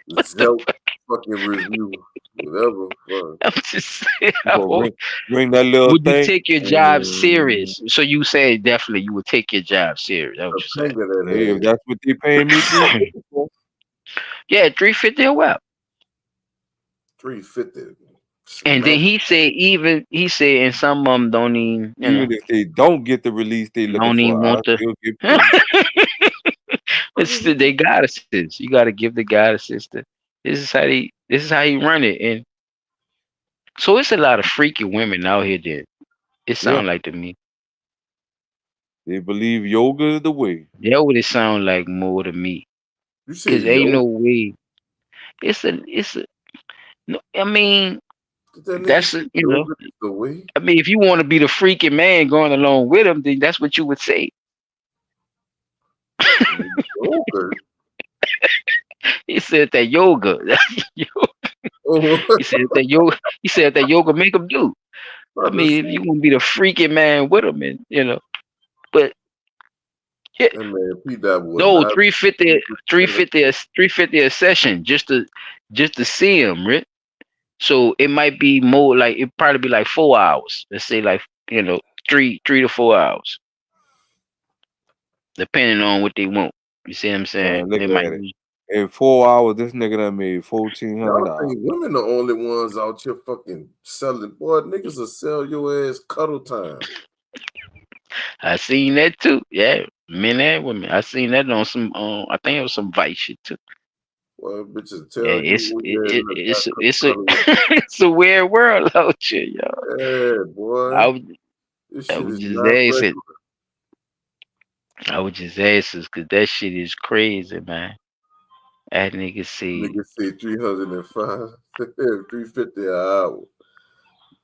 what the Zelk fuck? fucking review. Whatever. Fuck. I'm just saying, You gonna ring that little would you thing? take your job serious? So you say definitely you would take your job serious. That's A what you say. finger that Hey, if ass. that's what they paying me 350 for, Yeah, 350 a while. 350. And then Smack. he said and some of them don't even even if they don't get the release they looking don't for, even I want to. still get paid. It's still, they got assist. You got to give the guy assist. This is how he run it. And so it's a lot of freaky women out here. Then it Yeah, sound like to me. they believe yoga is the way. That what it sound like more to me. You say Cause ain't yo? no way. It's a no. I mean, Did that nigga that's say a, yoga is the way? I mean, if you want to be the freaky man going along with him, then that's what you would say. Yoga? He said that yoga. Oh, He said that yoga. He said that yoga make him do. I about to mean, say, if you want to be the freaky man with him, and but yeah, that man P. Dot would no, not. 350, 350, 350 a session just to see him, right? So it might be more like it probably be like 4 hours. Let's say like 3 to 4 hours, depending on what they want. You see what I'm saying? Man, look They might at it. In 4 hours, this nigga done made $1,400. Y'all think women the only ones out here fucking selling? Boy, niggas will sell your ass cuddle time. I seen that too. Yeah, men and women. I seen that on some. I think it was some Vice shit too. Boy, bitches Yeah, tell you where you at. it's a Cuddle with. it's a weird world out here, yo. Yeah, boy. I would This I shit would is just not ask it. regular. I would just ask it because that shit is crazy, man. That nigga see. Niggas say 305, 350 an hour.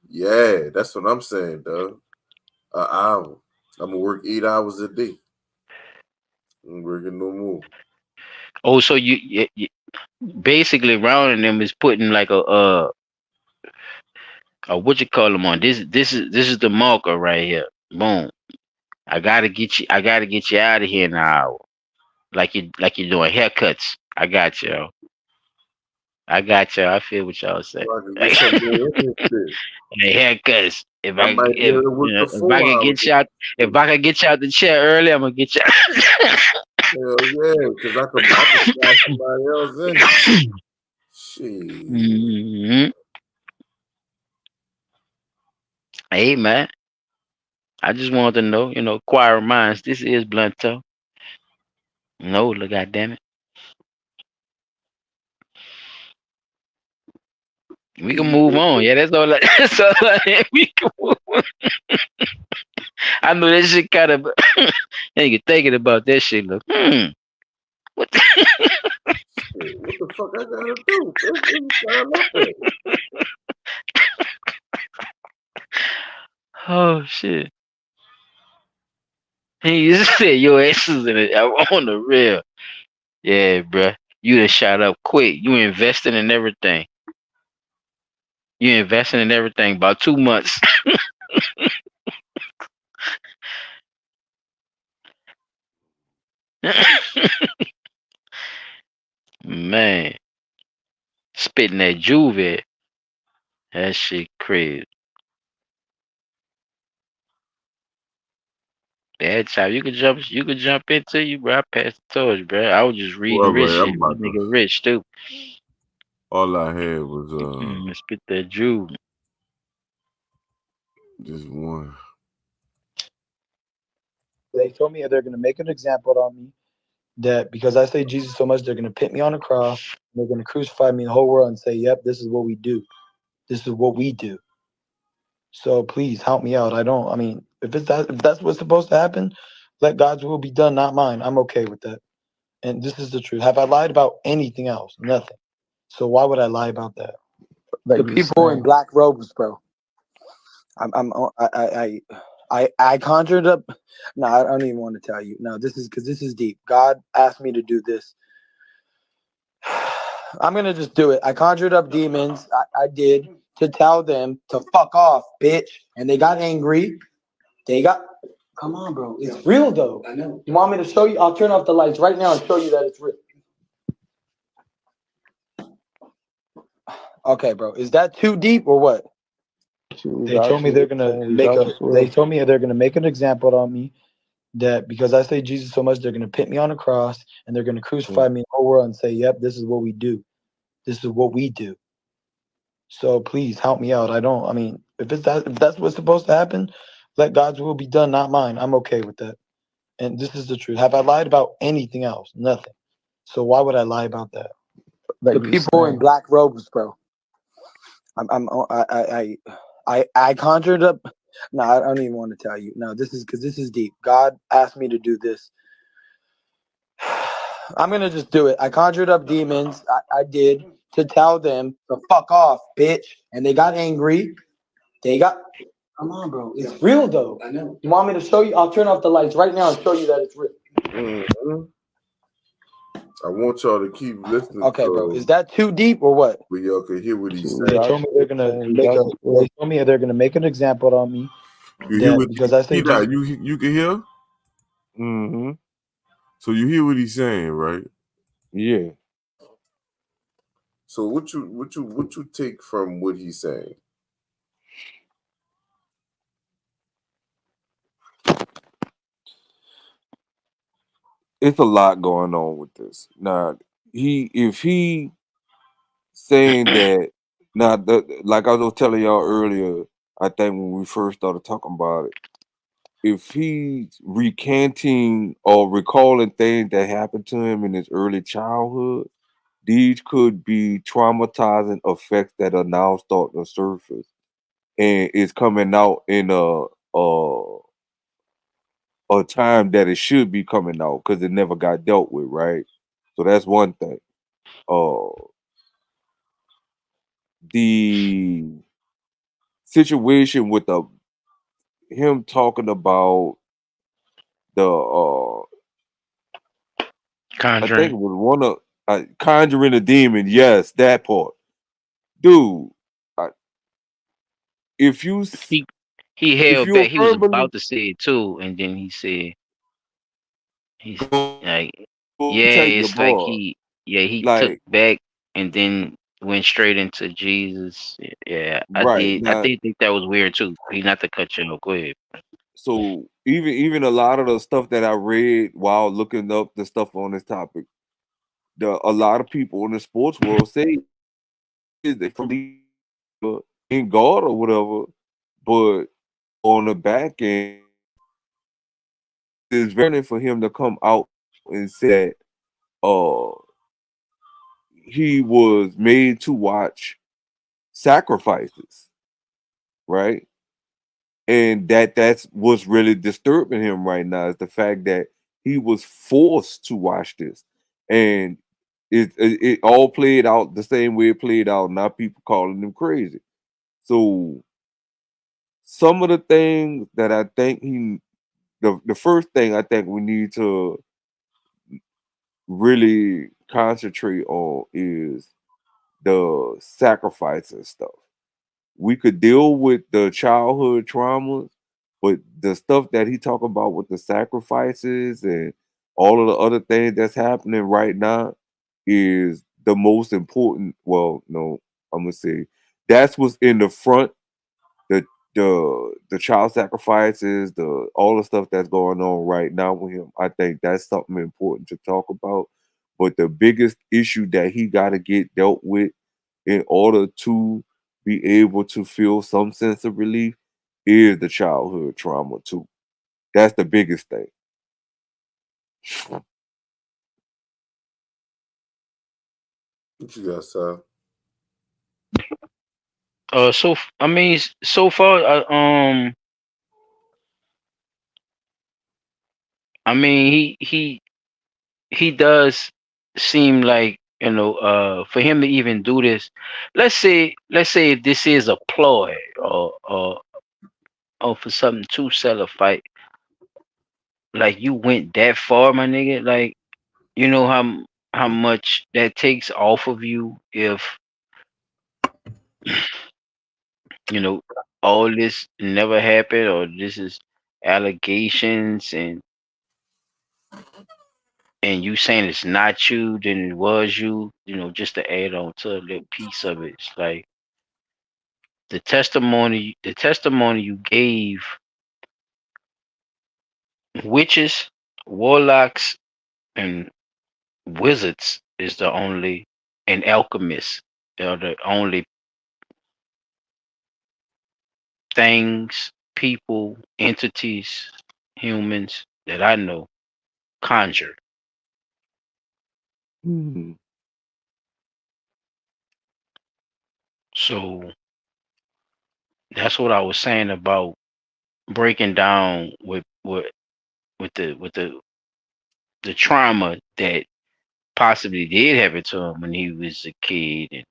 Yeah, that's what I'm saying, dog. An hour. I'm gonna work 8 hours a day. I'm working no more. Oh, so you basically rounding them is putting like a what you call them on. This is the marker right here. Boom. I gotta get you out of here in an hour. Like you're doing haircuts. I got you. I got you. I feel what y'all say. So I can get some more in this shit. Hey, haircuts. I might be able to work the If I 4 can hours. get you out, if I can get you out the chair early, I'm gonna get you. Hell yeah, because I could fly somebody else in. Shit. Mhm. Hey man, I just wanted to know, choir minds. This is Blunto. No, look, goddamn it, we can move on. Yeah, that's all. That's all. We can move on. I know that shit kind of. Nigga thinking about that shit. Look, what? What the fuck I gotta do? Let's sign up there. Oh shit. He just said your ass is in it. I'm on the real. Yeah, bruh. You done shot up quick. You investing in everything. You investing in everything about 2 months. Man, spitting that juvie. That shit crazy. That time you could jump into you, bro. I passed the torch, bro. I was just reading Well, rich man, I'm shit. This about to. nigga rich too. All I had was Spit that juve. Just one. They told me they're going to make an example on me that because I say Jesus so much, they're going to put me on a cross. And they're going to crucify me in the whole world and say, "Yep, this is what we do. This is what we do." So please help me out. I don't. I mean, if that's what's supposed to happen, let God's will be done, not mine. I'm okay with that. And this is the truth. Have I lied about anything else? Nothing. So why would I lie about that? The people in black robes, bro. I'm I conjured up. No, I don't even want to tell you. No, this is because this is deep. God asked me to do this. I'm gonna just do it. I conjured up demons. I did to tell them to fuck off, bitch. And they got angry. They got. Come on, bro. It's real though. I know. You want me to show you? I'll turn off the lights right now and show you that it's real. Okay, bro. Is that too deep or what? They told me they're gonna make a. They told me they're gonna make an example on me that because I say Jesus so much, they're gonna put me on a cross and they're gonna crucify me in the whole world and say, "Yep, this is what we do. This is what we do." So please help me out. I don't. I mean, if that's what's supposed to happen, let God's will be done, not mine. I'm okay with that. And this is the truth. Have I lied about anything else? Nothing. So why would I lie about that? The people in black robes, bro. I'm I conjured up. No, I don't even want to tell you. No, this is because this is deep. God asked me to do this. I'm gonna just do it. I conjured up demons. I did to tell them to fuck off, bitch. And they got angry. They got. Come on, bro. It's real though. I know. You want me to show you? I'll turn off the lights right now and show you that it's real. Mm-hmm. I want y'all to keep listening Okay, bro. to Is him, that too deep or what? but y'all can hear what he's They saying. told me they're gonna make a. They told me they're gonna make an example on me You hear that what because I say Jesus. that you can hear? Mm-hmm. So you hear what he's saying, right? Yeah. So what you take from what he's saying? It's a lot going on with this. Now, if he saying that now like I was telling y'all earlier, I think when we first started talking about it, if he's recanting or recalling things that happened to him in his early childhood, these could be traumatizing effects that are now starting to surface and it's coming out in a time that it should be coming out because it never got dealt with, right? So that's one thing. Uh, the situation with the him talking about the I think Conjuring. it was one of conjuring a demon. Yes, that part, dude. I, if you He he if held you're a back. He was firm believer, about to say it too, and then he said he's go like, yeah, take the it's like bar. he took Like back and then went straight into Jesus. Yeah, I right did. I now, did think that was weird too. He not to cut you off. Go ahead. so even a lot of the stuff that I read while looking up the stuff on this topic, a lot of people in the sports world say is they believe in God or whatever, but on the back end, it's very for him to come out and say that uh he was made to watch sacrifices, right? And that's what's really disturbing him right now is the fact that he was forced to watch this, and it all played out the same way it played out. Now people calling him crazy. So some of the things that I think the first thing I think we need to really concentrate on is the sacrifice and stuff. We could deal with the childhood traumas, but the stuff that he talk about with the sacrifices and all of the other things that's happening right now is the most important. Well, no, I'm gonna say that's what's in the front. The the child sacrifices, the all the stuff that's going on right now with him. I think that's something important to talk about. But the biggest issue that he got to get dealt with in order to be able to feel some sense of relief is the childhood trauma too. That's the biggest thing. What you got, Sal? I mean, so far, I mean, he does seem like, for him to even do this. Let's say if this is a ploy, or for something to sell a fight, like you went that far, my nigga. Like, you know how much that takes off of you if you know all this never happened, or this is allegations, and you saying it's not you, then it was you. Just to add on to a little piece of it, it's like the testimony you gave, witches, warlocks, and wizards is the only, and alchemists are the only things, people, entities, humans that I know conjure. Mhm. So that's what I was saying about breaking down with the trauma that possibly did happen to him when he was a kid,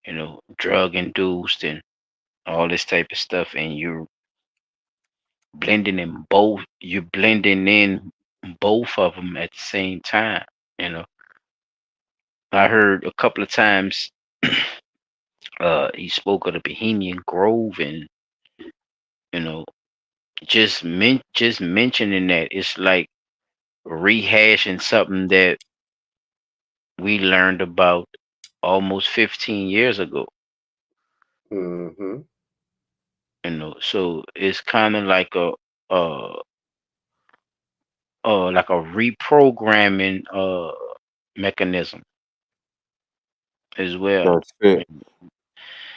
and drug induced and all this type of stuff, and you're blending in both of them at the same time. you know I heard a couple of times he spoke of the Bohemian Grove, and you know just mentioning that, it's like rehashing something that we learned about almost 15 years ago. Mm-hmm. So it's kind of uh like a reprogramming mechanism as well. That's it.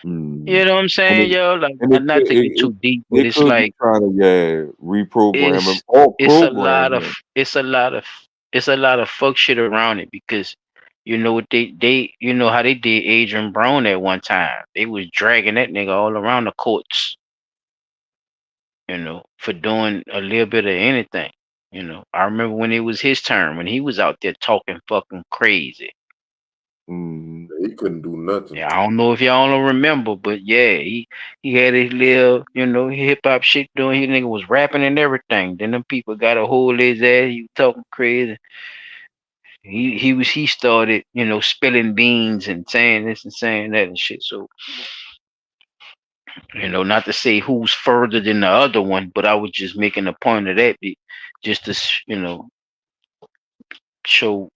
Mm. You know what I'm And saying, it yo? Like, and it not could to get too deep, but they it's could be like trying to reprogram him it's or it's a program lot of him. it's a lot of it's a lot of fuck shit around it, because you know what they you know how they did Adrian Brown at one time. They was dragging that nigga all around the courts, for doing a little bit of anything. I remember when it was his turn, when he was out there talking fucking crazy. Mm. He couldn't do nothing. Yeah, I don't know if y'all don't remember, but yeah, he had his little, hip hop shit doing. His nigga was rapping and everything. Then them people got a hold of his ass. He was talking crazy. He started, spilling beans and saying this and saying that and shit. So, not to say who's further than the other one, but I was just making a point of that, just to show,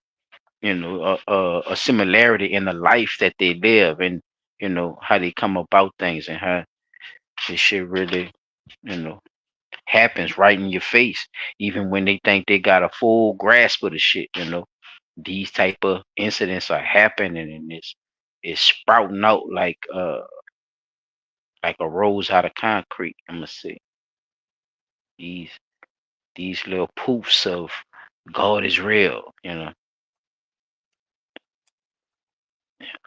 a similarity in the life that they live, and how they come about things, and how this shit really, you know, happens right in your face, even when they think they got a full grasp of the shit. These type of incidents are happening, and it's sprouting out like a rose out of concrete. I'm gonna say these these little poofs of God is real.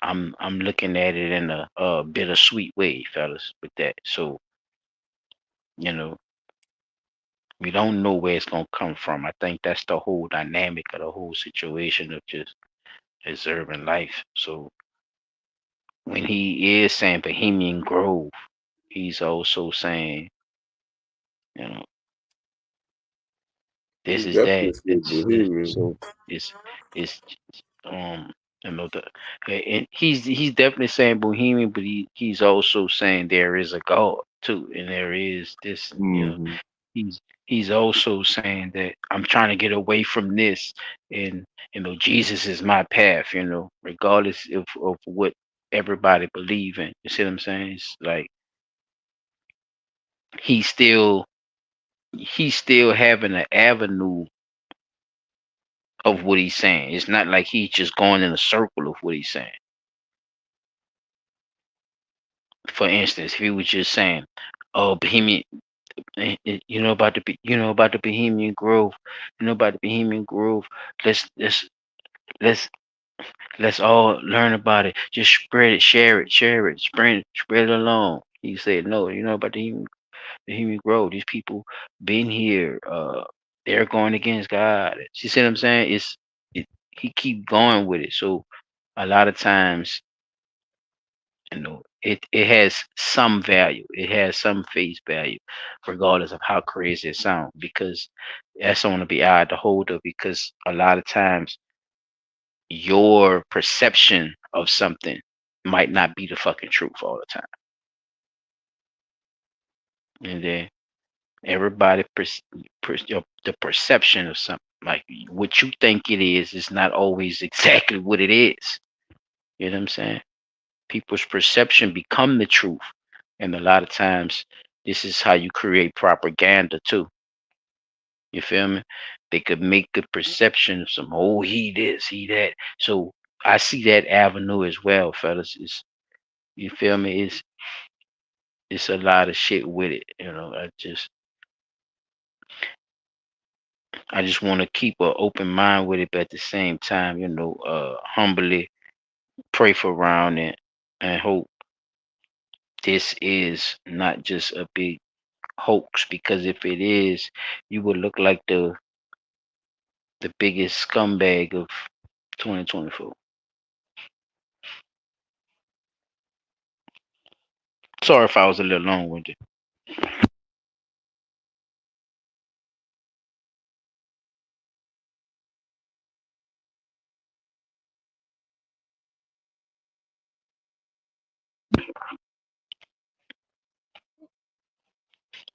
I'm looking at it in a bittersweet way, fellas, with that. So, you know, we don't know where it's gonna come from. I think that's the whole dynamic of the whole situation of just observing life. So when he is saying Bohemian Grove, he's also saying, you know, He this is that. definitely said Bohemian. So it's um the and he's definitely saying Bohemian, but he's also saying there is a God too, and there is this. Mhm. He's also saying that I'm trying to get away from this, and Jesus is my path. Regardless of what everybody believe in. You see what I'm saying? It's like he's still he's still having an avenue of what he's saying. It's not like he's just going in a circle of what he's saying. For instance, if he was just saying, "Oh, Bohemian," You know about the Bohemian Grove. You know about the Bohemian Grove. Let's let's let's let's all learn about it. Just spread it, share it, spread it along. He said, no, you know about the Bohemian Grove. These people been here. They're going against God. You see what I'm saying? He keep going with it. So a lot of times, it has some value. It has some face value, regardless of how crazy it sounds, because that's on to be eye to hold of. Because a lot of times, your perception of something might not be the fucking truth all the time, and then everybody the perception of something, like what you think it is not always exactly what it is. You know what I'm saying? People's perception become the truth, and a lot of times this is how you create propaganda too. You feel me? They could make the perception of some, oh, he this, he that. So I see that avenue as well, fellas. Is You feel me? It's a lot of shit with it. I just want to keep an open mind with it, but at the same time, humbly pray for around it and hope this is not just a big hoax, because if it is, you would look like the biggest scumbag of 2024. Sorry if I was a little long-winded.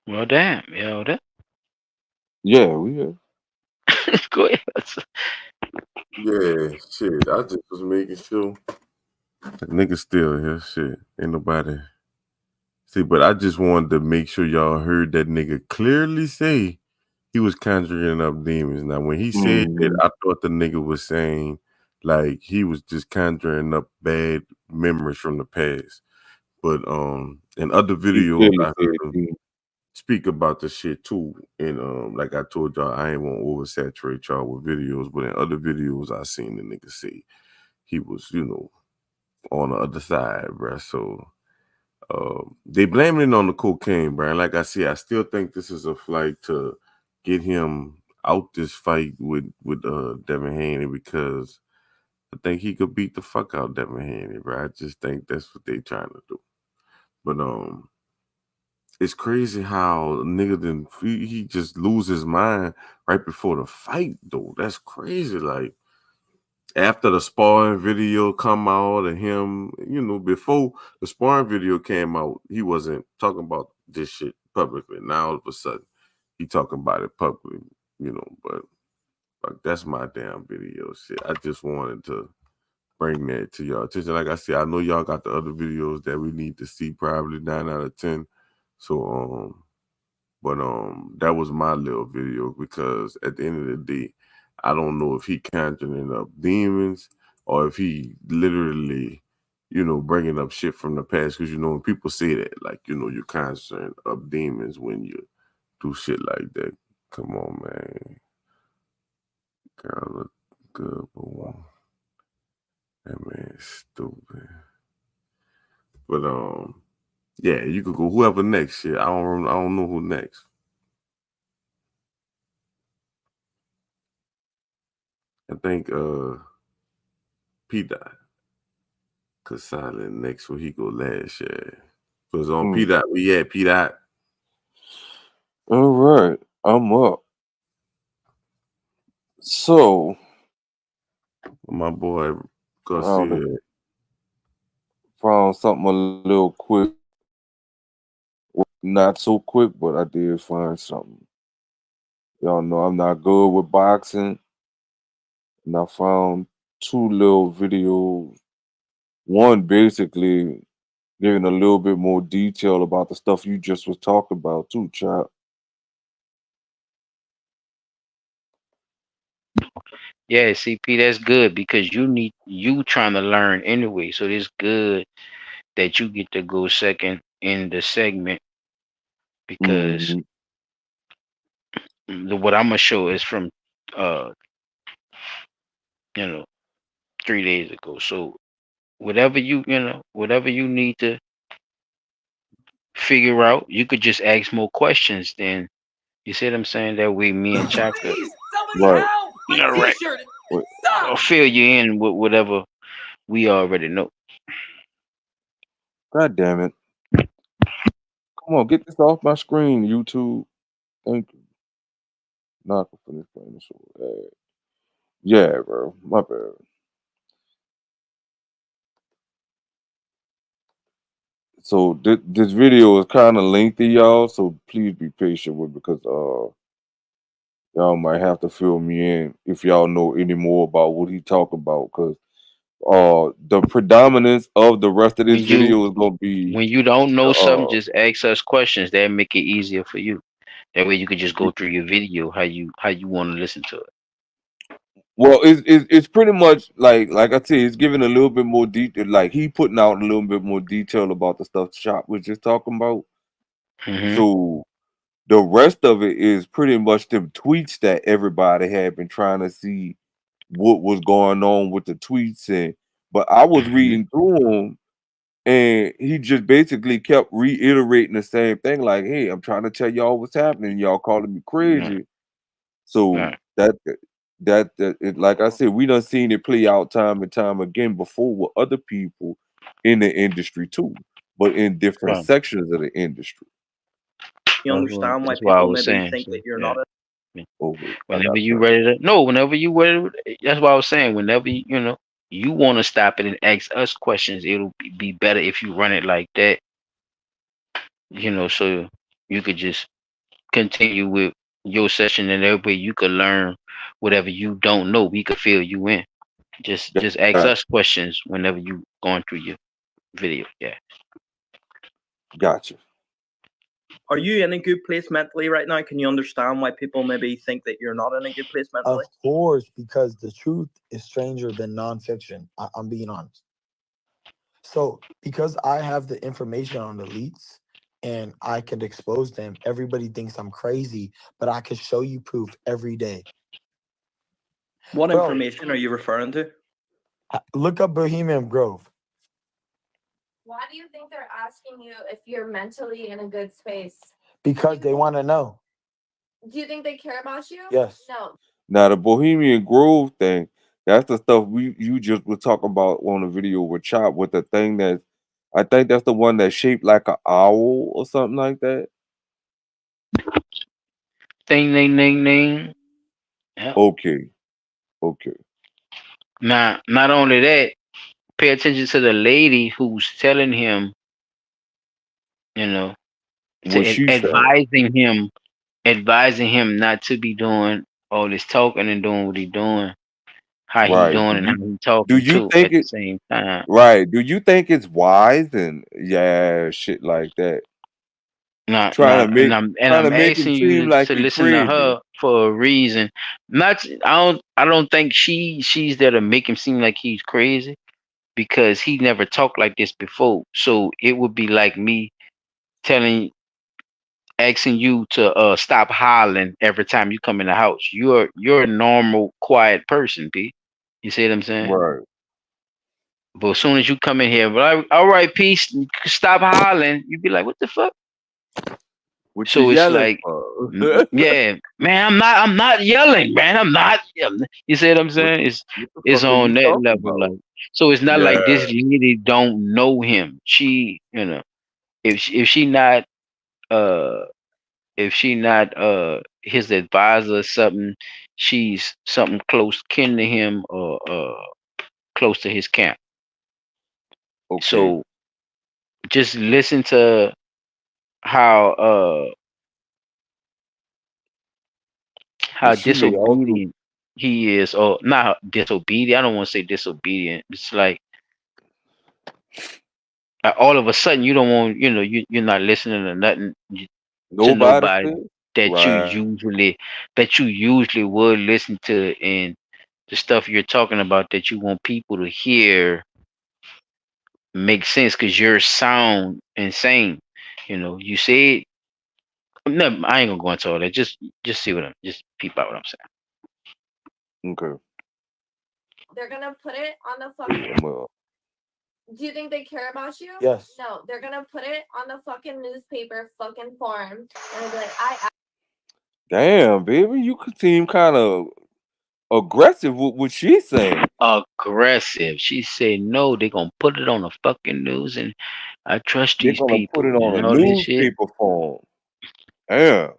Well, damn, that Yeah, we have. go ahead. Yeah, shit. I just was making sure. The nigga still here. Shit. Ain't nobody. See, but I just wanted to make sure y'all heard that nigga clearly say he was conjuring up demons. Now, when he said that, Mhm. I thought the nigga was saying like he was just conjuring up bad memories from the past. But in other He videos, clearly I said heard him he. speak about the shit too. And like I told y'all, I ain't want to oversaturate y'all with videos, but in other videos, I seen the nigga say he was, on the other side, bruh. So they blaming it on the cocaine, bro. And like I said, I still think this is a flight to get him out this fight with Devin Haney, because I think he could beat the fuck out Devin Haney, bro. I just think that's what they trying to do. But it's crazy how a nigga he just lose his mind right before the fight though. That's crazy. Like after the sparring video come out of him, before the sparring video came out, he wasn't talking about this shit publicly. Now all of a sudden he talking about it publicly, but like that's my damn video shit. I just wanted to bring that to y'all attention. Like I said, I know y'all got the other videos that we need to see, probably 9 out of 10. So but that was my little video, because at the end of the day, I don't know if he conjuring up demons or if he literally, bringing up shit from the past. Because when people say that, like, you're conjuring up demons when you do shit like that. Come on, man. Girl look good, but that man is stupid. But yeah, you could go whoever next. Shit, I don't know who next. I think P Dot. Cause Silent next where he go last year. Cause on P Mm. Dot, we at P Dot. All right, I'm up. So My boy found Garcia. found something a little quick, not so quick, but I did find something. Y'all know I'm not good with boxing, and I found two little videos. One basically giving a little bit more detail about the stuff you just was talking about too, chap. Yeah, CP, that's good, because you trying to learn anyway. So it's good that you get to go second in the segment, because Mm-hmm. what I'm gonna show is from uh you know 3 days ago. So whatever whatever you need to figure out, you could just ask more questions. Then you see what I'm saying? That way, me and Chop could, Please, somebody Right. help! My all right, T-shirt. Wait, or Stop! fill you in with whatever we already know. God damn it. Come on, get this off my screen, YouTube. Thank you. Not for finish playing the show. Yeah, bro. My bad. So this video is kind of lengthy, y'all. So please be patient with because y'all might have to fill me in if y'all know any more about what he talk about. Because the predominance of the rest of this When you video is gonna be when you don't the know something, just ask us questions. That make it easier for you. That way, you could just go through your video how you want to listen to it. well, it's pretty much like I said, it's giving a little bit more detail. Like he putting out a little bit more detail about the stuff Shop was just talking about. Hmm. So the rest of it is pretty much the tweets that everybody had been trying to see what was going on with the tweets and but I was Hmm. reading through them and he just basically kept reiterating the same thing like, "Hey, I'm trying to tell y'all what's happening. Y'all calling me Right. crazy." So Right. like I said, we done seen it play out time and time again before with other people in the industry too, but in different Right. sections of the industry. That's what I was saying. So, yeah. Oh wait, I Whenever got you turned. ready to no, whenever you ready, that's what I was saying. Whenever you want to stop it and ask us questions, it'll be better if you run it like that. So you could just continue with your session, and that way you could learn whatever you don't know. We could fill you in. Just ask Got us questions whenever you going through your video. Yeah. gotcha. Are you in a good place mentally right now? Can you understand why people maybe think that you're not in a good place mentally? Of course, because the truth is stranger than nonfiction. I'm being honest. So, because I have the information on the leaks and I could expose them, everybody thinks I'm crazy, but I could show you proof every day. What Bro, information are you referring to? look up Bohemian Grove. Why do you think they're asking you if you're mentally in a good space? Because they want to know. Do you think they care about you? Yes. No. Now the Bohemian Grove thing, that's the stuff you just were talking about on the video with Chop with the thing that I think that's the one that's shaped like an owl or something like that. Ding ding ding ding. Yeah. Okay, okay. Now, not only that, pay attention to the lady who's telling him, you know, What she said. advising him not to be doing all this talking and doing what he doing, how he Right. doing and how he Do talking you too think at the it same time. right? Do you think it's wise and yeah, shit like that? Not, Trying to not, and make I'm him asking seem you like to he listen to crazy. her for a reason. Not, I don't think she's there to make him seem like he's crazy because he never talked like this before. So it would be like me telling asking you to stop hollering every time you come in the house. You're a normal, quiet person, P. You see what I'm saying? Right. But as soon as you come in here, all right, peace, stop hollering. You be like, what the fuck? What you So it's yelling like, for? yeah, man, I'm not yelling, man. I'm not yelling. You see what I'm what saying? what the It's fuck are you on that talking level, about? like. So it's not like Yeah. this lady don't know him. She, if she not uh his advisor or something, she's something close kin to him or close to his camp. Okay. So just listen to how And she may also disobedient he is, or not disobedient. I don't want to say disobedient. It's like all of a sudden you don't want, you're not listening to nothing to nobody nobody said. that you Right. usually would listen to, and the stuff you're talking about that you want people to hear make sense because you're sound insane. You said No, I ain't gonna go into all that. Just see what I'm just peep out what I'm saying. Okay. They're gonna put it on the fucking. Do you think they care about you? Yes. No, they're gonna put it on the fucking newspaper fucking forum, and they'll be like, Damn, baby, you could seem kind of aggressive with what she's saying. Aggressive. She said no, they're gonna put it on the fucking news, and I trust They're these gonna put people it on and a all this shit. newspaper form. Damn.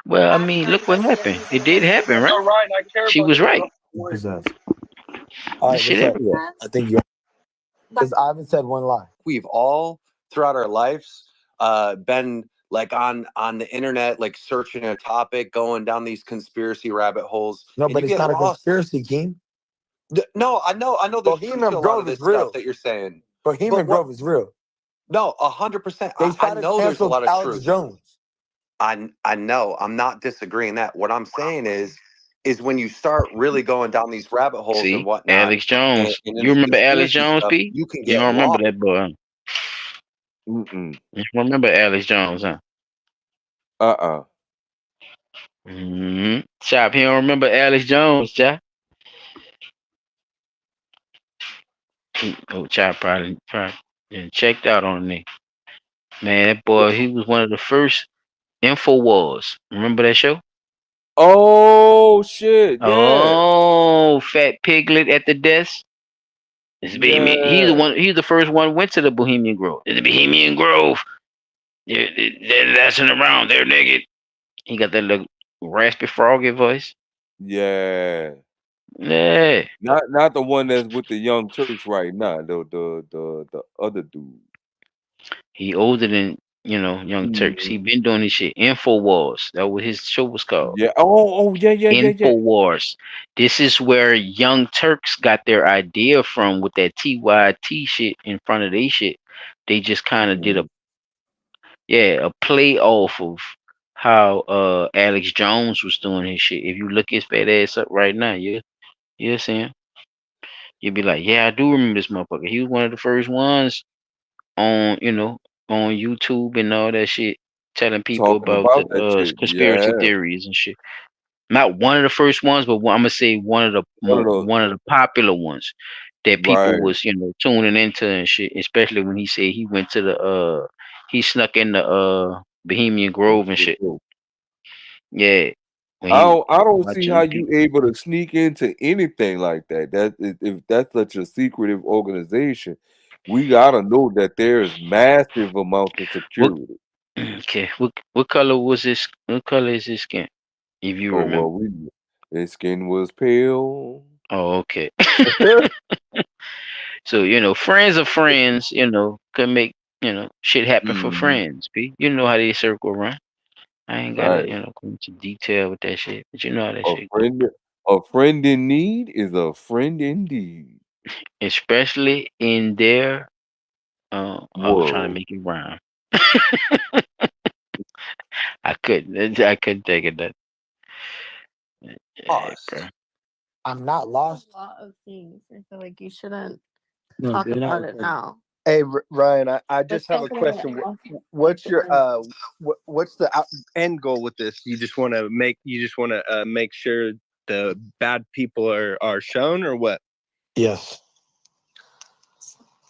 Well, I ask mean, Ryan look what Garcia, happened. he's It gonna did listen. happen, right? No, Ryan, I care She about was you. right. Possessed. All This right, shit what's up? everywhere. I think you because I haven't said one lie. We've all throughout our lives been like on the internet, like searching a topic, going down these conspiracy rabbit holes. No, and but you it's get not a lost. conspiracy, King. No, I know there's truth Bohemian to a lot Grove of this is real. stuff that you're saying. Bohemian But what? Grove is real. No, 100%. They I try to know there's a cancel lot of Alex truth. Jones. I know. I'm not disagreeing that. What I'm saying is when you start really going down these rabbit holes and See, whatnot, Alex Jones. and in You this remember Alex conspiracy Jones, stuff, P? you can You get don't remember lost. that boy? Mm-mm. You remember Alex Jones, huh? Chop, he don't remember Alex Jones, Chop. Oh, Chop probably yeah, checked out on me. Man, that boy, he was one of the first InfoWars. Remember that show? Oh shit! Yeah, Oh, Fat Piglet at the desk. It's Bohemian. He's the yeah, one. He's the first one went to the Bohemian Grove. The Bohemian Grove. They're dancing around. They're naked. He got that little raspy froggy voice. yeah. Yeah. Not the one that's with the Young Turks right now. The other dude. He older than Young Turks. He Mhm. been doing this shit. Infowars. That what his show was called. Yeah. Oh, yeah. Infowars. This is where Young Turks got their idea from with that TYT shit in front of they shit. They just kind of did Mhm. a play off of how Alex Jones was doing his shit. If you look his fat ass up right now, you'll see him. You'll be like, yeah, I do remember this motherfucker. He was one of the first ones on on YouTube and all that shit, telling people Talking about the about that shit. conspiracy Yeah. theories and shit. Not one of the first ones, but I'm gonna say One of those. one of the popular ones that people Right. was tuning into and shit. Especially when he said he went to the he snuck in the Bohemian Grove and shit. Yeah, when he I don't see how watching you able to sneak into anything like that. If that's such a secretive organization, we gotta know that there is massive amounts of what security. okay what color was this? What color is his skin? If you Oh well, remember. his skin was pale. Oh, okay. So, friends of friends, can make, shit happen for Mhm. friends. B. You know how they circle around. I ain't gotta, Right. go into detail with that shit, but you know how that A shit go. friend, a friend in need is a friend indeed. Especially in their, I was trying to World. make it rhyme. I couldn't take it that. Yeah, bro. Lost. I'm not lost. a lot of things. I feel like you shouldn't No, talk they're not about it recording. now. Hey, Ryan, I just Let's have talk a about it question. off. What's your what's the end goal with this? You just want to make sure the bad people are shown, or what? Yes.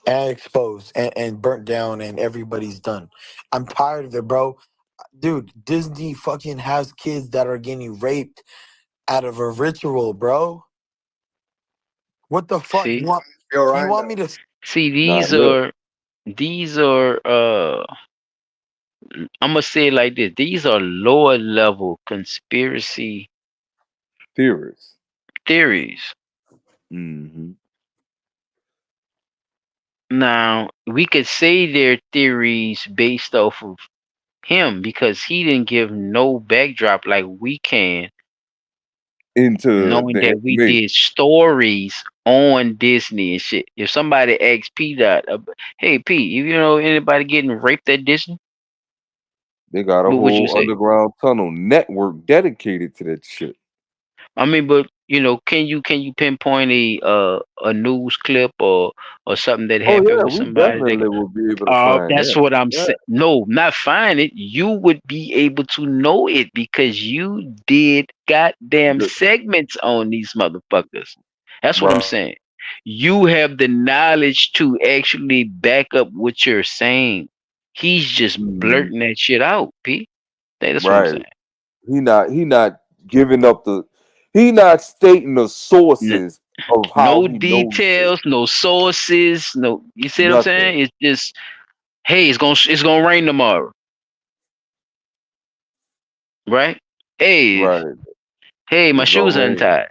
And exposed and burnt down and everybody's done. I'm tired of it, bro. Dude, Disney fucking has kids that are getting raped out of a ritual, bro. What the fuck? See, Yo, You Ryan, want me to see, Now these look, are, these are, I'm gonna say it like this. These are lower level conspiracy theorists. theories. Hmm. Now, we could say they're theories based off of him because he didn't give no backdrop like we can, Into knowing the that we information. did stories on Disney and shit. If somebody asks P Dot, hey P, you know anybody getting raped at Disney? They got a What would you whole say? underground tunnel network dedicated to that shit. I mean, but can you pinpoint a news clip or something that Oh happened yeah, with we somebody that? definitely will be able to find That's that. what I'm Yeah. saying. No, not find it. You would be able to know it because you did goddamn The- segments on these motherfuckers. That's what I'm right. saying. You have the knowledge to actually back up what you're saying. He's just Mhm. blurting that shit out, P. That's what I'm Right. saying. He not giving up the he not stating the N- sources of how no he knows it. details, no sources, no. You see what I'm Nothing. saying? It's just, hey, it's gonna rain tomorrow, right? Hey, Right. hey, my It's gonna shoes rain. untied.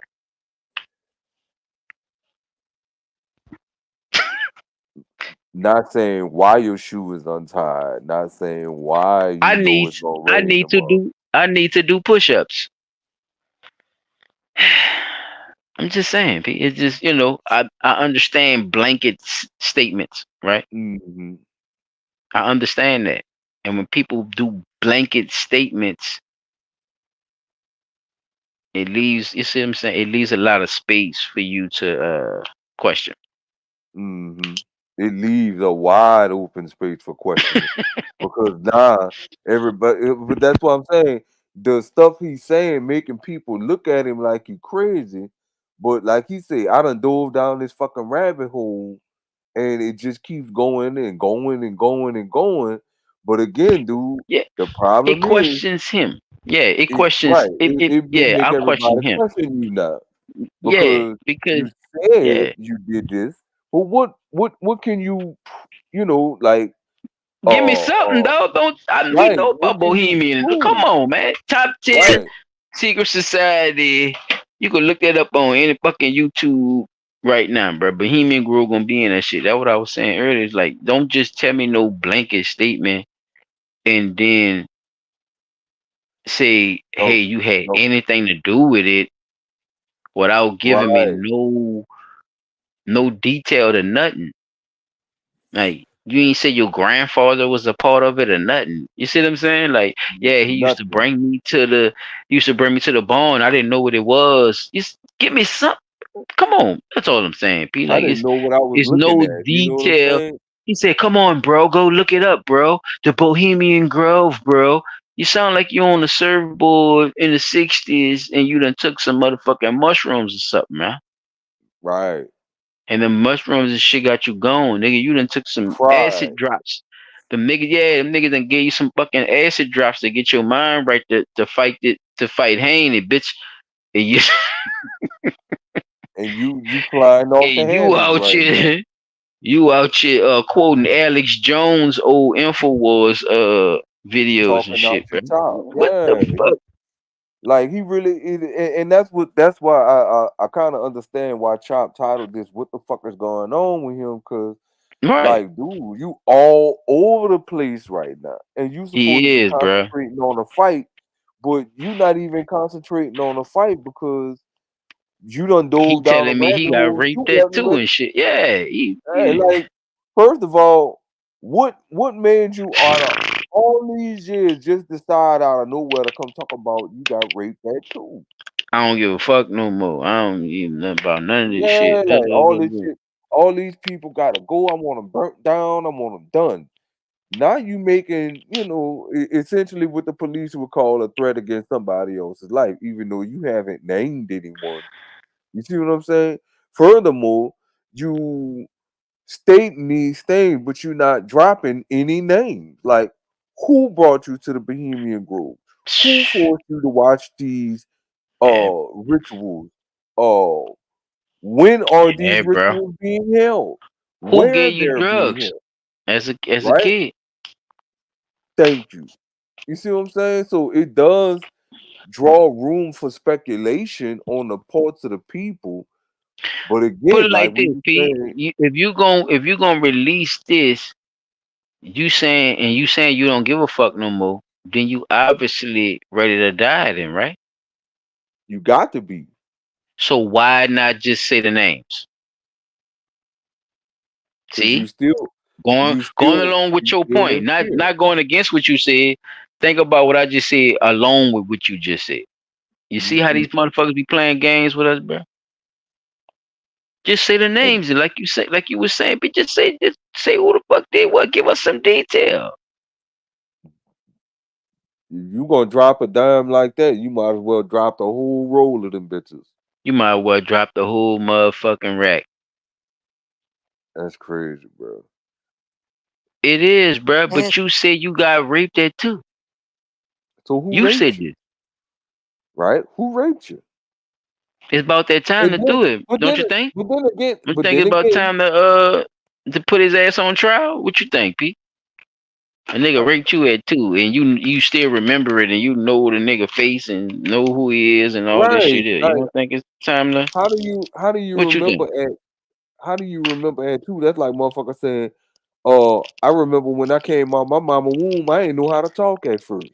Not saying why your shoe is untied. Not saying why I you know need it's gonna I rain need to tomorrow. do I need to do push-ups. I'm just saying, P. It's just, I understand blanket statements, right? Hmm. I understand that. And when people do blanket statements, it leaves, you see what I'm saying? It leaves a lot of space for you to question. Hmm. It leaves a wide open space for questioning because now everybody. But that's what I'm saying. The stuff he's saying making people look at him like he crazy. But like he said, I done dove down this fucking rabbit hole, and it just keeps going and going and going and going. But again, dude, Yeah. the It problem is questions him. Yeah, it it right. questions It yeah, make I'll question everybody him. question you now Yeah, because because you said yeah. you did this. But what can you like Give me something, dog. Don't we right? know What about can you Bohemian? Come prove? on, man. Top 10 Right. secret society. You can look that up on any fucking YouTube right now, bro. Bohemian Grove gonna be in that shit. That's what I was saying earlier. It's like, don't just tell me no blanket statement and then say, No, hey, you had no, anything to do with it without giving me right. no detail to nothing. Like, you ain't say your grandfather was a part of it or nothing. You see what I'm saying? Like, yeah, he used to Nothing. bring me to the barn. I didn't know what it was. Just give me some. Come on, that's all I'm saying. P, I like, didn't know what I was it's looking no at. You know what I'm detail. saying? He said, "Come on, bro, go look it up, bro. The Bohemian Grove, bro. You sound like you're on the surfboard in the '60s and you done took some motherfucking mushrooms or something, man. Right. And the mushrooms and shit got you going, nigga. You done took some acid Fried. drops. Them niggas done gave you some fucking acid drops to get your mind right to fight Haney, bitch. And you, And you flying and off the you handles out right now. here, quoting Alex Jones old Infowars videos and Talking out shit, bro. your top. What the Yeah. fuck? Like he really and that's why I kind of understand why Chop titled this "What the fuck is going on with him?" Because Right. like, dude, you all over the place right now, and you supposed to He be is, bro. concentrating on a fight, but you not even concentrating on a fight because you done He dove down a telling me he rabbit got hole. raped You at haven't too read, and shit. Yeah, like, first of all, what made you out of all these years just decide out of nowhere to come talk about you got raped at too? I don't give a fuck no more. I don't even know about none of this Yeah, shit. like all this shit, all these people gotta go. I want them burnt down. I want them done. Now you making, essentially what the police would call a threat against somebody else's life, even though you haven't named anyone. You see what I'm saying? Furthermore, you stating these things, but you're not dropping any names. Like, who brought you to the Bohemian Grove? Who forced you to watch these Yeah, rituals? Uh when are these yeah, bro. rituals being held? Who Where gave you they're being drugs held, as a right? kid? Thank you. You see what I'm saying? So it does draw room for speculation on the parts of the people. But Put again, it like like we this, were P. saying, If you gonna release this, you saying you don't give a fuck no more, then you obviously ready to die then, right? you got to be. So why not just say the names? Because See? Going you going still, along with you your still point, in not fear. not going against what you said. Think about what I just said along with what you just said. You see how these motherfuckers be playing games with us, bro? Just say the names, and like you say, like you was saying, but just say who the fuck did what. Give us some detail. If you gonna drop a dime like that, you might as well drop the whole roll of them bitches. You might as well drop the whole motherfucking rack. That's crazy, bro. It is, bro. But you said you got raped at too. So who You raped said you? this. Right? Who raped you? It's about that time And to then, do it, don't you think? I'm but thinking then about again, time to put his ass on trial. What you think, Pete? A nigga raped you at two, and you still remember it, and you know the nigga face and know who he is and all this shit right? is. You Like, don't think it's time to? how do you What you remember think? at how do you remember at two? That's like motherfucker saying, I remember when I came out my mama womb, I ain't know how to talk at first.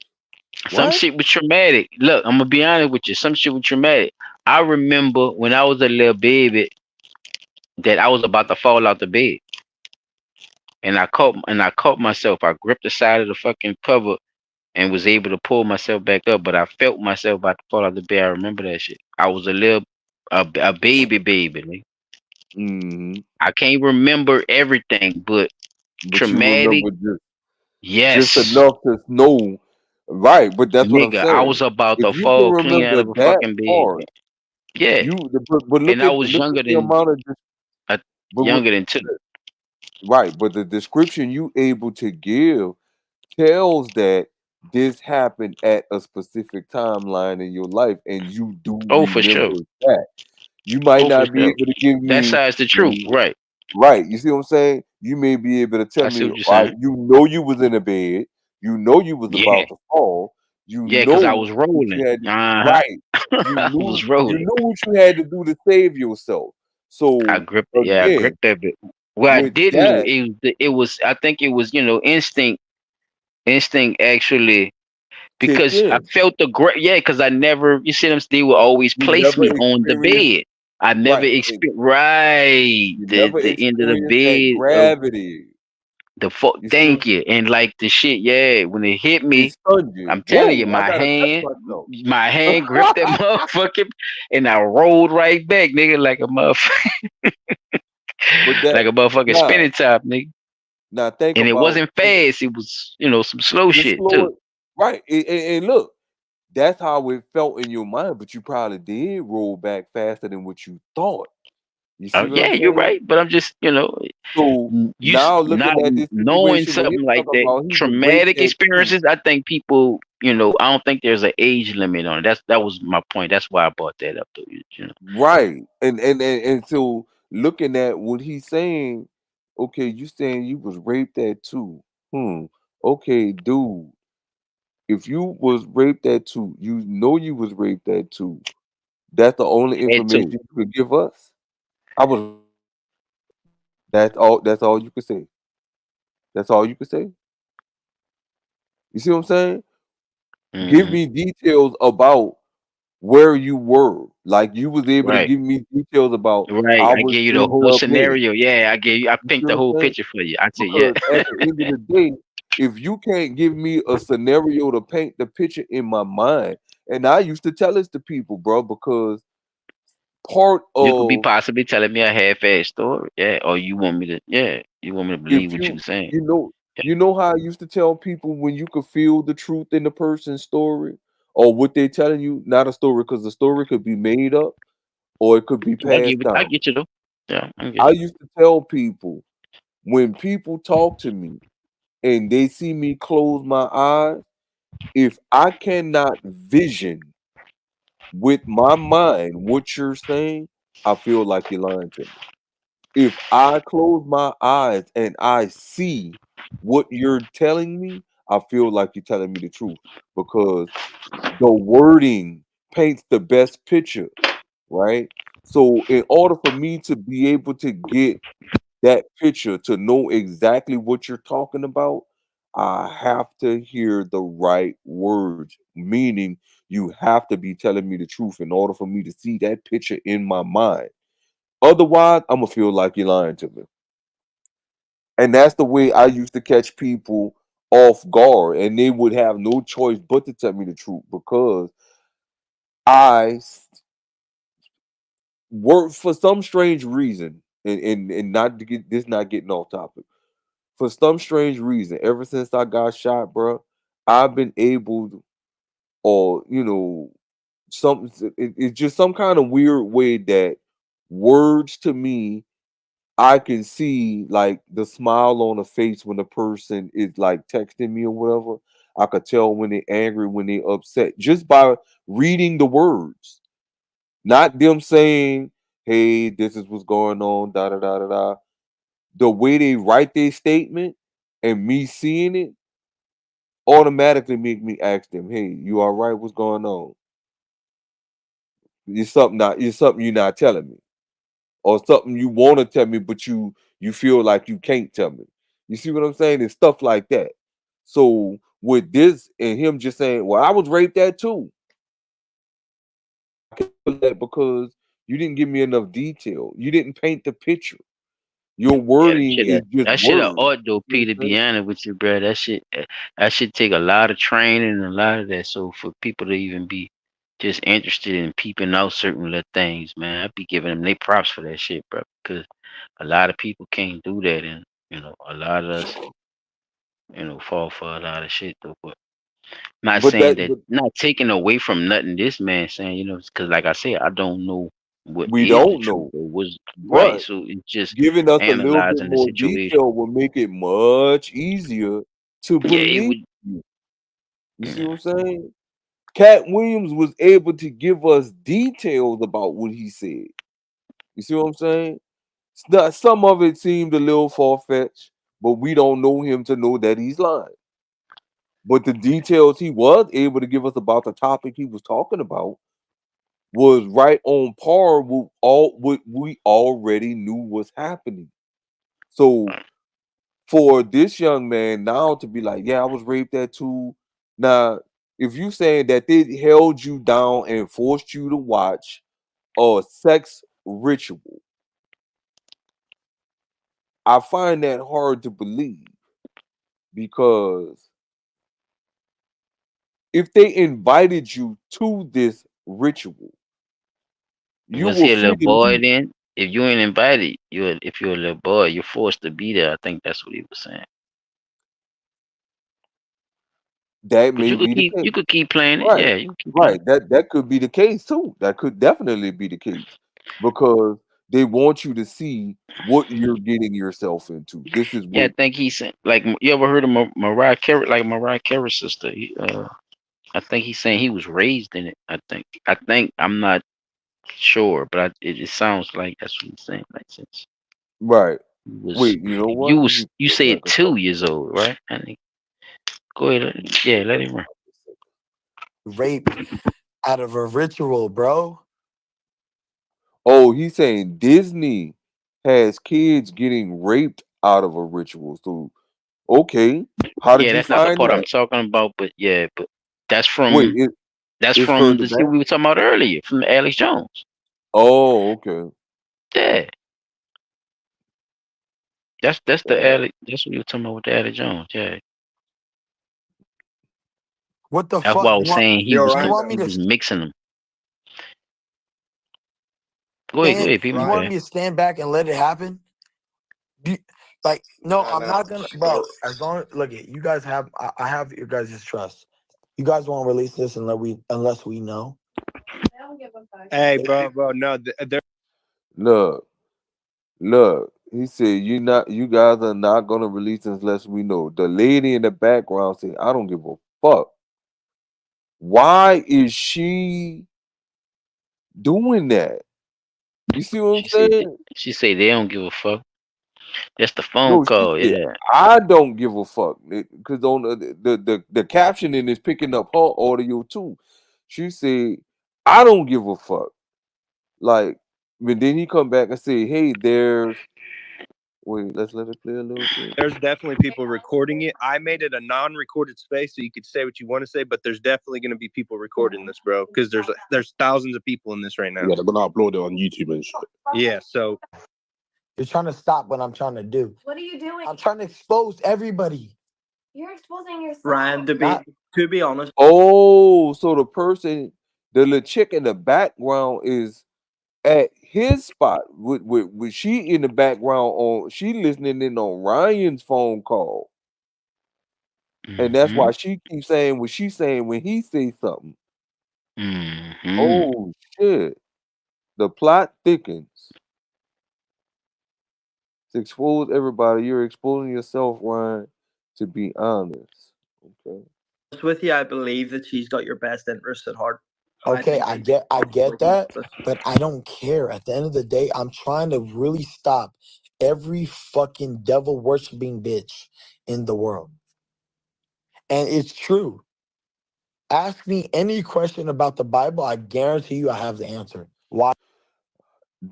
Some What? shit was traumatic. Look, I'm gonna be honest with you. Some shit was traumatic. I remember when I was a little baby that I was about to fall out the bed, and I caught myself. I gripped the side of the fucking cover and was able to pull myself back up, but I felt myself about to fall out the bed. I remember that shit. I was a baby. Nigga. Mm-hmm. I can't remember everything, but But you traumatic. remember just Yes, enough to know, right? But that's what I'm nigga, I was saying. about If to you can fall clean out remember of a that fucking bed. part, Yeah, but and look I at was younger the than amount of uh, but what, younger than two. right, but the description you able to give tells that this happened at a specific timeline in your life, and you do Oh, for sure. remember that. You might Oh, for not be sure. able to give That me side's the truth, right? right. You see what I'm saying? You may be able to tell I see me, what you're all right, saying. you know you was in a bed, you know you was Yeah, about to fall, you yeah, because I know was what rolling. you had Uh right. You huh. I knew was rolling. what you had to do to save yourself. I So gripped it. Yeah, I again, gripped that bit. What I with didn't do, that it was. I think it was instinct. Instinct actually kicked because I in. felt the great. Yeah, because I never. You see them. They would always You place never me on the experienced bed. I never right. experienced right You the never the end of the experienced that bed of gravity. the fuck. You see what I'm Thank you. And like the shit. Yeah, when it hit saying? It me, stunned you. I'm telling you, Whoa, I gotta touch myself. my hand gripped that motherfucker, and I rolled right back, nigga, like a motherfucker, But like that a motherfucking now spinning top, nigga. think And it about wasn't fast. It was, some slow just shit slow too. it right. And look, that's how it felt in your mind, but you probably did roll back faster than what you thought. You Oh see what I'm yeah, you're saying? right. But I'm just, So now not looking at this knowing situation when he's something like talking that, about he was raped traumatic at two, experiences. I think people, I don't think there's an age limit on it. That was my point. That's why I brought that up to you. right? And so looking at what he's saying, okay, you saying you was raped at two. Okay, dude. If you was raped at two, you know you was raped at two. That's the only Had information to. you could give us. I was that's all you could say. That's all you could say. You see what I'm saying? Give Hmm. me details about where you were. Like you was able to Right. give me details about Right. I I was gave you the in whole the bed. scenario. Yeah, I You see paint what the I'm whole saying? picture for you. I said, yeah. Because at the end of the day, if you can't give me a scenario to paint the picture in my mind, and I used to tell this to people, bro, because part You could be of possibly telling me a half-ass story. Yeah. Or you want me to if believe what you saying. you know you know how I used to tell people when you could feel the truth in the person's story or what they're telling you, not a story, because the story could be made up or it could be passed I down. get you though. Yeah, I get I you. used to tell people when people talk to me and they see me close my eyes, if I cannot vision with my mind what you're saying, I feel like you're lying to me. If I close my eyes and I see what you're telling me, I feel like you're telling me the truth because the wording paints the best picture, right? So, in order for me to be able to get that picture, to know exactly what you're talking about, I have to hear the right words, meaning you have to be telling me the truth in order for me to see that picture in my mind. Otherwise, I'm gonna feel like you're lying to me. And that's the way I used to catch people off guard, and they would have no choice but to tell me the truth because I work for some strange reason, and not to get this not getting off topic. For some strange reason, ever since I got shot, bro, I've been able to, or it's just some kind of weird way that words to me, I can see like the smile on the face when the person is like texting me or whatever. I could tell when they're angry, when they're upset, just by reading the words, not them saying, "Hey, this is what's going on." Da da da da da. The way they write their statement and me seeing it automatically make me ask them, "Hey, you all right? What's going on? It's something you're not telling me, or something you want to tell me, but you feel like you can't tell me." You see what I'm saying? It's stuff like that. So with this and him just saying, "Well, I was raped that too," because you didn't give me enough detail. You didn't paint the picture. Your Yeah, wording is just that shit a words. art though, You know P, to what I'm be saying? honest with you, bro. That shit take a lot of training and a lot of that. So for people to even be just interested in peeping out certain little things, man, I'd be giving them they props for that shit, bro. Because a lot of people can't do that, and a lot of us, fall for a lot of shit though. But not But saying that that, but not taking away from nothing this man saying, because like I said, I don't know what we is the don't truth know. or was right. But So it's just giving us a little bit analyzing the more situation. detail will make it much easier to Yeah, it believe would. you. You see Yeah. what I'm saying? Cat Williams was able to give us details about what he said. You see what I'm saying? Some of it seemed a little far fetched, but we don't know him to know that he's lying. But the details he was able to give us about the topic he was talking about was right on par with all what we already knew was happening. So for this young man now to be like, "Yeah, I was raped at too." Now, if you saying that they held you down and forced you to watch a sex ritual, I find that hard to believe, because if they invited you to this ritual, you Was were he a free little to boy leave. then? If you ain't invited, if you're a little boy, you're forced to be there. I think that's what he was saying. That But may be the you case. could keep playing it. Right, Yeah, you can keep playing. right. That could be the case too. That could definitely be the case, because they want you to see what you're getting yourself into. This is Yeah, I what think he said like you ever heard of Mariah Carey, like Mariah Carey's sister. I think he's saying he was raised in it. I think I'm not sure, but it sounds like that's what he's saying. Like since right. he was Wait, you know what? Let me you pull it said back up. 2 years old, right? I think go ahead, yeah, let him run. Raped out of a ritual, bro. Oh, he's saying Disney has kids getting raped out of a ritual. So, okay, how did Yeah, you that's not the find part I'm that? talking about, but yeah, but that's Wait, from that's it's from further the shit back. we were talking about earlier from Alex Jones. Oh, okay. Yeah, that's the Uh, Alex. That's what we were talking about with the Alex Jones. Yeah, What the that's fuck? why I was saying You all You right? want me he to was mixing them. Go stand? ahead, people. You My want bad. me to stand back and let it happen? Do you- like, no, Nah, I'm nah. not gonna, bro. As long as look it, you guys have, I have your guys' trust. You guys won't release this unless we know. I don't give a fuck. Hey, bro, no, there. look, look. He said, You guys are not gonna release unless we know." The lady in the background said, "I don't give a fuck." Why is she doing that? You see what I'm She said saying? she said they don't give a fuck. That's the phone No, she call. said, Yeah, "I don't give a fuck." Because on the captioning is picking up her audio too. She said, "I don't give a fuck." Like, but then he come back and say, "Hey, there's wait, let's let it play a little bit." There's definitely people recording it. I made it a non-recorded space so you could say what you want to say, but there's definitely going to be people recording this, bro, because there's thousands of people in this right now. Yeah, they're gonna upload it on YouTube and shit. Yeah, so You're trying to stop what I'm trying to do. What are you doing? I'm trying to expose everybody. You're exposing yourself. Ryan, Not to be honest, Oh, so the person The little chick in the background is at his spot with she in the background on she listening in on Ryan's phone call. And that's Mm-hmm. why she keeps saying what she's saying when he says something. Mm-hmm. Oh shit. The plot thickens. To expose everybody, you're exposing yourself, Ryan, to be honest. Okay. With you, I believe that she's got your best interest at heart. I Okay, think I that get I possibly get can that, help us. but I don't care. At the end of the day, I'm trying to really stop every fucking devil worshiping bitch in the world. And it's true. Ask me any question about the Bible, I guarantee you I have the answer. Why?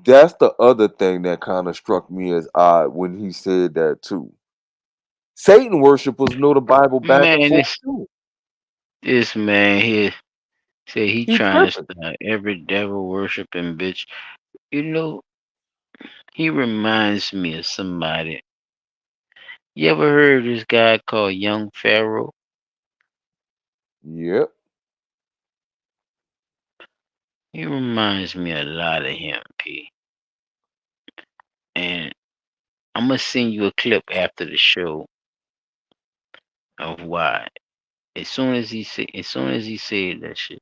That's the other thing that kind of struck me as odd when he said that too. Satan worshippers know the Bible back and Man, forth this too. this man here say he He trying to tripping. start every devil worshiping bitch. You know, he reminds me of somebody. You ever heard of this guy called Young Pharaoh? Yep. He reminds me a lot of him, P. And I'm gonna send you a clip after the show of why. As soon as he said that shit,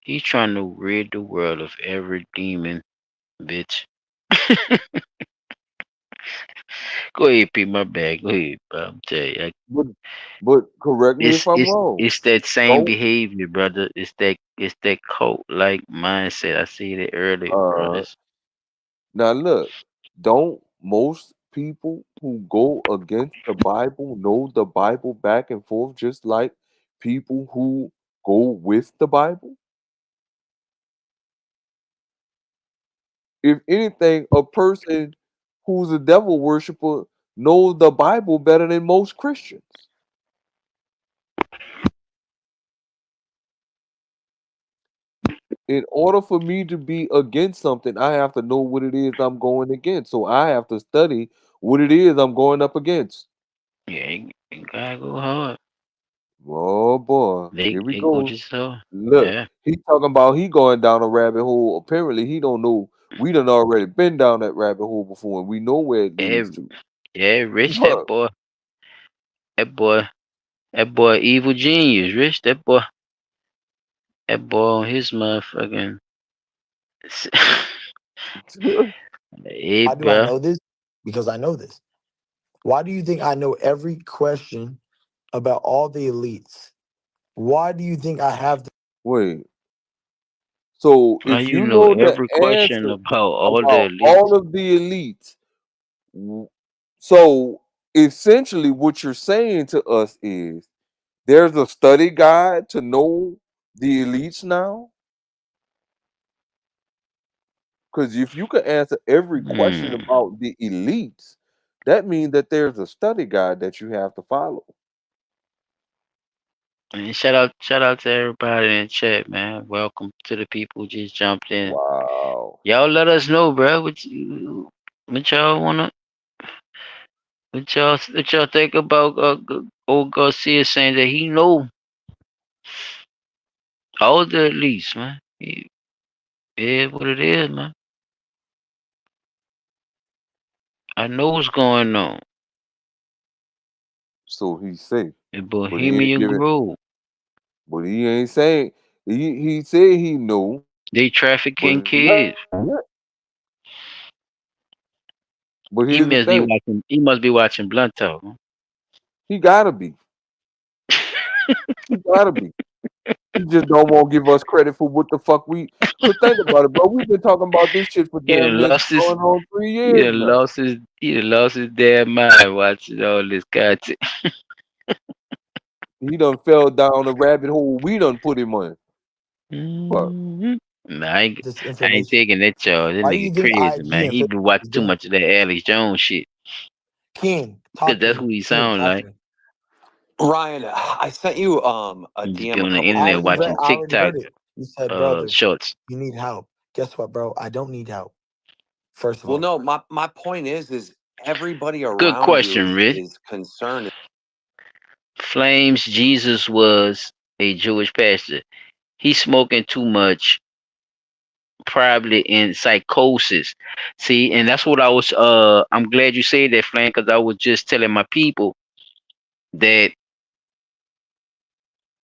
he's trying to rid the world of every demon, bitch. Go ahead, P. My bad. Go ahead, bro. I'm telling you, But but correct me if it's I'm it's wrong. it's that same Don't behavior, brother. It's that cult like mindset. I said it earlier, bro. uh now look, don't most people who go against the Bible know the Bible back and forth just like people who go with the Bible? If anything, a person who's a devil worshiper knows the Bible better than most Christians. In order for me to be against something, I have to know what it is I'm going against. So I have to study what it is I'm going up against. Yeah, you gotta go hard. Oh boy, here we They go go. just so. Look, Yeah. he talking about he going down a rabbit hole. Apparently, he don't know. We done already been down that rabbit hole before, and we know where it Yeah, leads to. yeah, Rich, Huh. that boy, that boy, evil genius, Rich, that boy on his motherfucking, hey, Why do I bro, know this? Because I know this. Why do you think I know every question about all the elites? Why do you think I have Wait. So how if you you know know the every question answer about all the about elites? all of the elites, w- so essentially what you're saying to us is there's a study guide to know the elites now? Because if you could answer every question Hmm. about the elites, that means that there's a study guide that you have to follow. And shout out to everybody in the chat, man. Welcome to the people who just jumped in. Wow. Y'all let us know, bro. What y'all wanna, what y'all think about old Garcia saying that he know all the elites, man. It is what it is, man. I know what's going on So he's safe. in But he ain't Bohemian giving Grove. but he ain't saying he said he knew, They but trafficking he not kids. yet. But He here's the must be thing, watching. He must be watching Blunt Talk. he gotta be. He gotta be. He just don't want to give us credit for what the fuck we. Cause think about it, bro. We've been talking about this shit for He damn done near lost his. going on 3 He years done now. lost his. He done lost his damn mind watching all this content. He done fell down the rabbit hole we done put him on. Fuck. Mhm. Nah, this I ain't information? taking that charge. That Why do you nigga think crazy, IG man. and He Facebook been watching is too doing? much of that Alex Jones shit. King, Cause talk to that's me. who he King, sound talk to like. me. Ryan, I sent you a He just be DM a on the couple I internet days already read. watching ago. I already TikTok heard it. You said, brother, shorts. you need help. Guess what, bro? I don't need help. First of Well, all, no, my point is everybody Good around you question, is Rich. is concerned. Flames Jesus was a Jewish pastor. He's smoking too much, probably in psychosis. See, and that's what I was. I'm glad you said that, Flan, because I was just telling my people that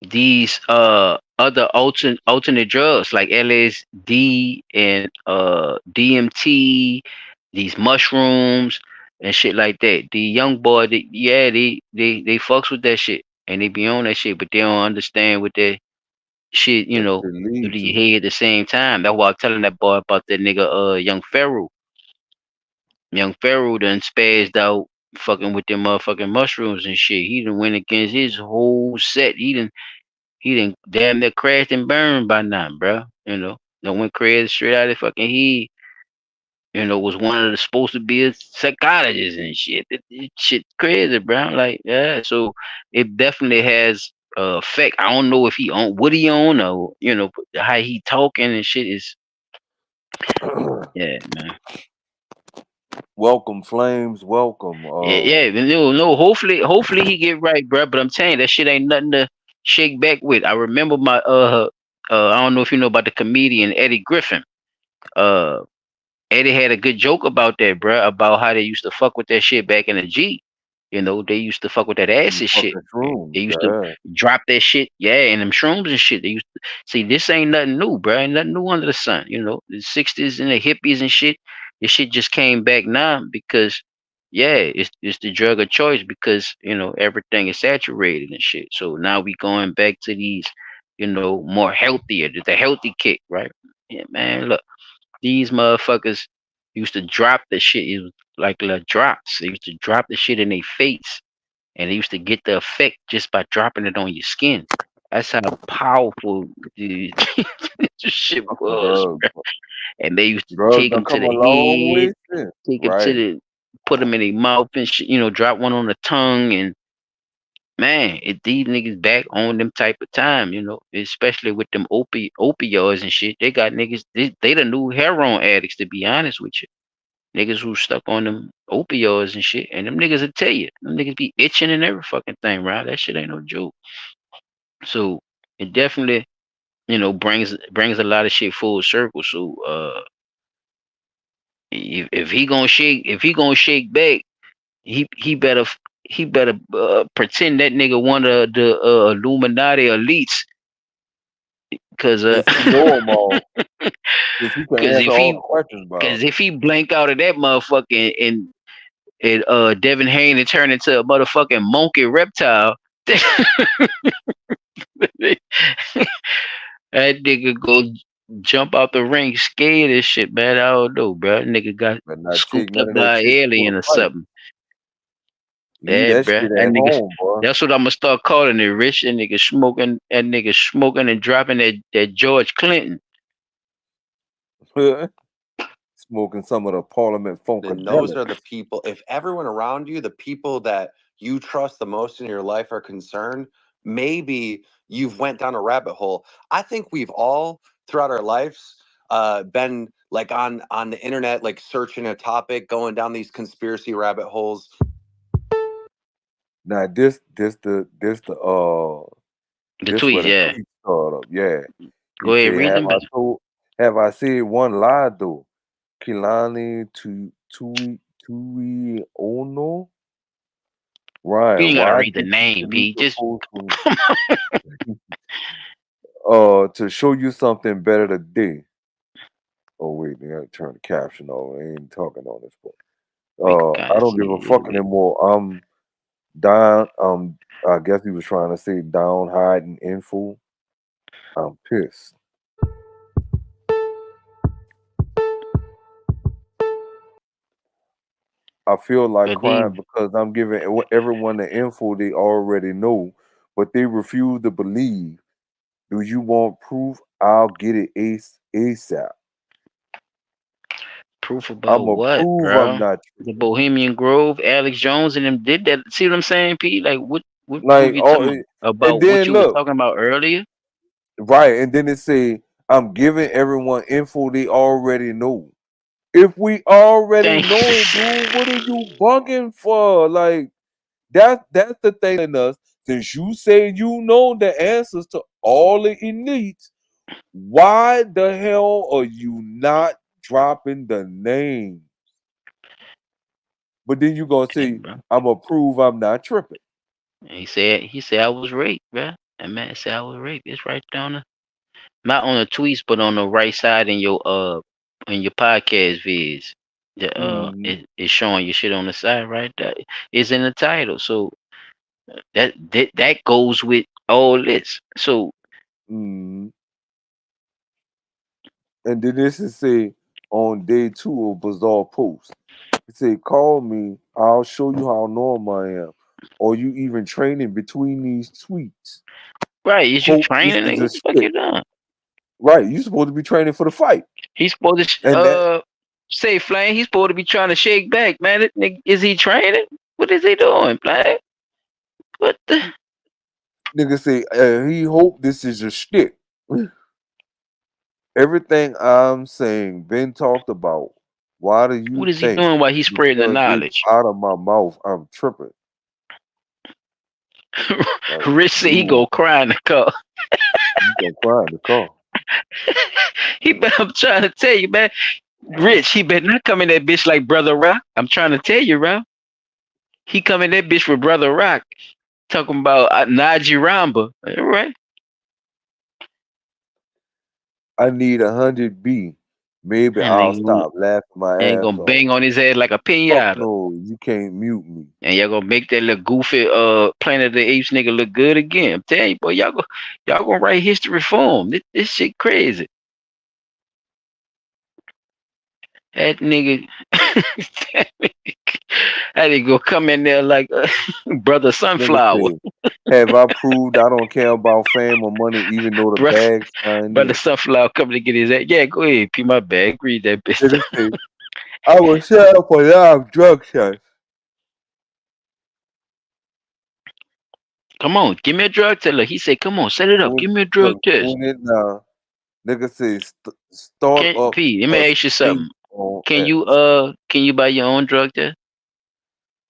these other alternate drugs like LSD and DMT, these mushrooms and shit like that. The young boy, yeah, they fucks with that shit and they be on that shit, but they don't understand what that shit, What they do lead to your to. head at the same time. That's why I'm telling that boy about that nigga, young Pharaoh. Young Pharaoh done spazzed out fucking with them motherfucking mushrooms and shit. He done went against his whole set. He done damn near crashed and burned by now, bro. Done went crazy straight out of his fucking head. Was one of the supposed to be a psychologist and shit. That shit crazy, bro. Like, yeah, so it definitely has effect. I don't know if he on what he on or but how he talking and shit is, yeah, man. Welcome, Flames. Welcome. Yeah, yeah. No. Hopefully he get right, bro. But I'm telling you, that shit ain't nothing to shake back with. I remember my I don't know if you know about the comedian Eddie Griffin. Uh, Eddie had a good joke about that, bruh, about how they used to fuck with that shit back in the G. They used to fuck with that these acid shit. fucking They shrooms, used to yeah. drop that shit, yeah, and them shrooms and shit. They used to see this ain't nothing new, bruh. Ain't nothing new under the sun. The '60s and the hippies and shit. This shit just came back now because, yeah, it's the drug of choice because everything is saturated and shit. So now we going back to these, more healthier, the healthy kick, right? Yeah, man. Look. These motherfuckers used to drop the shit. It was like little drops. They used to drop the shit in their face, and they used to get the effect just by dropping it on your skin. That's how powerful the this shit was, Drugs. bro. And they used to Drugs take done them to come the a long head, way since. take them to Right. put them in their mouth and shit. Drop one on the tongue, and man, these niggas back on them type of time. Especially with them opioids and shit. They got niggas. They the new heroin addicts, to be honest with you. Niggas who stuck on them opioids and shit. And them niggas will tell you. Them niggas be itching and every fucking thing, right? That shit ain't no joke. So it definitely, brings a lot of shit full circle. So if he gonna shake back, he better pretend that nigga one of the Illuminati elites. Cause Since he know them all. Since he can cause answer if all the he questions about cause them. if he blank out of that motherfucker and Devin Haney turned into a motherfucking monkey reptile. That nigga go jump out the ring scared as shit, man. I don't know, bro. That nigga got But not take scooped none up of no by an chicks for alien the or fight. something. Leave Yeah, that bro. shit That at nigga. home, boy. That's what I'm gonna start calling it, Rich. That nigga smoking. That nigga smoking and dropping that George Clinton. Smoking some of the Parliament Then those Funkadelic. are the people, if everyone around you, the people that you trust the most in your life are concerned, maybe you've went down a rabbit hole. I think we've all throughout our lives been like on the internet, like searching a topic, going down these conspiracy rabbit holes. Now this the The this where tweets, the yeah. tweet started up. Yeah. He Go ahead, said, read them. have I said one lie though? Kilani to Tui Ono? You Ryan, ain't gotta why read the did you name, delete P. the Just post to show you something better today? Oh wait, they gotta turn the caption on. I ain't talking on this book. we can I kind of don't see give a it. fuck anymore. I'm down. I guess he was trying to say down hiding info. I'm pissed. I feel like But these crying because I'm giving everyone the info they already know, but they refuse to believe. Do you want proof? I'll get it ASAP. proof about I'ma what, prove I'm bro? not The tripping. Bohemian Grove, Alex Jones, and them did that. See what I'm saying, P? Like, what proof Like, you oh, talking and about? What then you was look, talking about earlier? right, and then it say I'm giving everyone info they already know. If we already Dang. know it, dude, what are you bugging for? Like that's the thing in us. Since you say you know the answers to all the elites, Why the hell are you not dropping the name? But then you gonna Hey, say, bro. I'm gonna prove I'm not tripping. He said I was raped, bro. That man said I was raped. It's right down the not on the tweets, but on the right side in your podcast vids. Mm, It's showing your shit on the side right there. It's in the title. So that goes with all this. So mm. And then this is say on day 2 of Bizarre Post. It say, call me, I'll show you how normal I am. Or you even training between these tweets. right, is you Hope this training is nigga? a What the fuck shit. you doing? Right, you supposed to be training for the fight. He's supposed to And that say Flame, he's supposed to be trying to shake back, man. That nigga, is he training? What is he doing, Flame? What the nigga say, he hope this is a shit. Everything I'm saying been talked about. Why do what you is he think doing while he's spreading the because it's knowledge? out of my mouth, I'm tripping? Like, Rich said he dude, go cry in the car. you gonna cry in the car. I'm trying to tell you, man. Rich, he better not come in that bitch like Brother Rock. I'm trying to tell you, bro. He come in that bitch with Brother Rock. Talking about Najee Ramba. All right. I need 100 B. Maybe And I'll nigga stop laughing my ain't ass gonna off. bang on his head like a Fuck pinata. no, you can't mute me. And y'all gonna make that little goofy Planet of the Apes nigga look good again. I'm telling you, boy, y'all gonna write history for him. This shit crazy. That nigga that nigga go come in there like Brother Nigga Sunflower. say, have I proved I don't care about fame or money, even though the Brother, bag's shine Brother in? Sunflower coming to get his ass. Yeah, go ahead, pee my bag, read that bitch. Nigga say, I will set up a live drug test. Come on, give me a drug test. Look, he said, come on, set it up. Give me a drug Look, test. doing it now. Nigga say, start Can up P, let a me ask you state something. on Can X. you buy your own drug test?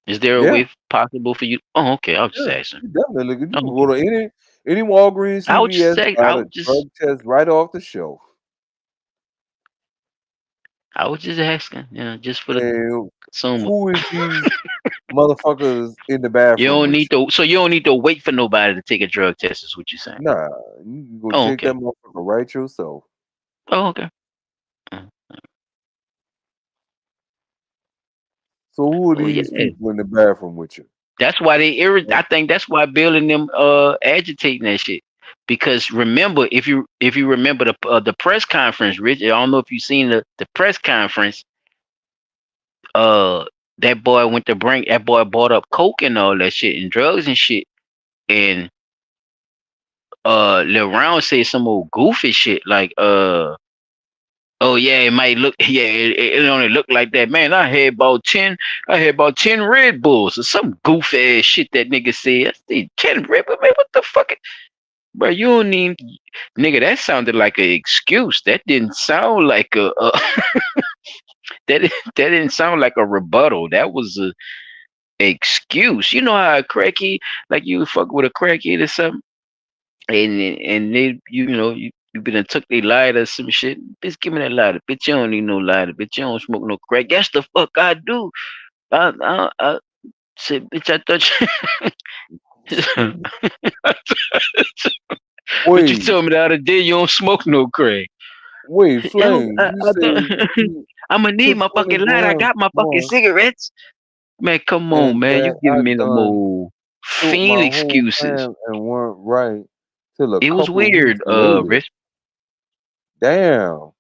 Is there a Yeah, way possible for you? Oh, okay. I was just yeah. asking. You definitely look. You Oh, can okay. go to any Walgreens, I was just CVS, saying. buy the drug test right off the shelf. I was just asking. You know, just for the And consumer. who is these motherfuckers in the You bathroom don't with need to. So you don't need to wait for nobody to take a drug test. Is what you're saying? you? Nah, you can go Oh, take okay. that motherfucker right yourself. Oh, okay. So who are Oh, yeah. these people in the bathroom with you? That's why they irritate. I think that's why Bill and them agitating that shit. Because remember, if you remember the press conference, Rich, I don't know if you seen the press conference. Uh, that boy went to bring that boy bought up coke and all that shit and drugs and shit. And Lil Round said some old goofy shit like oh yeah, it might look yeah, it only look like that. Man, I had about 10 Red Bulls or some goofy ass shit that nigga said. I said 10 Red Bulls, man, what the fuck? Bro, you don't even nigga, that sounded like an excuse. That didn't sound like that didn't sound like a rebuttal. That was a excuse. You know how a cracky like you fuck with a crackhead or something? And they you been took their lighter or some shit. Bitch, give me that lighter. Bitch, you don't need no lighter. Bitch, you don't smoke no crack. That's the fuck I do. I said, bitch, I thought but you Wait, told me the other day you don't smoke no crack. wait, I don't, Flames, you I say thought, you I'm gonna need took my 20 fucking lighter. I grams got my fucking more cigarettes. Man, come on, and man. You that giving I me the done more killed my fiend whole excuses. fam and weren't right till a It was couple of weeks weird, later. Rich. Damn.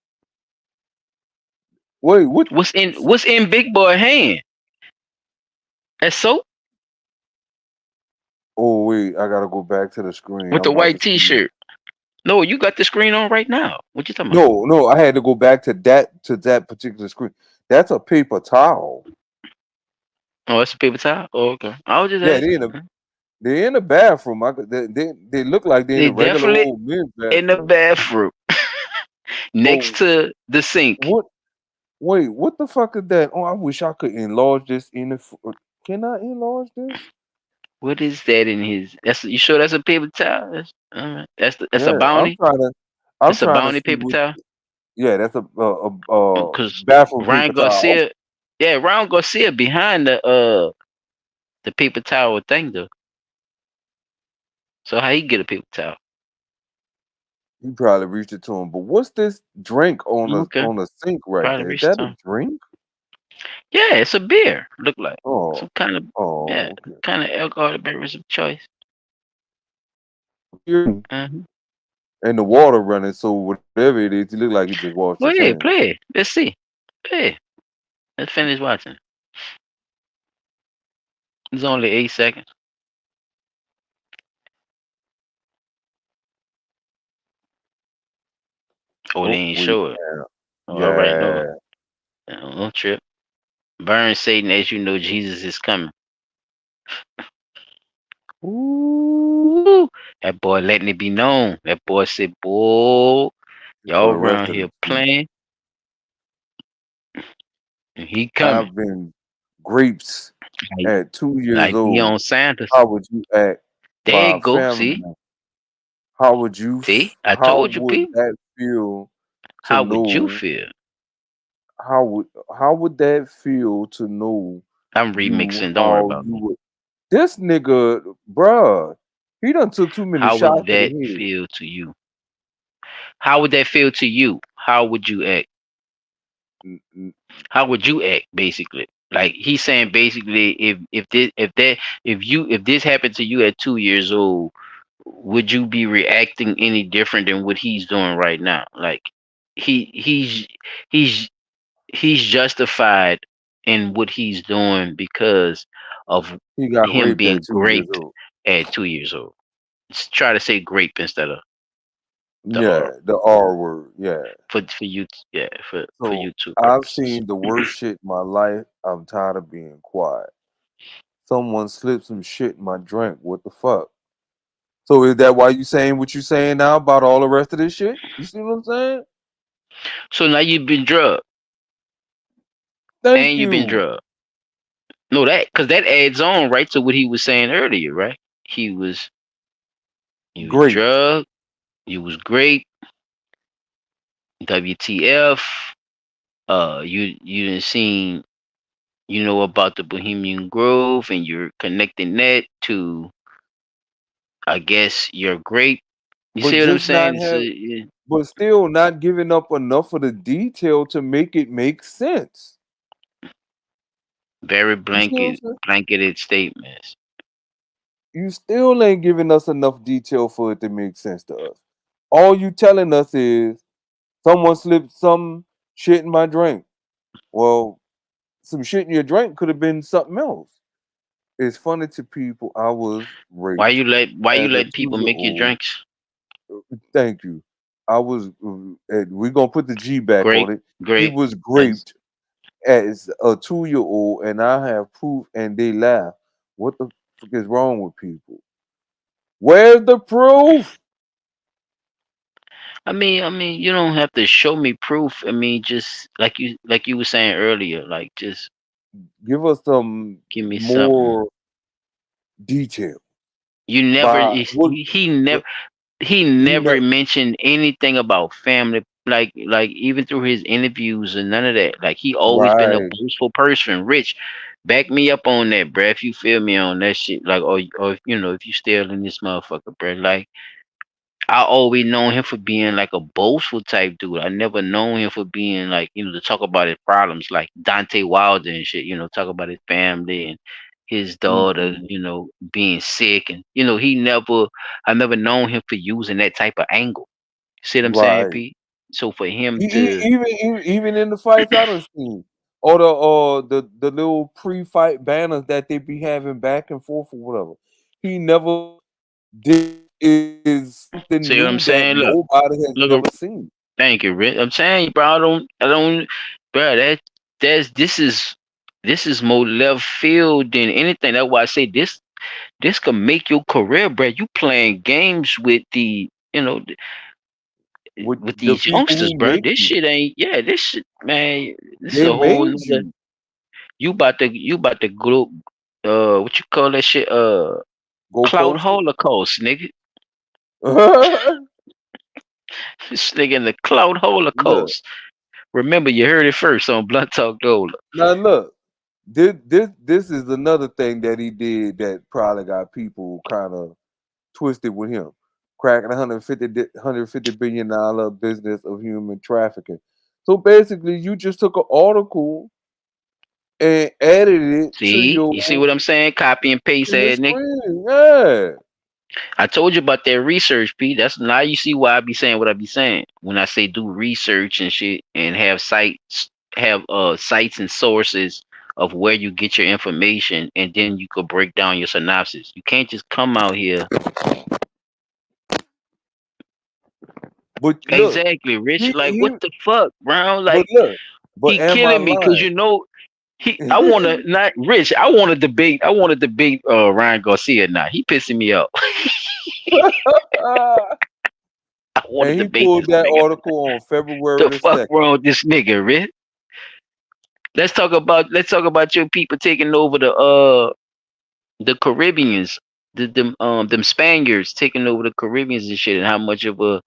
Wait, what? What's in Big Boy hand? That's soap Oh, wait, I gotta go back to the screen. with I'm the about to white see. t-shirt. No, you got the screen on right now. What you talking about? No, no, I had to go back to that particular screen. That's a paper towel. Oh, that's a paper towel? Oh, okay. I was just Yeah, asking. Okay. they're in the bathroom. They look like they're in They a regular definitely old men's in the bathroom. bathroom But next to the sink. what? Wait, what the fuck is that? Oh, I wish I could enlarge this in the. Can I enlarge this? What is that in his? That's you sure that's a paper towel? That's all right. That's a Yeah, I'm bounty. trying to. I'm It's a trying to bounty see paper what. towel. Yeah, that's a Because bathroom paper Ryan towel. Garcia, yeah, Ryan Garcia behind the paper towel thing though. So how he get a paper towel? He probably reached it to him. But what's this drink Okay, on a sink right probably there? Is reached that the a time. drink? Yeah, it's a beer. Look like Oh, some kind of yeah, oh, okay. kind of alcoholic beverage of choice. Here- Uh-huh. And the water running, so whatever it is, he look like he just washed his Well, yeah, hands. play it. Let's see. Play it. Let's finish watching. It's only 8 seconds. Oh, they Oh, ain't wait, show it. Oh, all right, no, yeah. no trip. Burn Satan as you know Jesus is coming. Ooh, that boy letting it be known. That boy said, "Boy, For y'all the rest around of the here season. playing, and he coming." I've been grapes Like, at 2 years like old. Deion Sanders. How would you act There by a you go. family See, member? How would you? see, I How told you, would Pete. that feel to How would you know? feel? How would that feel to know I'm you? remixing. Don't worry How about you me. would? This nigga, bruh, he done took too many How would shots to the that head. feel to you? How would that feel to you? How would you act? N- n- How would you act? Basically, like he's saying, basically, if this happened to you at 2 years old, would you be reacting any different than what he's doing right now? Like he he's he's he's justified in what he's doing because of He got him raped being at 2 years raped old. at 2 years old. Try to say grape instead of the R Yeah, the R word. Yeah. for you. Yeah, for So YouTube I've purposes. seen the worst shit in my life. I'm tired of being quiet. Someone slipped some shit in my drink. What the fuck? So is that why you saying what you saying now about all the rest of this shit? You see what I'm saying? So now you've been drugged Thank and you've been you. drugged. No, that because that adds on right to what he was saying earlier, right? He was he was Great. drugged. You was great. WTF? You didn't seen about the Bohemian Grove, and you're connecting that to, I guess, your great. You But see what I'm just not saying? have but still not giving up enough of the detail to make it make sense. Very You see what I'm saying? blanketed statements. You still ain't giving us enough detail for it to make sense to us. All you telling us is someone slipped some shit in my drink. Well, some shit in your drink could have been something else. It's funny to people. I was raped Why you as a let people make your 2-year-old. drinks? Thank you. I was, and we're gonna put the G back on Great, it. He great. was That's raped as a 2-year-old, and I have proof, and they laugh. What the fuck is wrong with people? Where's the proof? I mean, you don't have to show me proof. I mean, just like you were saying earlier, like just Give us some give me something. more detail. You never By is- what? he He never never. mentioned anything about family, like even through his interviews and none of that. Like he always been a Right. boastful person. Rich, back me up on that, bruh. If you feel me on that shit, like or if you still in this motherfucker, bruh. Like I always known him for being like a boastful type dude. I never known him for being like, to talk about his problems, like Dante Wilder and shit, talk about his family and his daughter, Mm-mm. being sick. And, I never known him for using that type of angle. See what I'm saying, Right. Pete? So for him to, Even in the fights I done seen, or the little pre-fight banners that they be having back and forth or whatever, he never did is something see what I'm new that saying? nobody has Look, never seen. thank you, Rick. I'm saying, bro, bro, this is more left field than anything. That's why I say this could make your career, bro. You playing games with With with the these people youngsters, who bro. make This you, shit ain't, yeah, this shit, man. This is they a whole made nother. you. You about to go, what you call that shit? Go Cloud post it. Holocaust, nigga. This nigga in the cloud Look, holocaust. Remember, you heard it first on Blunt Talk Dola. now look. This is another thing that he did that probably got people kind of twisted with him. Cracking 150 billion dollar business of human trafficking. So basically, you just took an article and added it to See, you see what I'm saying? Copy and paste your that, nigga. screen. Yeah. I told you about that research, Pete. That's now you see why I be saying what I be saying when I say do research and shit and have sites and sources of where you get your information, and then you could break down your synopsis. You can't just come out here. But look, Exactly, Rich. Like he what the fuck, Brown? but Like look, but he am I killing me because lying? I wanna not Rich. I want to debate. I want to debate Ryan Garcia now. He pissing me off. I want to And he debate pulled this that nigga. article on February The the fuck 2nd. wrong with this nigga, Rich? Let's talk about your people taking over the Caribbeans, them Spaniards taking over the Caribbeans and shit, and how much of a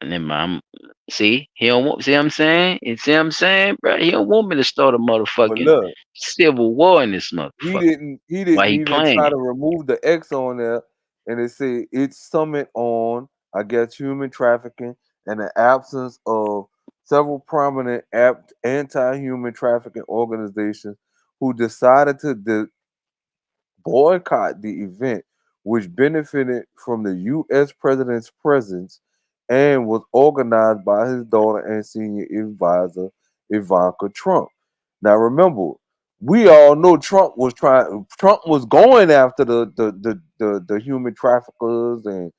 and then my see he don't want see what I'm saying? You see what I'm saying, bro? He don't want me to start a But motherfucking look, civil war in this he motherfucker. didn't he Why didn't he even playing try it? to remove the X on there, and it said its summit on, I guess, human trafficking and the absence of several prominent anti-human trafficking organizations who decided to boycott the event, which benefited from the U.S. president's presence and was organized by his daughter and senior advisor, Ivanka Trump. Now, remember, we all know Trump was going after the human traffickers and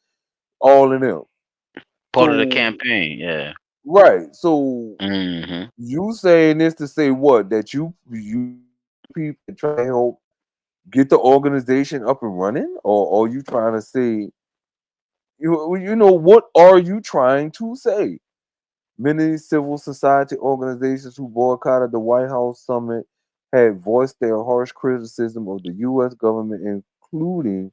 all of them. Part of the So, campaign, yeah. right. So, Hmm. you saying this to say what? That you people try to help get the organization up and running, or are you trying to say what are you trying to say? Many civil society organizations who boycotted the White House summit had voiced their harsh criticism of the U.S. government, including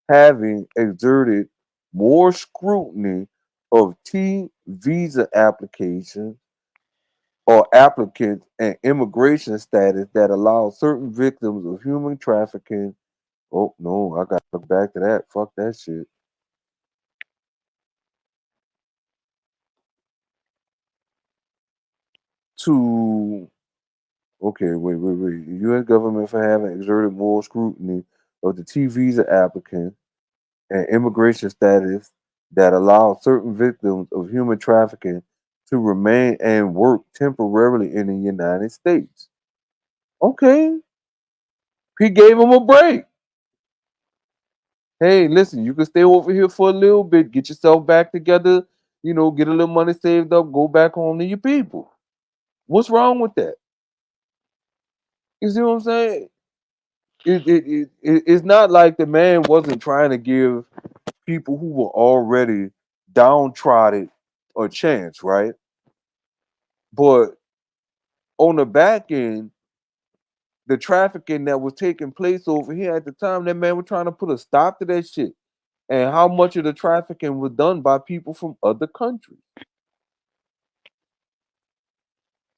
having exerted more scrutiny of T visa applications or applicants and immigration status that allow certain victims of human trafficking. Oh no, I gotta look back to that. Fuck that shit. To wait. The U.S. government for having exerted more scrutiny of the T visa applicant and immigration status that allow certain victims of human trafficking to remain and work temporarily in the United States. Okay, he gave him a break. Hey, listen, you can stay over here for a little bit, get yourself back together, get a little money saved up, go back home to your people. What's wrong with that? You see what I'm saying? It's not like the man wasn't trying to give people who were already downtrodden a chance, right? But on the back end, the trafficking that was taking place over here at the time, that man was trying to put a stop to that shit. And how much of the trafficking was done by people from other countries.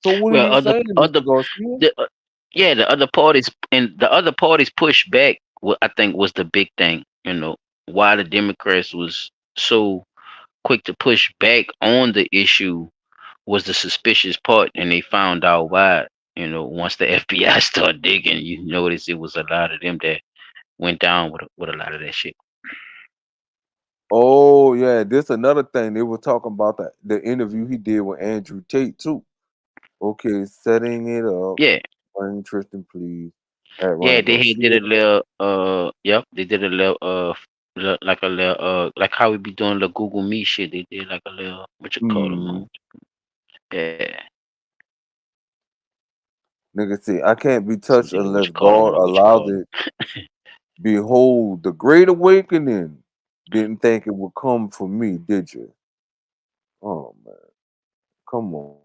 So what are Well, you saying, other Mr. Garcia? the yeah, the other parties push back. What I think was the big thing. Why the Democrats was so quick to push back on the issue was the suspicious part, and they found out why. Once the FBI started digging, you notice it was a lot of them that went down with a lot of that shit. Oh yeah, this another thing they were talking about the interview he did with Andrew Tate too. Okay, setting it up. Yeah, Ryan Tristan, please. At yeah, Ryan they did Garcia. a little yep, they did a little like a little like how we be doing the Google Meet shit. They did like a little what you call them. Hmm. Yeah, Nigga, see, I can't be some touched nigga what unless you call them God or what you allows call it. Behold, the great awakening. Didn't think it would come for me, did you? Oh man, come on.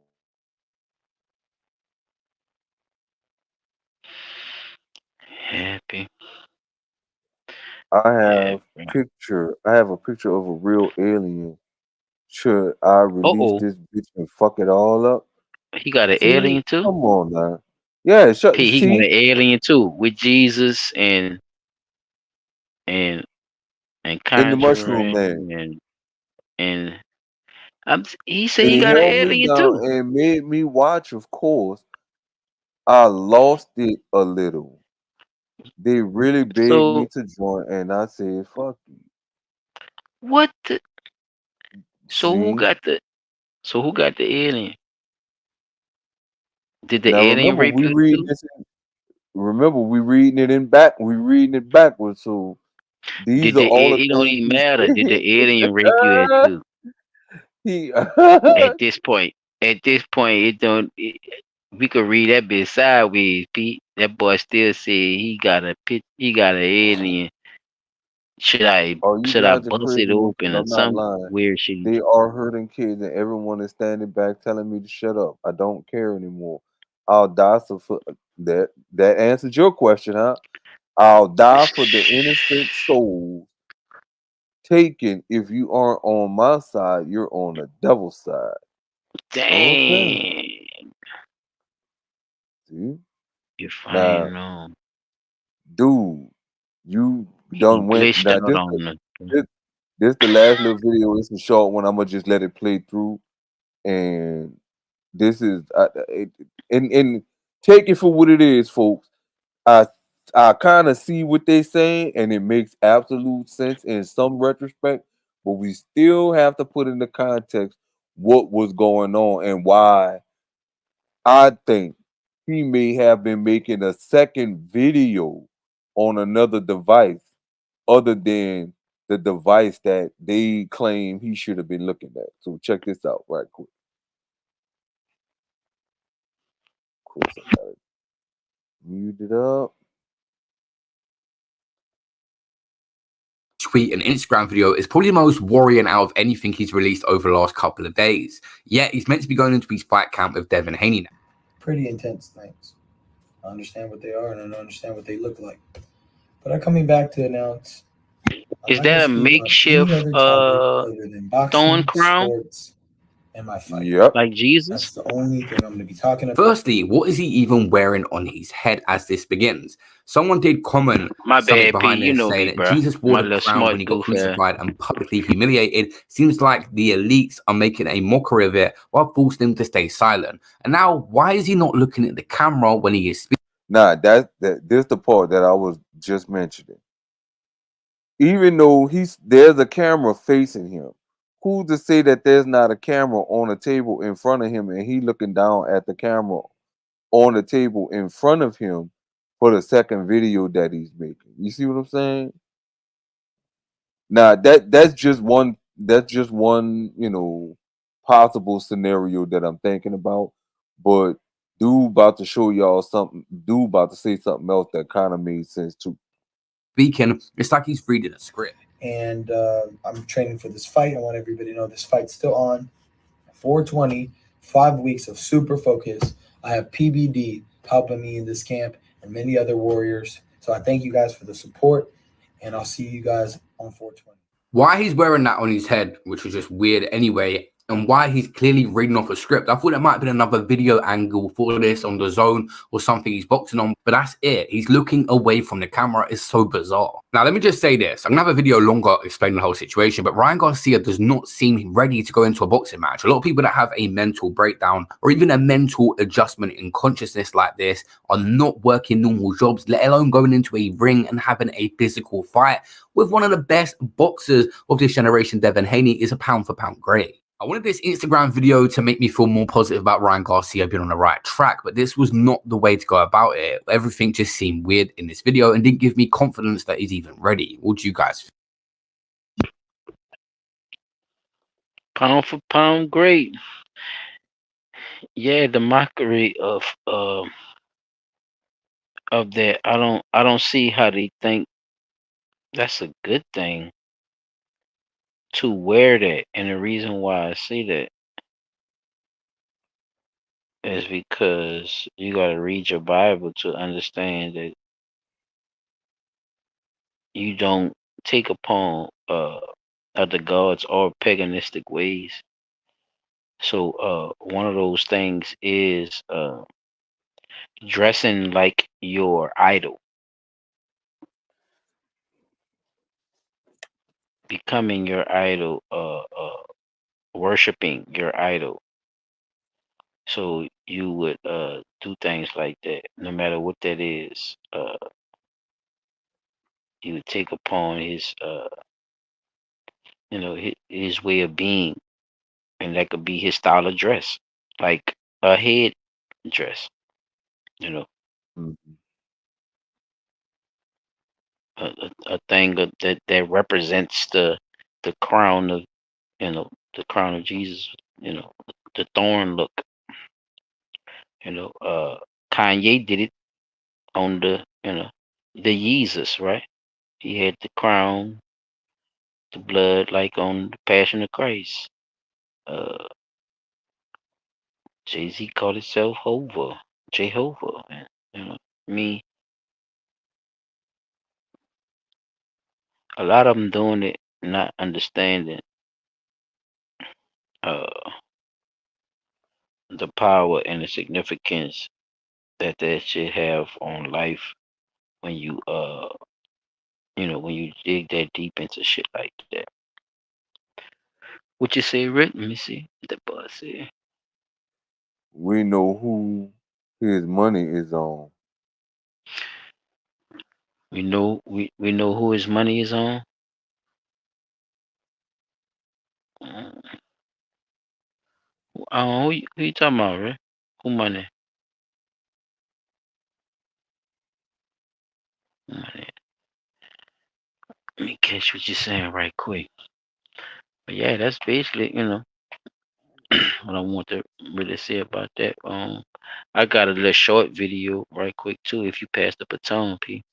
happy. I Yeah, have bro. I have a picture of a real alien Should I Uh release oh, this bitch and fuck it all up? he got an See, alien too. come on now. Yeah, He got an see, alien too with Jesus and in the Mushroom Man. Conjuring and he said They he got an held me alien down too. and made me watch, of course. I lost it a little. They really begged me So to join, and I said, fuck you. what? The, so who See? got the? So who got the alien? Did the Now alien remember, rape we you reading too? this. Remember, we reading it in back. We reading it backwards. So these Did are the all the it don't things even he matter? Did said. the alien rape you at too? he At this point, it don't. We could read that bit sideways, Pete. That boy still said he got a pit. He got an alien. Oh, you Should I guys are bust it crazy, open because or I'm not some lying. weird shit? They are hurting kids, and everyone is standing back telling me to shut up. I don't care anymore. I'll die for that. That answers your question, huh? I'll die for the innocent soul taken. If you aren't on my side, you're on the devil's side. Okay. Dang, See? you Now, finally know. dude, you He done went. glitched Now, out on the. this, this the last little video. It's a short one. I'm going to just let it play through. And this is, and take it for what it is, folks. I I kind of see what they're saying, and it makes absolute sense in some retrospect, but we still have to put into context what was going on and why I think he may have been making a second video on another device other than the device that they claim he should have been looking at. So check this out right quick. Of course, I got it muted up. Tweet and Instagram video is probably the most worrying out of anything he's released over the last couple of days. Yet he's meant to be going into his fight camp with Devin Haney now. Pretty intense things. I understand what they are and I understand what they look like. But I'm coming back to announce I'm Is not going that to a speak on any makeshift other topic other than thorn boxing, crown sports, and my fight. Yep. like Jesus? That's the only thing I'm going to be talking about. Firstly, what is he even wearing on his head as this begins? Someone did comment My something bad, Pete. behind You this know saying me, that bro. Jesus wore My the little crown when smart he got goof ass. crucified and publicly humiliated. Seems like the elites are making a mockery of it while forcing him to stay silent. And now, why is he not looking at the camera when he is speaking? Nah, this the part that I was just mentioning. Even though there's a camera facing him, who's to say that there's not a camera on a table in front of him and he looking down at the camera on the table in front of him for the second video that he's making? You see what I'm saying? Now that's just one possible scenario that I'm thinking about. But dude about to show y'all something. Dude about to say something else that kind of made sense too. It's like he's reading a script. And I'm training for this fight. I want everybody to know this fight's still on. 420, 5 weeks of super focus. I have PBD helping me in this camp and many other warriors. So I thank you guys for the support, and I'll see you guys on 420. Why he's wearing that on his head, which was just weird anyway, and why he's clearly reading off a script. I thought it might have been another video angle for this on the zone or something he's boxing on, but that's it. He's looking away from the camera. It's so bizarre. Now, let me just say this. I'm going to have a video longer explaining the whole situation, but Ryan Garcia does not seem ready to go into a boxing match. A lot of people that have a mental breakdown or even a mental adjustment in consciousness like this are not working normal jobs, let alone going into a ring and having a physical fight with one of the best boxers of this generation. Devin Haney is a pound for pound great. I wanted this Instagram video to make me feel more positive about Ryan Garcia being on the right track, but this was not the way to go about it. Everything just seemed weird in this video and didn't give me confidence that he's even ready. What do you guys think? Pound for pound, great. Yeah, the mockery of that. I don't see how they think that's a good thing to wear that. And the reason why I say that is because you gotta read your Bible to understand that you don't take upon other gods or paganistic ways. So one of those things is dressing like your idol, becoming your idol, worshiping your idol. So you would do things like that, no matter what that is. You would take upon his, his way of being, and that could be his style of dress, like a head dress. You know, Mhm. a thing that represents the crown of, the crown of Jesus. The thorn look. Kanye did it on the Yeezus, right? He had the crown, the blood, like on the Passion of Christ. Uh, Jay Z called himself Hova, Jehovah. And, me, a lot of them doing it, not understanding uh, the power and the significance that should have on life when when you dig that deep into shit like that. What you say, Rick? Let me see. The boss said. We know who his money is on. We know who his money is on. Who you talking about, Rick? Who money? Money. Let me catch what you're saying right quick. But yeah, that's basically, what I want to really say about that. I got a little short video right quick too. If you pass the baton, P.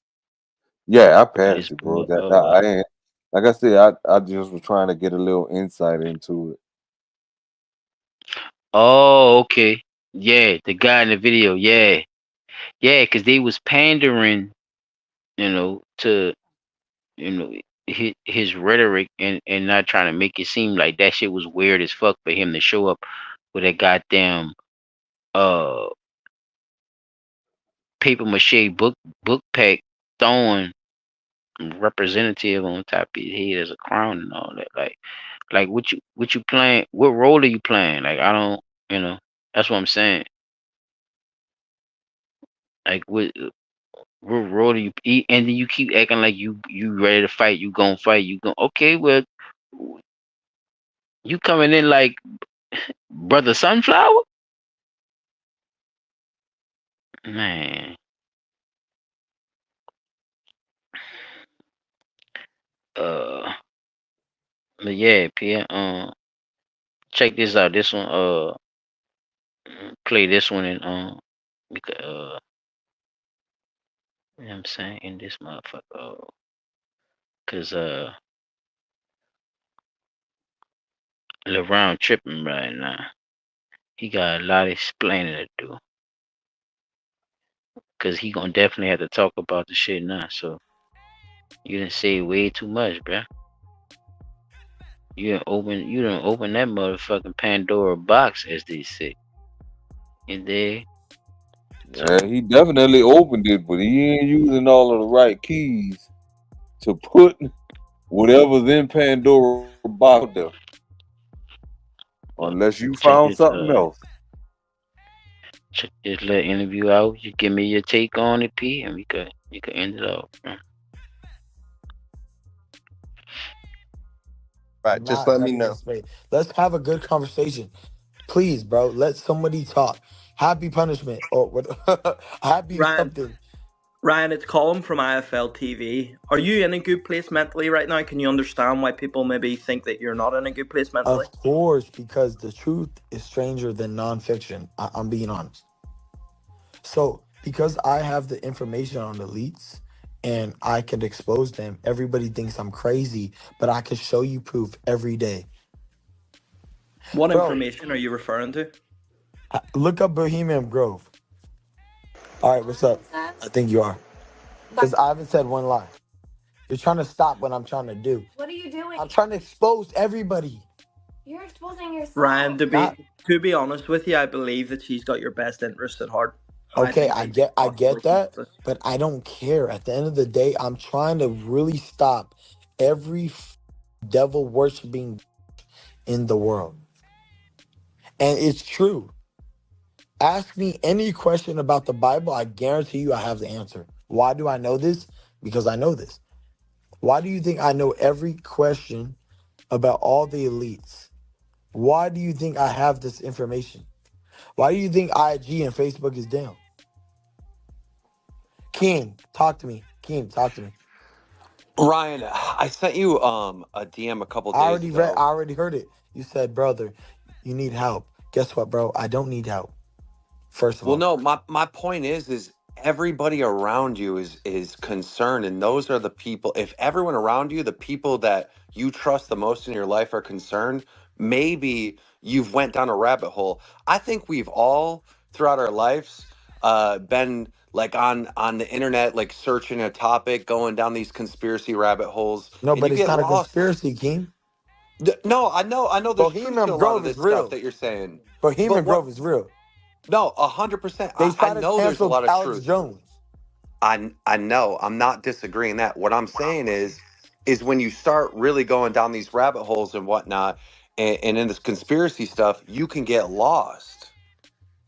Yeah, I I passed just it, bro. pulled That I ain't like I said, I just was trying to get a little insight into it. Oh, okay. Yeah, the guy in the video. Yeah, yeah, because they was pandering, to his rhetoric, and not trying to make it seem like that shit was weird as fuck for him to show up with a goddamn uh paper mache book pack throwing representative on top of his head as a crown and all that. Like what you playing? What role are you playing? Like I don't, that's what I'm saying. Like what role do you eat? And then you keep acting like you ready to fight. You gonna fight. You gonna okay? Well, you coming in like brother Sunflower, man. Uh, but yeah, Pierre. Check this out. This one. Play this one and because you know what I'm saying in this motherfucker. Cause LeBron tripping right now. He got a lot of explaining to do. Cause he gonna definitely have to talk about the shit now. So you didn't say way too much, bruh. You done open that motherfucking Pandora box, as they say. In there. Yeah, So he definitely opened it, but he ain't using all of the right keys to put whatever's in Pandora box out there. Unless you check found this something else. check this little interview out. You give me your take on it, P, and we could end it off. Bruh. Right, just Not let me having know. this space. Let's have a good conversation. Please, bro. Let somebody talk. Happy punishment or what? Happy Ryan, something. Ryan, it's Colin from IFL TV. Are you in a good place mentally right now? Can you understand why people maybe think that you're not in a good place mentally? Of course, because the truth is stranger than nonfiction. I'm being honest. So, because I have the information on elites and I can expose them, everybody thinks I'm crazy, but I can show you proof every day. What Bro, information are you referring to? look up Bohemian Grove. All right, what's up? I think you are. Because I haven't said one lie. You're trying to stop what I'm trying to do. What are you doing? I'm trying to expose everybody. You're exposing yourself. Ryan, Not to be honest with you, I believe that she's got your best interest at heart. And I okay. think I that you get I possibly get can that, do this. but I don't care. At the end of the day, I'm trying to really stop every devil worshiping in the world, and it's true. Ask me any question about the Bible. I guarantee you, I have the answer. Why do I know this? Because I know this. Why do you think I know every question about all the elites? Why do you think I have this information? Why do you think IG and Facebook is down? King, talk to me. King, talk to me. Ryan, I sent you a DM a couple days I ago. already heard it. You said, brother, you need help. Guess what, bro? I don't need help. First of Well, all. no, my point is everybody around you is concerned, and those are the people. If everyone around you, the people that you trust the most in your life, are concerned, maybe you've went down a rabbit hole. I think we've all throughout our lives been like on the internet, like searching a topic, going down these conspiracy rabbit holes, No, and but you it's get not a lost. conspiracy, King. No, I know there's truth to Bohemian a lot Grove of is this stuff real. that you're saying, Bohemian but what? Grove is real. No, 100%. They I try to know there's a cancel lot of Alex truth. Jones. I know. I'm not disagreeing that. What I'm saying is when you start really going down these rabbit holes and whatnot, and in this conspiracy stuff, you can get lost.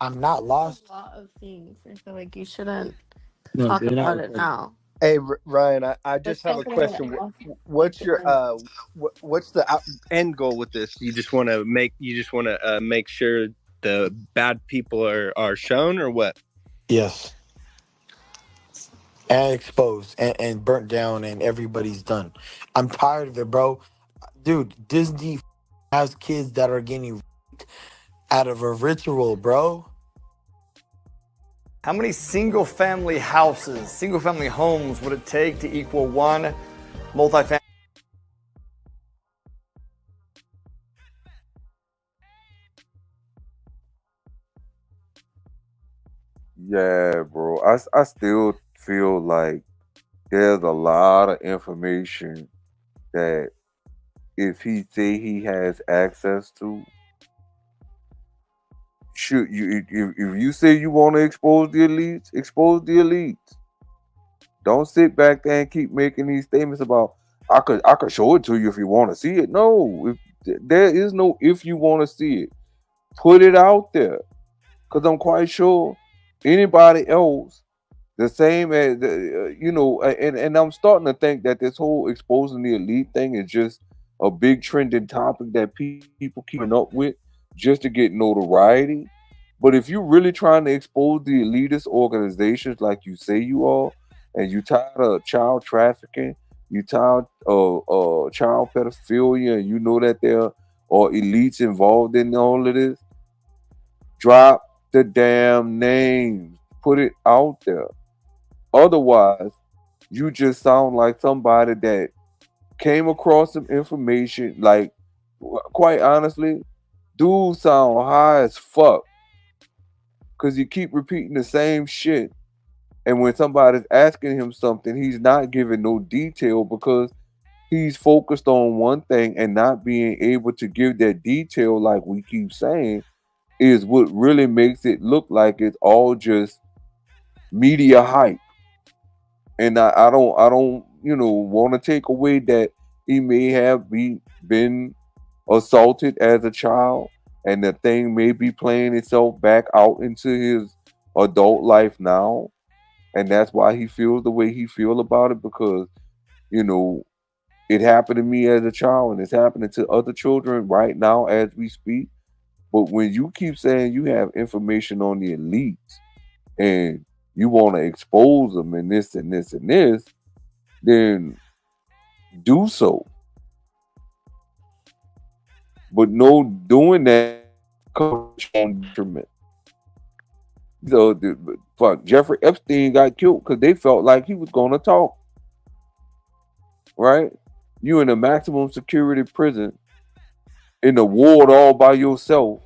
I'm not lost. A lot of things. I feel like you shouldn't No, talk they're not about it recording. now. Hey, Ryan, I Let's just have a talk about it question. off. What's your what's the end goal with this? You just want to make sure the bad people are shown, or what? Yes. And exposed and burnt down and everybody's done. I'm tired of it, bro. Dude, Disney has kids that are getting out of a ritual, bro. How many single family houses, single family homes would it take to equal one multifamily? Yeah, bro. I still feel like there's a lot of information that if he say he has access to, should you if you say you want to expose the elites, expose the elites. Don't sit back there and keep making these statements about I could show it to you if you want to see it. No, there is no if you want to see it. Put it out there, because I'm quite sure anybody else the same as and I'm starting to think that this whole exposing the elite thing is just a big trending topic that people keeping up with just to get notoriety. But if you're really trying to expose the elitist organizations like you say you are, and you tired of child trafficking, you tired of child pedophilia, and you know that there are elites involved in all of this, drop the damn names, put it out there. Otherwise, you just sound like somebody that came across some information. Like, quite honestly, dude sound high as fuck because you keep repeating the same shit. And when somebody's asking him something, he's not giving no detail because he's focused on one thing and not being able to give that detail, like we keep saying, is what really makes it look like it's all just media hype. And I don't want to take away that he may have been assaulted as a child, and the thing may be playing itself back out into his adult life now, and that's why he feels the way he feel about it, because you know it happened to me as a child, and it's happening to other children right now as we speak. But when you keep saying you have information on the elites and you want to expose them and this and this and this, then do so. But no doing that comes on detriment. So fuck, Jeffrey Epstein got killed because they felt like he was gonna talk. Right? You in a maximum security prison in a ward all by yourself,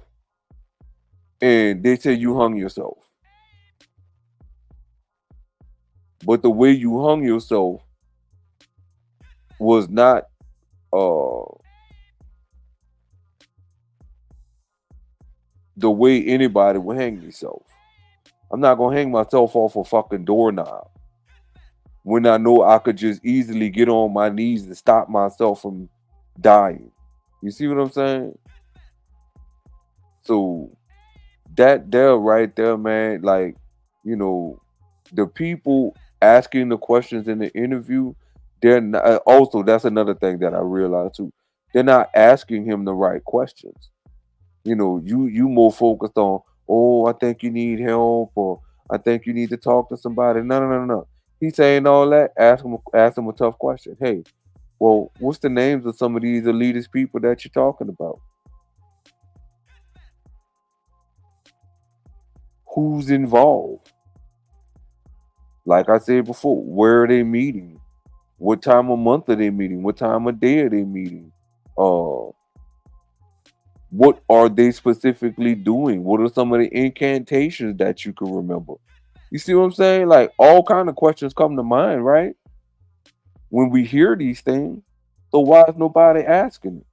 and they say you hung yourself. But the way you hung yourself was not uh the way anybody would hang themselves. I'm not gonna hang myself off a fucking doorknob when I know I could just easily get on my knees and stop myself from dying. You see what I'm saying? So that there right there, man, like, you know, the people asking the questions in the interview, they're not, also that's another thing that I realized too. They're not asking him the right questions. You know, you more focused on, oh, I think you need help, or I think you need to talk to somebody. No, no, no, no. He's saying all that. Ask him a tough question. Hey, well, what's the names of some of these elitist people that you're talking about? Who's involved? Like I said before, where are they meeting? What time of month are they meeting? What time of day are they meeting? What are they specifically doing? What are some of the incantations that you can remember? You see what I'm saying? Like all kind of questions come to mind, right? When we hear these things. So why is nobody asking it?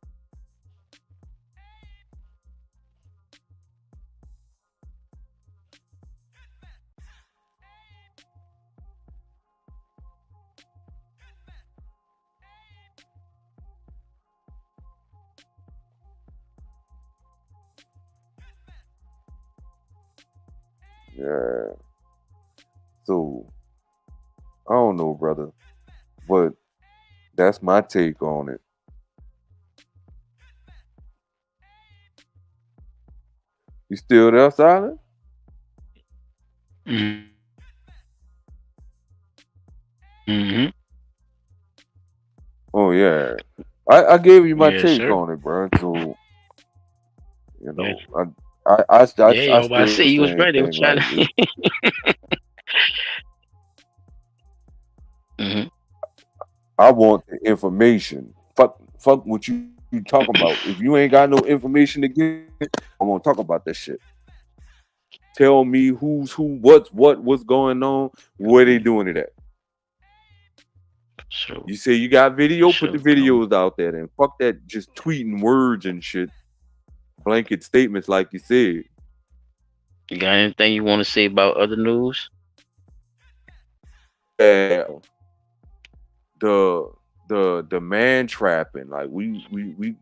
Yeah. So I don't know, brother. But that's my take on it. You still there, Silent? Mm-hmm. Oh yeah. I gave you my Yes, take sir. on it, bro. So you Yes. know, I Yeah, yo, but I still see you was same ready. I was thing. trying Like to. Hmm. I want the information. Fuck what you talking about. If you ain't got no information to give, I won't talk about that shit. Tell me who's who, what's going on, where they doing it at. So, You say you got video, put so, the videos out there and fuck that just tweeting words and shit. Blanket statements like you said. you got anything you want to say about other news? Yeah. The the man trapping. Like we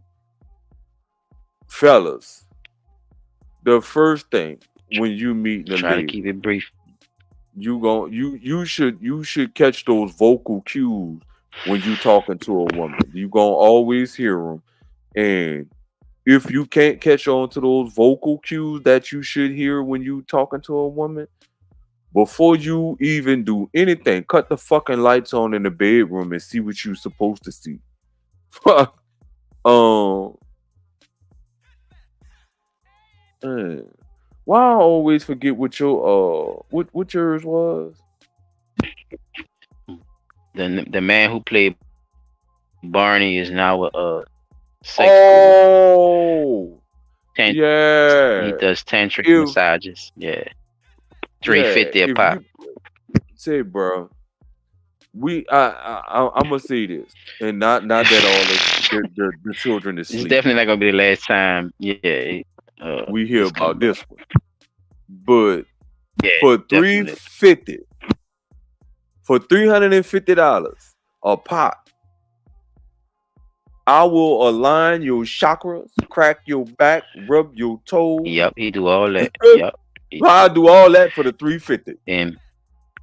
fellas, the first thing when you meet a Try to lady, keep it brief. you should catch those vocal cues when you talking to a woman. You gonna always hear them, and if you can't catch on to those vocal cues that you should hear when you talking to a woman, before you even do anything, cut the fucking lights on in the bedroom and see what you're supposed to see. um, uh, why I always forget what your what yours was. The man who played Barney is now a sex guru. Oh, Tant- he yeah. does tantric If massages. Yeah, yeah, 350 a if pop. you say, bro, I'm gonna say this, and not that all the children is This is asleep. definitely not gonna be the last time. Yeah, We hear this comes about up. this one, but Yeah, for definitely. $350 a pop, I will align your chakras, crack your back, rub your toes. Yep, he do all that. Yep, I do all that for the 350.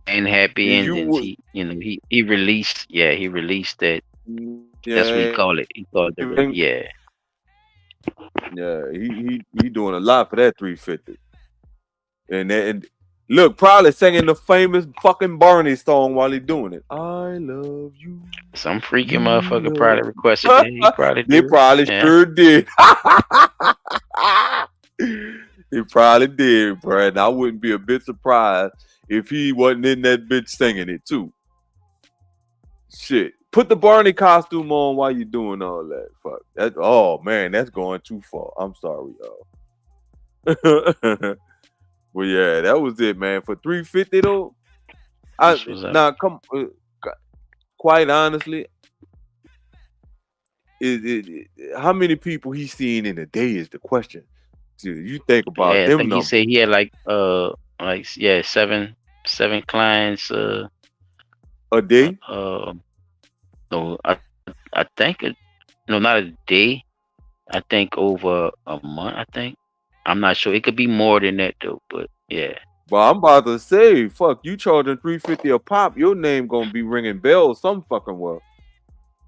And happy And you endings. would, He released. Yeah, he released that. That's what he yeah, call it. He called it. Yeah. yeah, he doing a lot for that 350. And look, probably singing the famous fucking Barney song while he doing it. I love you. Some freaky You motherfucker love probably requested that. He probably They did. probably Yeah. sure did. He probably did, bro. And I wouldn't be a bit surprised if he wasn't in that bitch singing it too. Shit. Put the Barney costume on while you're doing all that. Fuck. Oh man, that's going too far. I'm sorry, y'all. Well, yeah, that was it, man. For 350 though, This was up. now come quite honestly, how many people he's seeing in a day is the question. You think about Yeah, I them think he numbers said he had yeah, seven clients a day. uh no I think no, not a day. I think over a month, I think. I'm not sure. It could be more than that though, but yeah. But I'm about to say, fuck, you charging $350 a pop, your name gonna be ringing bells some fucking well.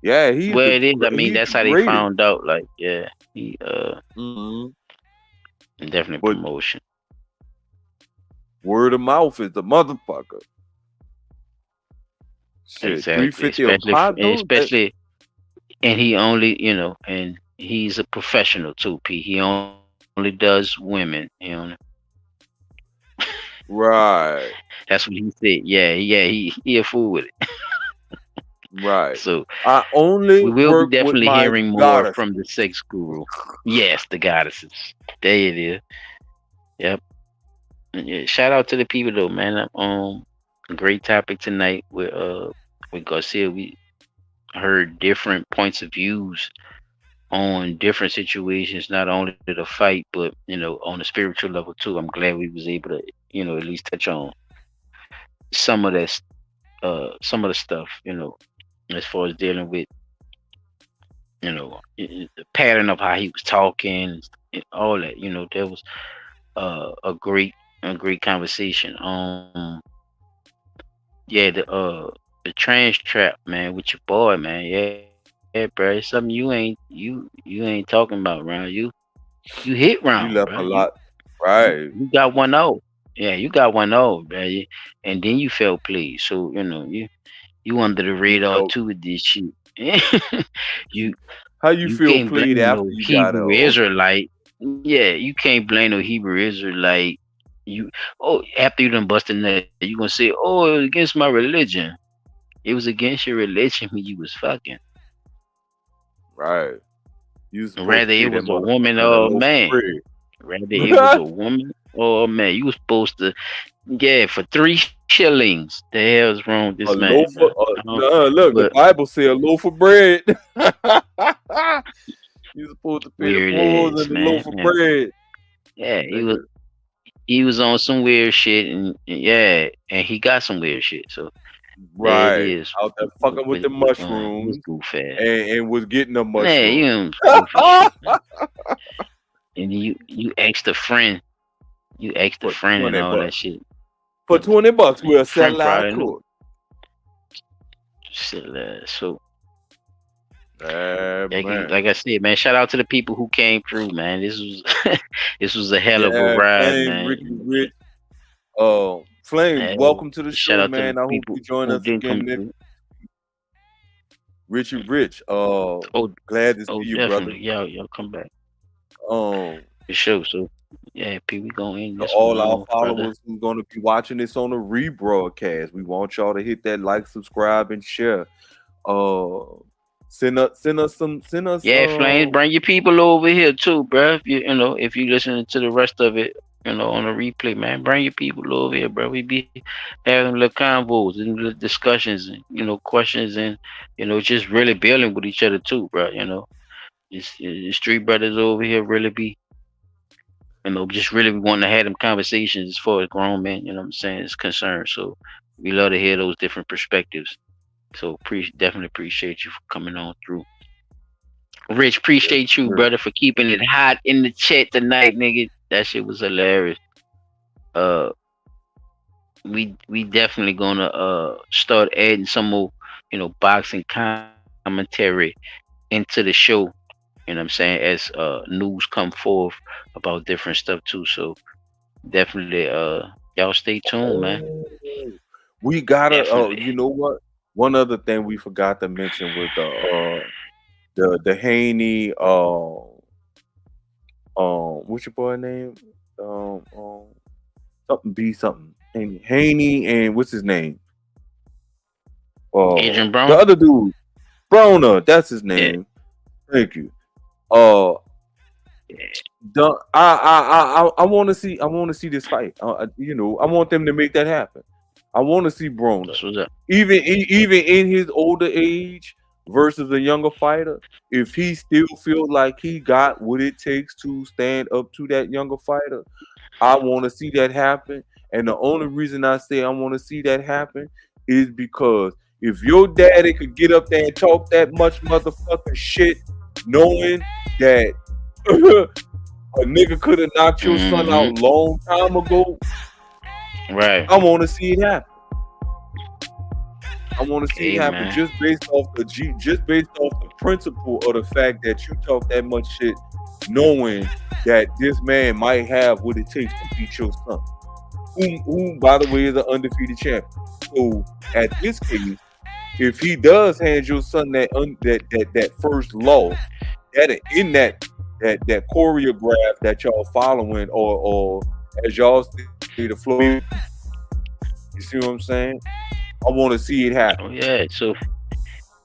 Yeah, Well, it is. I mean, he's that's the how they greatest. found out. Like, yeah, he Hmm. definitely But promotion. word of mouth is the motherfucker. Shit, three Exactly. fifty a pop though. And he only, and he's a professional too, P. He only does women, Right, That's what he said. Yeah, he a fool with it. right. So I we only will be work with definitely my hearing more goddess. from the sex guru. Yes, the goddesses. There it is. Yep. Yeah, shout out to the people though, man. Great topic tonight with Garcia. We heard different points of views on different situations, not only the fight, but on the spiritual level too. I'm glad we was able to, at least touch on some of that, some of the stuff, as far as dealing with, the pattern of how he was talking and all that. There was a great conversation. Yeah, the trans trap, man, with your boy, man. Yeah, bro, it's something you ain't talking about, Ron. You hit round, You bro. left a lot. You, Right, you got 1-0. Yeah, you got 1-0, bro. And then you felt played. So, you under the you radar felt. too with this shit. you How you you feel can't played blame after no you got Hebrew Israelite. Yeah, you can't blame no Hebrew Israelite. You after you done busted that, you gonna say, oh, it was against my religion. It was against your religion when you was fucking. right? You supposed Rather to it pay that was a woman motherfucker a or a loaf of man. bread. Rather it was a woman or a man. You was supposed to, yeah, for 3 shillings. The hell's wrong with this A man, loaf bro? of no, look, the But Bible say a loaf of bread. You supposed to pay the weird poor ass and the loaf man. of Yeah, bread, yeah, nigga. he was on some weird shit, and yeah, and he got some weird shit. So there it Right. is. Out there fucking with the His mushrooms goof ass. and was getting the Man, you mushroom. know, goofy shit, man. And then you asked a friend, For and 20 all that bucks. shit. For 20 bucks, we'll Friend settle out of probably knew. court. So Man. like I said, man, shout out to the people who came through, man. This was this was a hell of a Yeah, ride, Flame, man. Ricky Rich. Flames, Hey, welcome to the shout show, out to the man. I hope people you join who us didn't again come next. through. Richie Rich. Oh, Glad to see oh, you, brother. definitely, y'all come back Um, for sure. So yeah, P, we gonna end to this one all our off, brother. followers who's gonna be watching this on the rebroadcast, we want y'all to hit that like, subscribe, and share. Uh, send us. Yeah, Flames, bring your people over here too, bro. If you listening to the rest of it, on the replay, man, bring your people over here, bro. We be having little convos and little discussions and questions and just really building with each other too, bro. The street brothers over here really be just really wanting to have them conversations as far as grown men. You know what I'm saying? Is concerned. So we love to hear those different perspectives. So definitely appreciate you for coming on through. Rich, Yes, appreciate you, sir. brother, for keeping it hot in the chat tonight, nigga. That shit was hilarious. Uh, we definitely gonna start adding some more, boxing commentary into the show. You know what I'm saying? As news come forth about different stuff too. So definitely, y'all stay tuned, man. We gotta. Definitely. You know what? One other thing we forgot to mention was the Haney. What's your boy name? Something B something. Haney and what's his name? Adrian Brown. The other dude, Broner. That's his Yeah. name. Thank you. I want to see. I want to see this fight. I want them to make that happen. I want to see Broner. That's what's up. Even in his older age, versus a younger fighter, if he still feels like he got what it takes to stand up to that younger fighter, I want to see that happen. And the only reason I say I want to see that happen is because if your daddy could get up there and talk that much motherfucking shit, knowing that a nigga could have knocked your son out long time ago, right? I want to see it happen. I want to see it happen just based off the principle of the fact that you talk that much shit, knowing that this man might have what it takes to beat your son, who by the way is an undefeated champion. So at this case, if he does hand your son that first loss, that in that choreograph that y'all following, or as y'all see the flow, you see what I'm saying? I want to see it happen. Oh yeah, so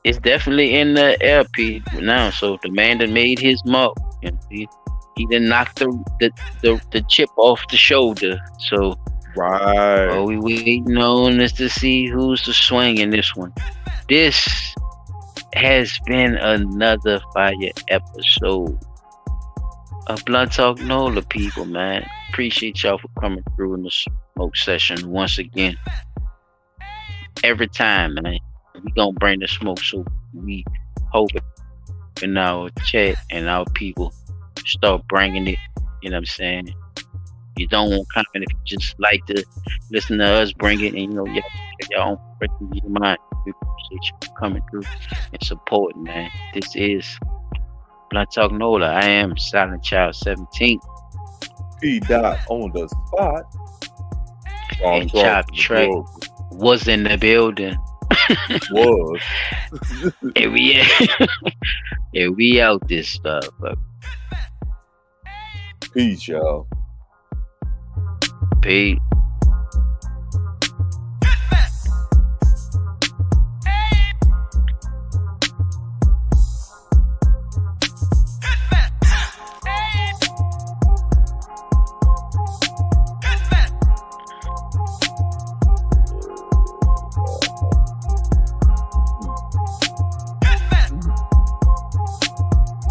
it's definitely in the LP now. So the man that made his mark, and he done knocked the chip off the shoulder. So right, all we waiting on is to see who's the swing in this one. This has been another fire episode of Blunt Talk NOLA, people, man. Appreciate y'all for coming through in the smoke session once again. Every time, man, we gonna bring the smoke, so we hope in our chat and our people start bringing it. You know what I'm saying? You don't want comment if you just like to listen to us bring it, and you know y'all own your mind. We appreciate you coming through and supporting, man. This is Blunt Talk NOLA. I am Silent Child 17. P. Dot on the spot. And Chop Track was in the building. Was. And we out this stuff. Peace, y'all. Peace.